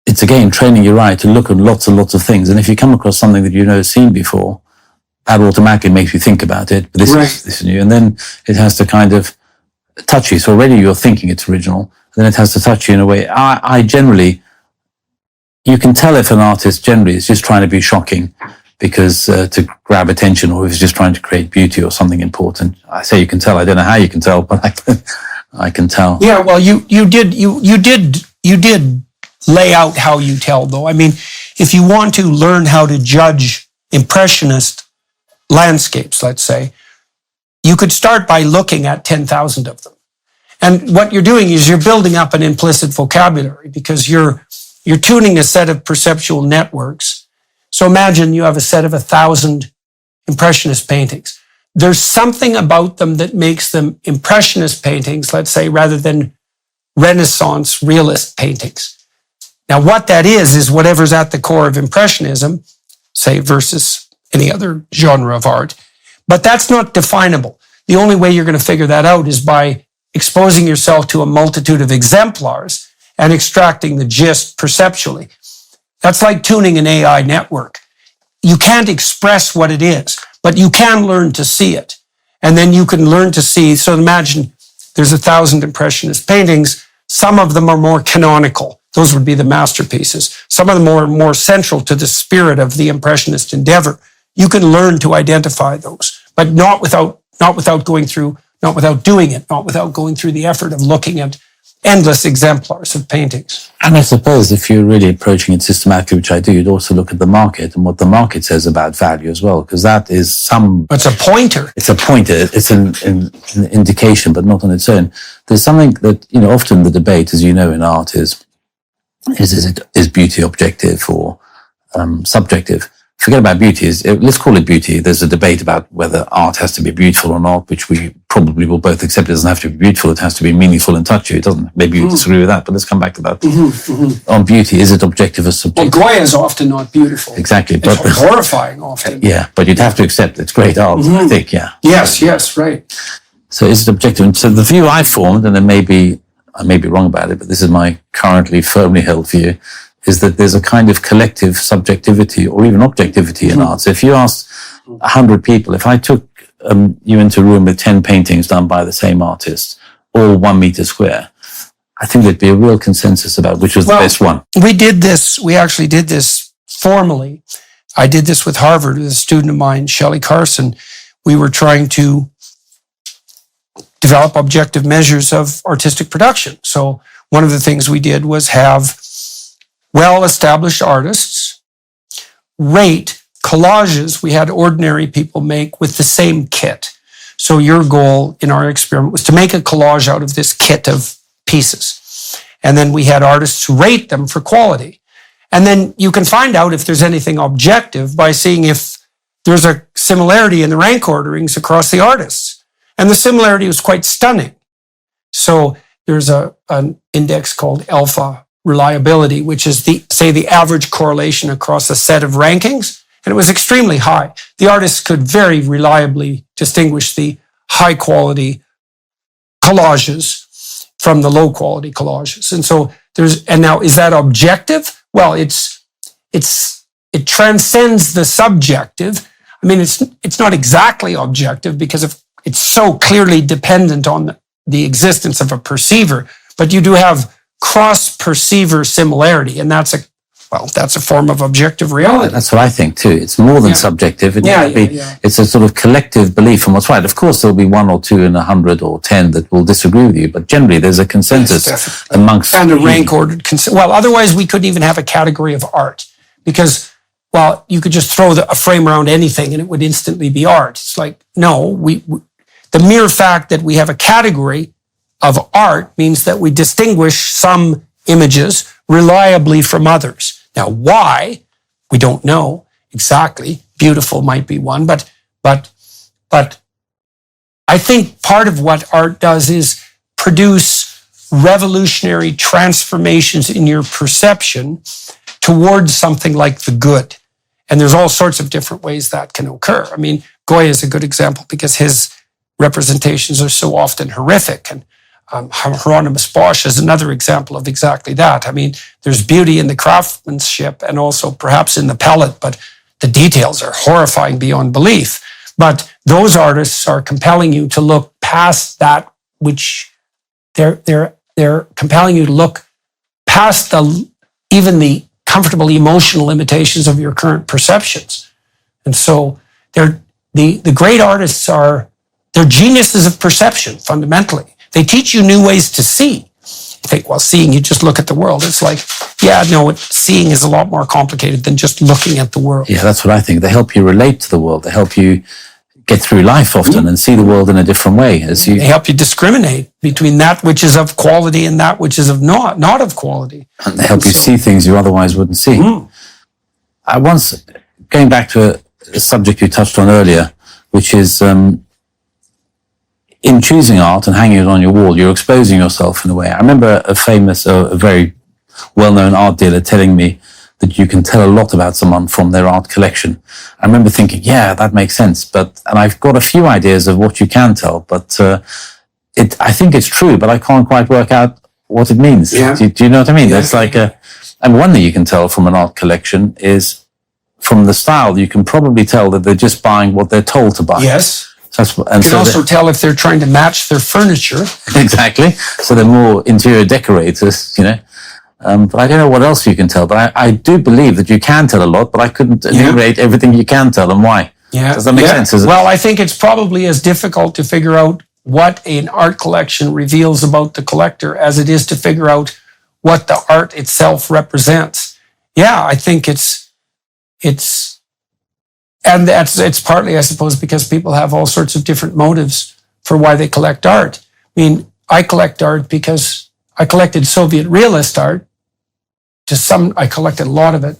it's, again, training your eye to look at lots and lots of things. And if you come across something that you've never seen before, that automatically makes you think about it. But this is new. And then it has to kind of touch you. So already you're thinking it's original. Then it has to touch you in a way. I generally, you can tell if an artist generally is just trying to be shocking because to grab attention, or if he's just trying to create beauty or something important. I say you can tell. I don't know how you can tell, but I can tell. Yeah, well, you did lay out how you tell, though. I mean, if you want to learn how to judge Impressionist landscapes, let's say, you could start by looking at 10,000 of them. And what you're doing is you're building up an implicit vocabulary because you're tuning a set of perceptual networks. So imagine you have a set of 1,000 Impressionist paintings. There's something about them that makes them Impressionist paintings, let's say, rather than Renaissance realist paintings. Now, what that is whatever's at the core of Impressionism, say, versus any other genre of art. But that's not definable. The only way you're going to figure that out is by exposing yourself to a multitude of exemplars and extracting the gist perceptually. That's like tuning an AI network. You can't express what it is, but you can learn to see it. And then you can learn to see, so imagine there's 1,000 Impressionist paintings. Some of them are more canonical. Those would be the masterpieces. Some of them are more central to the spirit of the Impressionist endeavor. You can learn to identify those, but not without going through the effort of looking at endless exemplars of paintings. And I suppose if you're really approaching it systematically, which I do, you'd also look at the market and what the market says about value as well, because that is It's a pointer. it's a pointer, it's an indication, but not on its own. There's something that, often the debate, as you know, in art is beauty objective or subjective? Forget about beauty. Let's call it beauty. There's a debate about whether art has to be beautiful or not, which we probably will both accept. It doesn't have to be beautiful. It has to be meaningful and touch you. It doesn't. Maybe you disagree with that, but let's come back to that. On beauty, is it objective or subjective? Well, Goya is often not beautiful. Exactly. It's horrifying often. Yeah, but you'd have to accept it's great art, I think, yeah. Yes, right. So is it objective? And so the view I formed, and I may be wrong about it, but this is my currently firmly held view, is that there's a kind of collective subjectivity or even objectivity in art. So if you asked 100 people, if I took you into a room with 10 paintings done by the same artist, all 1 meter square, I think there'd be a real consensus about which was the best one. We actually did this formally. I did this with Harvard with a student of mine, Shelley Carson. We were trying to develop objective measures of artistic production. So one of the things we did was have well-established artists rate collages we had ordinary people make with the same kit. So your goal in our experiment was to make a collage out of this kit of pieces. And then we had artists rate them for quality. And then you can find out if there's anything objective by seeing if there's a similarity in the rank orderings across the artists. And the similarity was quite stunning. So there's an index called alpha reliability, which is the average correlation across a set of rankings. And it was extremely high. The artists could very reliably distinguish the high quality collages from the low quality collages. And so now is that objective? Well, it transcends the subjective. I mean, it's not exactly objective because it's so clearly dependent on the existence of a perceiver, but you do have cross-perceiver similarity, and that's a form of objective reality. That's what I think too. It's more than subjective. It's a sort of collective belief on what's right. Of course, there'll be 1 or 2 in 100 or 10 that will disagree with you, but generally there's a consensus amongst... And a rank-ordered consensus. Well, otherwise we couldn't even have a category of art because, well, you could just throw a frame around anything and it would instantly be art. It's like, no, the mere fact that we have a category of art means that we distinguish some images reliably from others. Now, why? We don't know exactly. Beautiful might be one, but I think part of what art does is produce revolutionary transformations in your perception towards something like the good. And there's all sorts of different ways that can occur. I mean, Goya is a good example because his representations are so often horrific, and Hieronymus Bosch is another example of exactly that. I mean, there's beauty in the craftsmanship and also perhaps in the palette, but the details are horrifying beyond belief. But those artists are compelling you to look past that, which they're compelling you to look past even the comfortable emotional limitations of your current perceptions. And so the great artists they're geniuses of perception, fundamentally. They teach you new ways to see. You think, well, seeing, you just look at the world. It's like, seeing is a lot more complicated than just looking at the world. Yeah, that's what I think. They help you relate to the world. They help you get through life often and see the world in a different way. They help you discriminate between that which is of quality and that which is of not of quality. And they help you see things you otherwise wouldn't see. I once, going back to a subject you touched on earlier, which is... in choosing art and hanging it on your wall, you're exposing yourself in a way. I remember a very well-known art dealer telling me that you can tell a lot about someone from their art collection. I remember thinking, yeah, that makes sense. And I've got a few ideas of what you can tell, but I think it's true, but I can't quite work out what it means. Yeah. Do you know what I mean? That's like and one thing you can tell from an art collection is from the style, you can probably tell that they're just buying what they're told to buy. Yes. You can also tell if they're trying to match their furniture. Exactly. So they're more interior decorators, But I don't know what else you can tell. But I do believe that you can tell a lot, but I couldn't enumerate everything you can tell and why. Yeah. Does that make sense? Well, I think it's probably as difficult to figure out what an art collection reveals about the collector as it is to figure out what the art itself represents. Yeah, I think it's partly, I suppose, because people have all sorts of different motives for why they collect art. I mean, I collect art because I collected Soviet realist art. I collected a lot of it,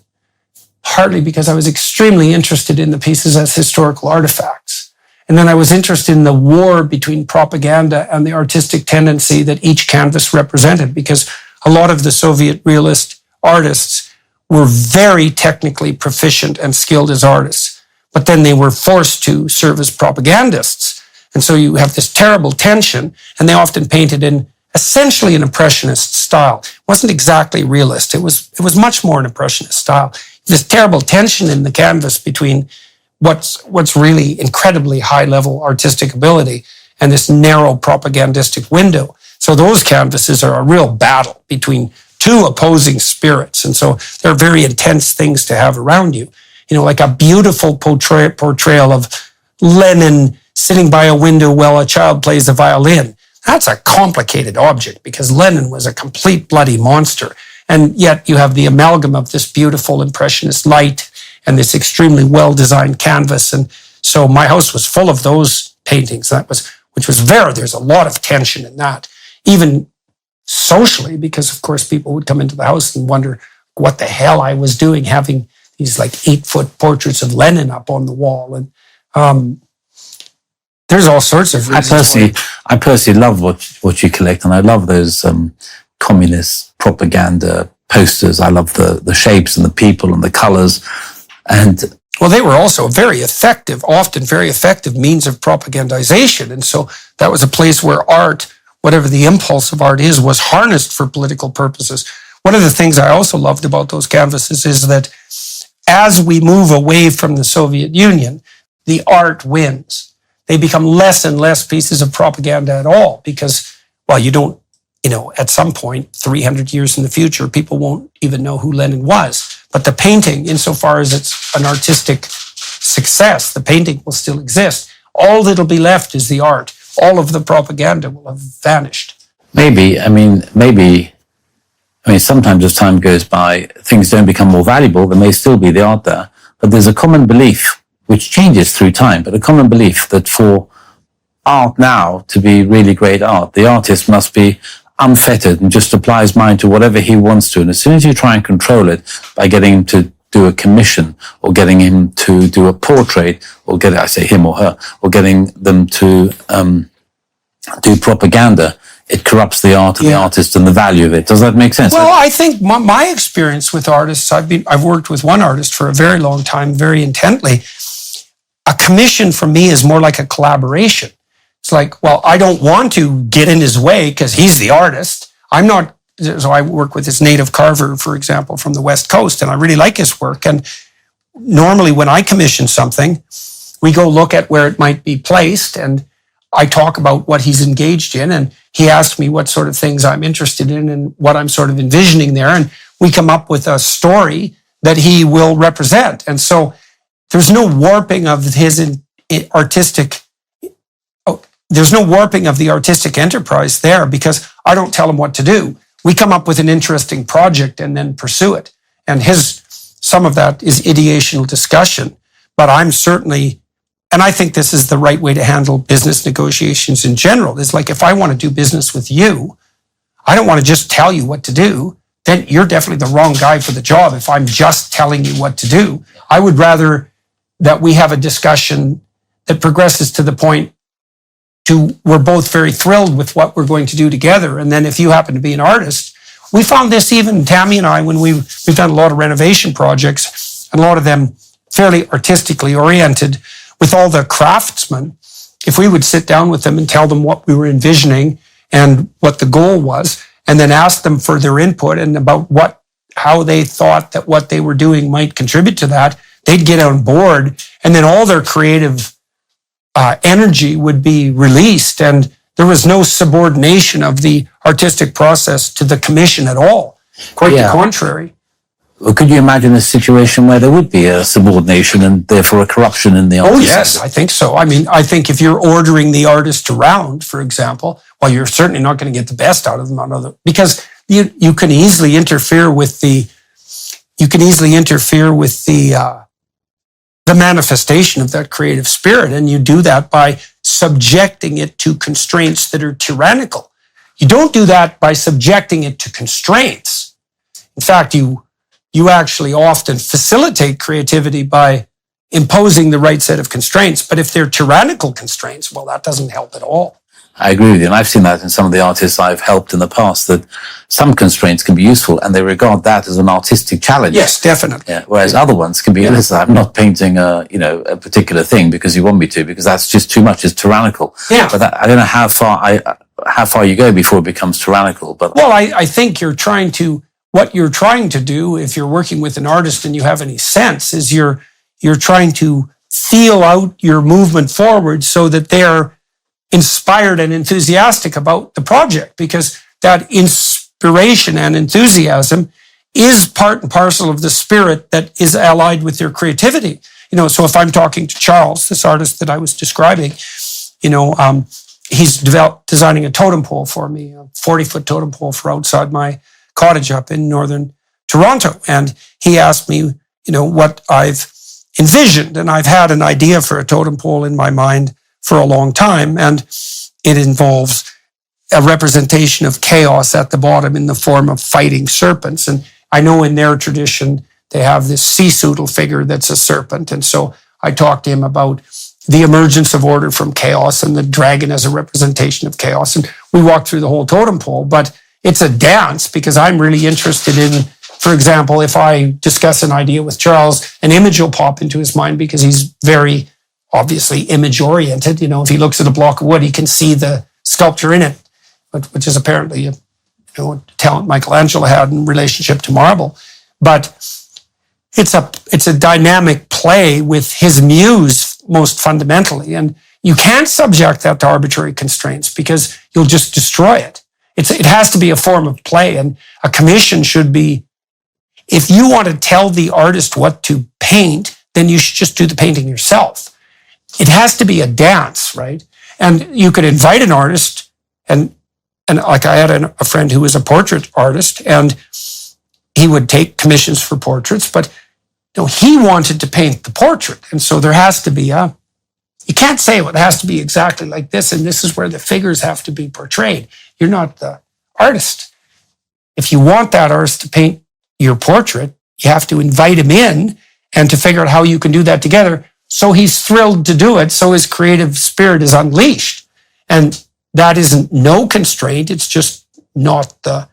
partly because I was extremely interested in the pieces as historical artifacts. And then I was interested in the war between propaganda and the artistic tendency that each canvas represented, because a lot of the Soviet realist artists were very technically proficient and skilled as artists, but then they were forced to serve as propagandists. And so you have this terrible tension, and they often painted in essentially an impressionist style. It wasn't exactly realist. It was much more an impressionist style. This terrible tension in the canvas between what's really incredibly high-level artistic ability and this narrow propagandistic window. So those canvases are a real battle between two opposing spirits. And so they're very intense things to have around you. You know, like a beautiful portrayal of Lenin sitting by a window while a child plays the violin. That's a complicated object because Lenin was a complete bloody monster. And yet you have the amalgam of this beautiful impressionist light and this extremely well-designed canvas. And so my house was full of those paintings. There's a lot of tension in that, even socially, because of course people would come into the house and wonder what the hell I was doing having these like 8-foot portraits of Lenin up on the wall. And there's all sorts of reasons. I personally love what you collect, and I love those communist propaganda posters. I love the shapes and the people and the colors. And well, they were also often very effective means of propagandization. And so that was a place where art, whatever the impulse of art is, was harnessed for political purposes. One of the things I also loved about those canvases is that as we move away from the Soviet Union, the art wins. They become less and less pieces of propaganda at all because, well, at some point, 300 years in the future, people won't even know who Lenin was. But the painting, insofar as it's an artistic success, the painting will still exist. All that'll be left is the art. All of the propaganda will have vanished. Maybe, sometimes as time goes by, things don't become more valuable. There may still be the art there, but there's a common belief, which changes through time, but a common belief that for art now to be really great art, the artist must be unfettered and just apply his mind to whatever he wants to. And as soon as you try and control it by getting him to do a commission or getting him to do a portrait or him or her, or getting them to do propaganda, it corrupts the art of the artist and the value of it. Does that make sense? Well, I think my experience with artists, I've worked with one artist for a very long time, very intently. A commission for me is more like a collaboration. It's like, well, I don't want to get in his way because he's the artist. So I work with this native carver, for example, from the West Coast, and I really like his work. And normally when I commission something, we go look at where it might be placed, and I talk about what he's engaged in, and he asks me what sort of things I'm interested in and what I'm sort of envisioning there, and we come up with a story that he will represent. And so there's no warping of his artistic there's no warping of the artistic enterprise there because I don't tell him what to do. We come up with an interesting project and then pursue it. And some of that is ideational discussion, but I'm certainly, and I think this is the right way to handle business negotiations in general. It's like, if I want to do business with you, I don't want to just tell you what to do. Then you're definitely the wrong guy for the job if I'm just telling you what to do. I would rather that we have a discussion that progresses to the point we're both very thrilled with what we're going to do together. And then if you happen to be an artist, we found this even Tammy and I, when we've done a lot of renovation projects, and a lot of them fairly artistically oriented, with all the craftsmen. If we would sit down with them and tell them what we were envisioning and what the goal was, and then ask them for their input and about how they thought that what they were doing might contribute to that, they'd get on board, and then all their creative energy would be released, and there was no subordination of the artistic process to the commission at all. Quite the contrary. Or could you imagine a situation where there would be a subordination and therefore a corruption in the Oh, artist? yes, I think so. I mean, I think if you're ordering the artist around, for example, well, you're certainly not going to get the best out of them because you can easily interfere with the manifestation of that creative spirit. And you do that by subjecting it to constraints that are tyrannical. You don't do that by subjecting it to constraints. In fact, you actually often facilitate creativity by imposing the right set of constraints. But if they're tyrannical constraints, well, that doesn't help at all. I agree with you. And I've seen that in some of the artists I've helped in the past, that some constraints can be useful and they regard that as an artistic challenge. Yes, definitely. Yeah. Whereas other ones can be, listen, I'm not painting a particular thing because you want me to, because that's just too much. It's tyrannical. Yeah. But I don't know how far you go before it becomes tyrannical. But well, I think what you're trying to do, if you're working with an artist and you have any sense, is you're trying to feel out your movement forward so that they're inspired and enthusiastic about the project, because that inspiration and enthusiasm is part and parcel of the spirit that is allied with their creativity. So if I'm talking to Charles, this artist that I was describing, he's designing a totem pole for me, a 40-foot totem pole for outside my cottage up in northern Toronto. And he asked me, what I've envisioned. And I've had an idea for a totem pole in my mind for a long time. And it involves a representation of chaos at the bottom in the form of fighting serpents. And I know in their tradition, they have this sea-soodle figure that's a serpent. And so I talked to him about the emergence of order from chaos and the dragon as a representation of chaos. And we walked through the whole totem pole, but it's a dance because I'm really interested in, for example, if I discuss an idea with Charles, an image will pop into his mind because he's very obviously image oriented. If he looks at a block of wood, he can see the sculpture in it, which is apparently a talent Michelangelo had in relationship to marble. But it's a dynamic play with his muse most fundamentally. And you can't subject that to arbitrary constraints because you'll just destroy it. It has to be a form of play, and a commission should be, if you want to tell the artist what to paint, then you should just do the painting yourself. It has to be a dance, right? And you could invite an artist, and like I had a friend who was a portrait artist, and he would take commissions for portraits, but he wanted to paint the portrait. And so there has to be you can't say, well, it has to be exactly like this, and this is where the figures have to be portrayed. You're not the artist. If you want that artist to paint your portrait, you have to invite him in and to figure out how you can do that together. So he's thrilled to do it. So his creative spirit is unleashed. And that isn't no constraint. It's just not the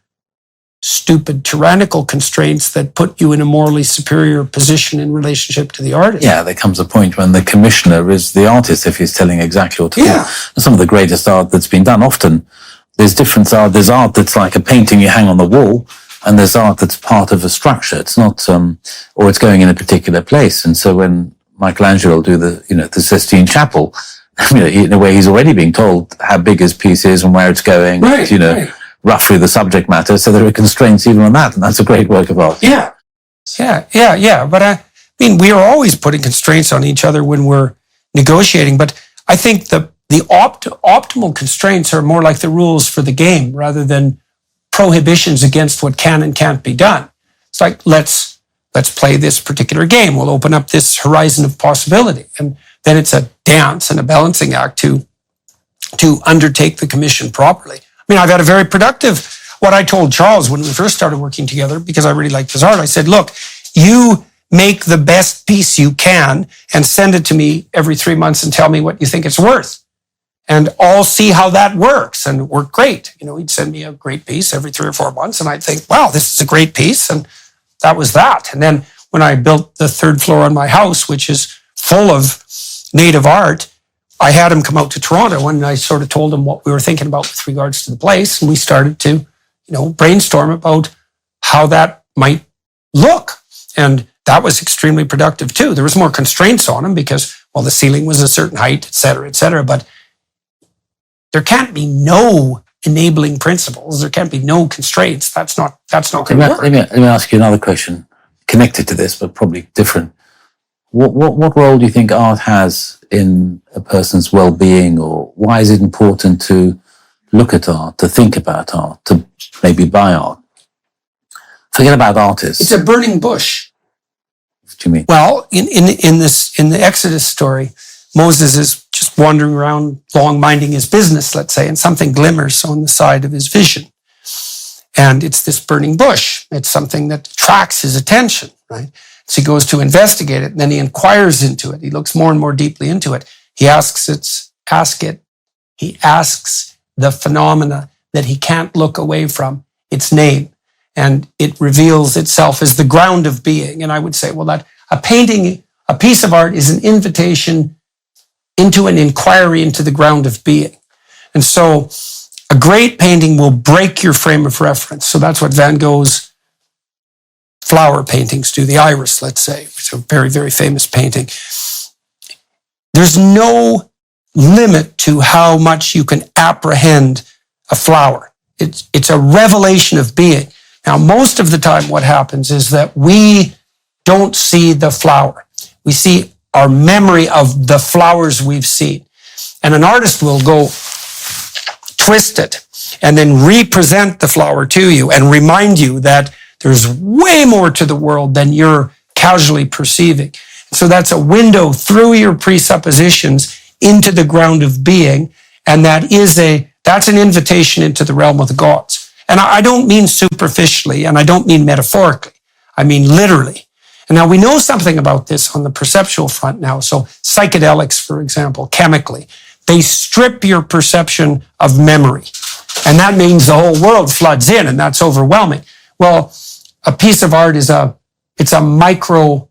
stupid tyrannical constraints that put you in a morally superior position in relationship to the artist. Yeah, there comes a point when the commissioner is the artist if he's telling exactly what to do. And some of the greatest art that's been done, often there's different art. There's art that's like a painting you hang on the wall, and there's art that's part of a structure. It's not, or it's going in a particular place. And so when Michelangelo will do the Sistine Chapel, in a way he's already being told how big his piece is and where it's going, right. Roughly the subject matter. So there are constraints even on that. And that's a great work of art. Yeah. But I mean, we are always putting constraints on each other when we're negotiating. But I think the optimal constraints are more like the rules for the game rather than prohibitions against what can and can't be done. It's like, let's play this particular game. We'll open up this horizon of possibility. And then it's a dance and a balancing act to undertake the commission properly. I mean, I've had a very productive, what I told Charles when we first started working together, because I really liked his art, I said, look, you make the best piece you can and send it to me every 3 months and tell me what you think it's worth. And I'll see how that works. And it worked great. He'd send me a great piece every 3 or 4 months and I'd think, wow, this is a great piece. And that was that. And then when I built the 3rd floor on my house, which is full of native art, I had him come out to Toronto and I sort of told him what we were thinking about with regards to the place. And we started to, brainstorm about how that might look. And that was extremely productive too. There was more constraints on him because, well, the ceiling was a certain height, et cetera, but there can't be no enabling principles. There can't be no constraints. That's not going to work. Let me ask you another question. connected to this, but probably different. What role do you think art has in a person's well-being, or why is it important to look at art, to think about art, to maybe buy art? Forget about artists. It's a burning bush. What do you mean? Well, in the Exodus story, Moses is just wandering around long minding his business, let's say, and something glimmers on the side of his vision. And it's this burning bush. It's something that attracts his attention, right? So he goes to investigate it, and then he inquires into it. He looks more and more deeply into it. He asks the phenomena that he can't look away from its name. And it reveals itself as the ground of being. And I would say, well, that a painting, a piece of art is an invitation into an inquiry into the ground of being. And so a great painting will break your frame of reference. So that's what Van Gogh's flower paintings do. The Iris, let's say, it's a very, very famous painting. There's no limit to how much you can apprehend a flower. It's a revelation of being. Now, most of the time what happens is that we don't see the flower. We see our memory of the flowers we've seen. And an artist will go twist it and then represent the flower to you and remind you that there's way more to the world than you're casually perceiving. So that's a window through your presuppositions into the ground of being. And that's an invitation into the realm of the gods. And I don't mean superficially, and I don't mean metaphorically. I mean literally. And now we know something about this on the perceptual front now. So psychedelics, for example, chemically, they strip your perception of memory. And that means the whole world floods in, and that's overwhelming. Well, a piece of art is a micro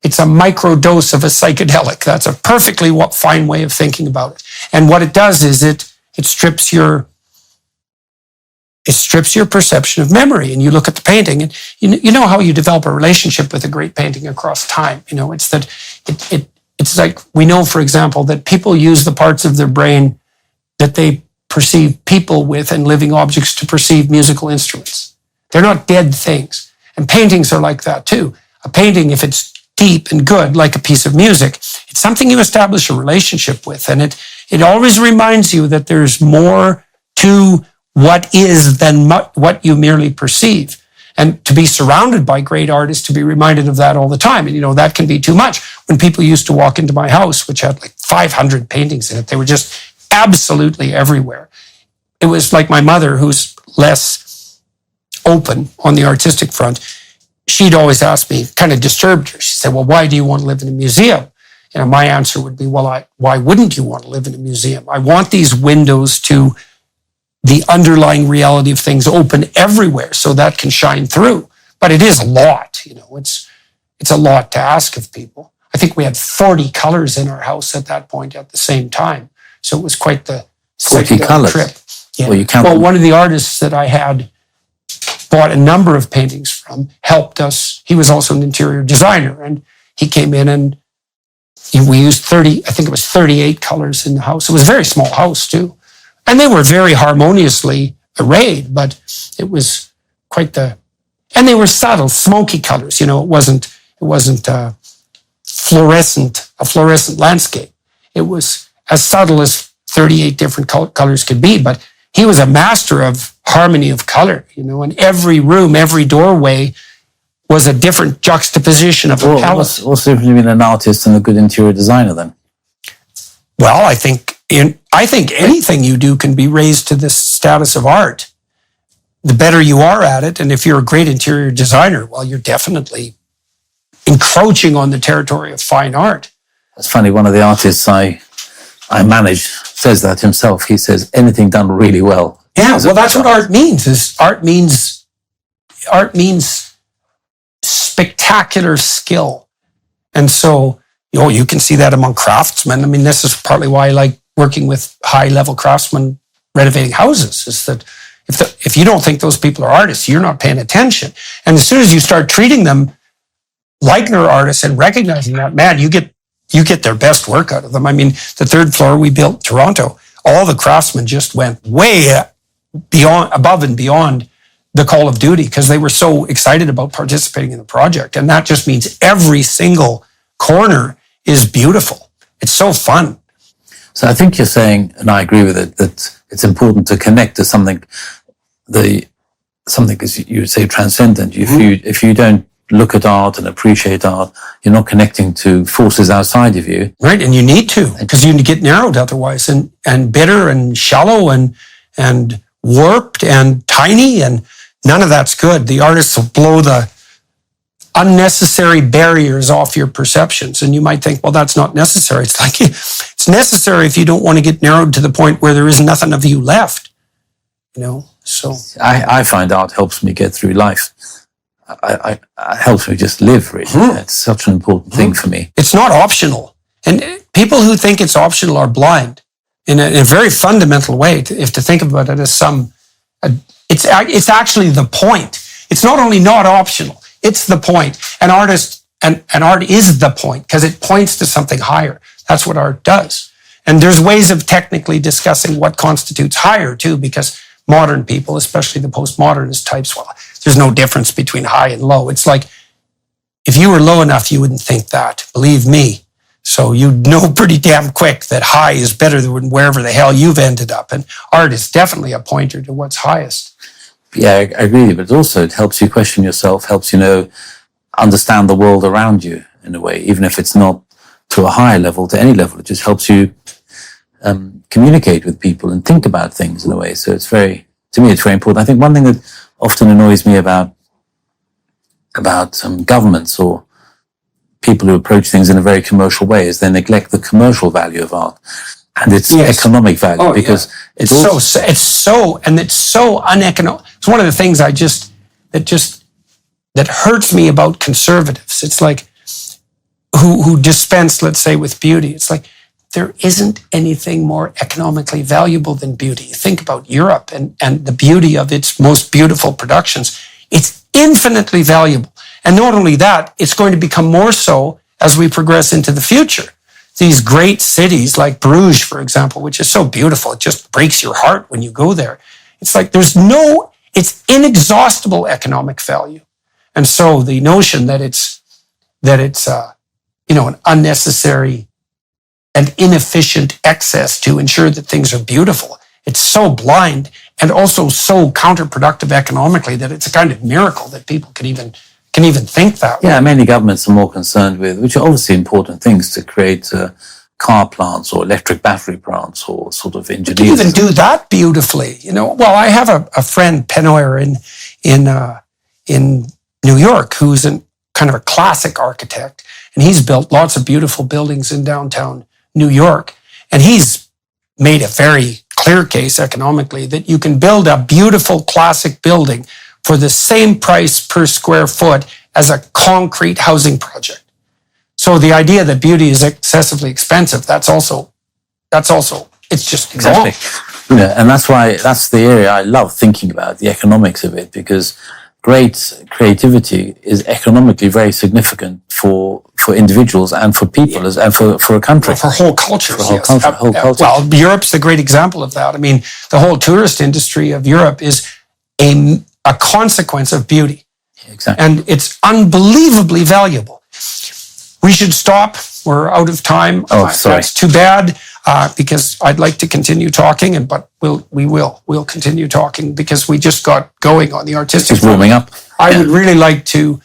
dose of a psychedelic. That's a perfectly fine way of thinking about it. And what it does is it strips your perception of memory. And you look at the painting, and you know how you develop a relationship with a great painting across time. You know, it's that it's like we know, for example, that people use the parts of their brain that they perceive people with and living objects to perceive musical instruments. They're not dead things. And paintings are like that too. A painting, if it's deep and good, like a piece of music, it's something you establish a relationship with. And it always reminds you that there's more to what is than what you merely perceive. And to be surrounded by great artists, to be reminded of that all the time. And, that can be too much. When people used to walk into my house, which had like 500 paintings in it, they were just absolutely everywhere. It was like my mother, who's less open on the artistic front. She'd always ask me, kind of disturbed her. She said, well, why do you want to live in a museum? My answer would be, well, why wouldn't you want to live in a museum? I want these windows to the underlying reality of things open everywhere so that can shine through. But it is a lot, it's a lot to ask of people. I think we had 40 colors in our house at that point at the same time. So it was quite the 40 colors trip. Yeah. Well, one of the artists that I had bought a number of paintings from helped us. He was also an interior designer, and he came in and we used 38 colors in the house. It was a very small house too. And they were very harmoniously arrayed, but it was and they were subtle, smoky colors. It wasn't a fluorescent landscape. It was as subtle as 38 different colors could be, but he was a master of harmony of color, and every room, every doorway was a different juxtaposition of a palette. What's the difference between an artist and a good interior designer then? Well, I think anything you do can be raised to the status of art. The better you are at it, and if you're a great interior designer, well, you're definitely encroaching on the territory of fine art. That's funny. One of the artists I manage says that himself. He says anything done really well. Yeah, well, that's what art means. Art means spectacular skill, and so you can see that among craftsmen. This is partly why I like working with high-level craftsmen renovating houses. Is that if you don't think those people are artists, you're not paying attention. And as soon as you start treating them like they're artists and recognizing that, man, you get their best work out of them. The third floor we built in Toronto, all the craftsmen just went way above and beyond the call of duty because they were so excited about participating in the project. And that just means every single corner is beautiful. It's so fun. So I think you're saying, and I agree with it, that it's important to connect to something, as you would say, transcendent. If you don't look at art and appreciate art, you're not connecting to forces outside of you. Right, and you need to, because you get narrowed otherwise, and bitter and shallow and warped and tiny, and none of that's good. The artists will blow the unnecessary barriers off your perceptions, and you might think, well, that's not necessary. It's like, it's necessary if you don't want to get narrowed to the point where there is nothing of you left, so. I find art helps me get through life. It helps me just live, really. It's such an important thing for me. It's not optional. And people who think it's optional are blind in a very fundamental way. If to think about it as it's actually the point. It's not only not optional, it's the point. And art is the point because it points to something higher. That's what art does. And there's ways of technically discussing what constitutes higher too, because modern people, especially the postmodernist types, well, there's no difference between high and low. It's like, if you were low enough, you wouldn't think that. Believe me. So you'd know pretty damn quick that high is better than wherever the hell you've ended up. And art is definitely a pointer to what's highest. Yeah, I agree. But also it helps you question yourself, helps you understand the world around you in a way, even if it's not to a higher level, to any level. It just helps you communicate with people and think about things in a way. So to me, it's very important. I think one thing that often annoys me about governments or people who approach things in a very commercial way is they neglect the commercial value of art and its economic value because it's so uneconomic. It's one of the things that hurts me about conservatives. It's like who dispense, let's say, with beauty. It's like, there isn't anything more economically valuable than beauty. Think about Europe and the beauty of its most beautiful productions. It's infinitely valuable. And not only that, it's going to become more so as we progress into the future. These great cities like Bruges, for example, which is so beautiful, it just breaks your heart when you go there. It's like it's inexhaustible economic value. And so the notion that it's an unnecessary and inefficient excess to ensure that things are beautiful. It's so blind and also so counterproductive economically that it's a kind of miracle that people can even think that way. Yeah, many governments are more concerned with, which are obviously important things, to create car plants or electric battery plants or sort of engineers. You even do that beautifully, Well, I have a friend, Penoyer, in New York, who's kind of a classic architect, and he's built lots of beautiful buildings in downtown New York. And he's made a very clear case economically that you can build a beautiful classic building for the same price per square foot as a concrete housing project. So the idea that beauty is excessively expensive, that's also, it's just exactly wrong. And that's the area I love thinking about, the economics of it, because great creativity is economically very significant for individuals and for people and for a country. For whole cultures, whole culture. Well, Europe's a great example of that. I mean, the whole tourist industry of Europe is a consequence of beauty. Exactly. And it's unbelievably valuable. We should stop. We're out of time. Oh, sorry. That's too bad, because I'd like to continue talking, but we'll continue talking because we just got going on the artistic. Just warming up. I would really like to,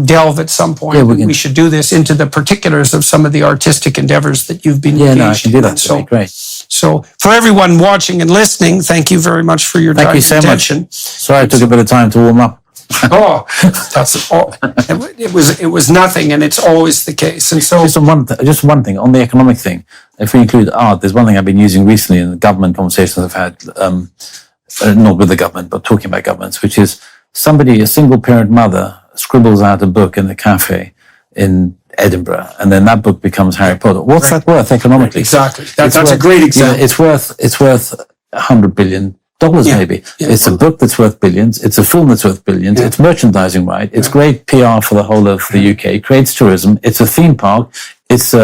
delve at some point. Yeah, we should do this into the particulars of some of the artistic endeavors that you've been engaged in. Yeah, no, I can do that. So great. So for everyone watching and listening, thank you very much for your time and attention. Much. Sorry, I took a bit of time to warm up. That's all. It was nothing, and it's always the case. And so, just one thing on the economic thing. If we include art, there's one thing I've been using recently in the government conversations I've had, not with the government, but talking about governments, which is a single parent mother scribbles out a book in a cafe in Edinburgh, and then that book becomes Harry Potter. What's that worth economically? Exactly. That's a great example. It's worth $100 billion. Maybe. Yeah. It's a book that's worth billions. It's a film that's worth billions. It's merchandising, right? It's great PR for the whole of the UK. It creates tourism. It's a theme park. It's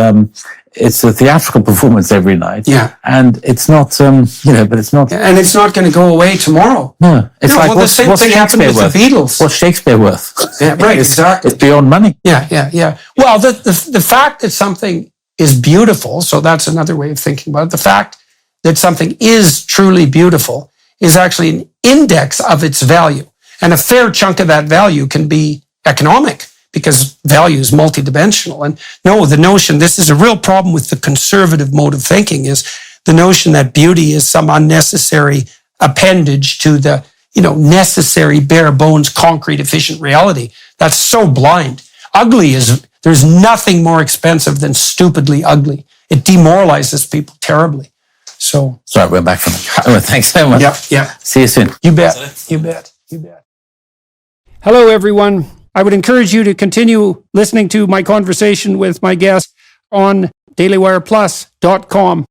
it's a theatrical performance every night. Yeah. And it's not, but it's not. And it's not going to go away tomorrow. No. It's like, well, the same thing happened with the Beatles. What's Shakespeare worth? Yeah, right, exactly. It's beyond money. Yeah. Well, the fact that something is beautiful, so that's another way of thinking about it. The fact that something is truly beautiful is actually an index of its value. And a fair chunk of that value can be economic, because value is multidimensional. And no, the notion, this is a real problem with the conservative mode of thinking, is the notion that beauty is some unnecessary appendage to the, necessary bare bones, concrete, efficient reality. That's so blind. There's nothing more expensive than stupidly ugly. It demoralizes people terribly. So. Sorry, we're back from it. Oh, thanks so much. Yeah. See you soon. You bet. Hello, everyone. I would encourage you to continue listening to my conversation with my guest on dailywireplus.com.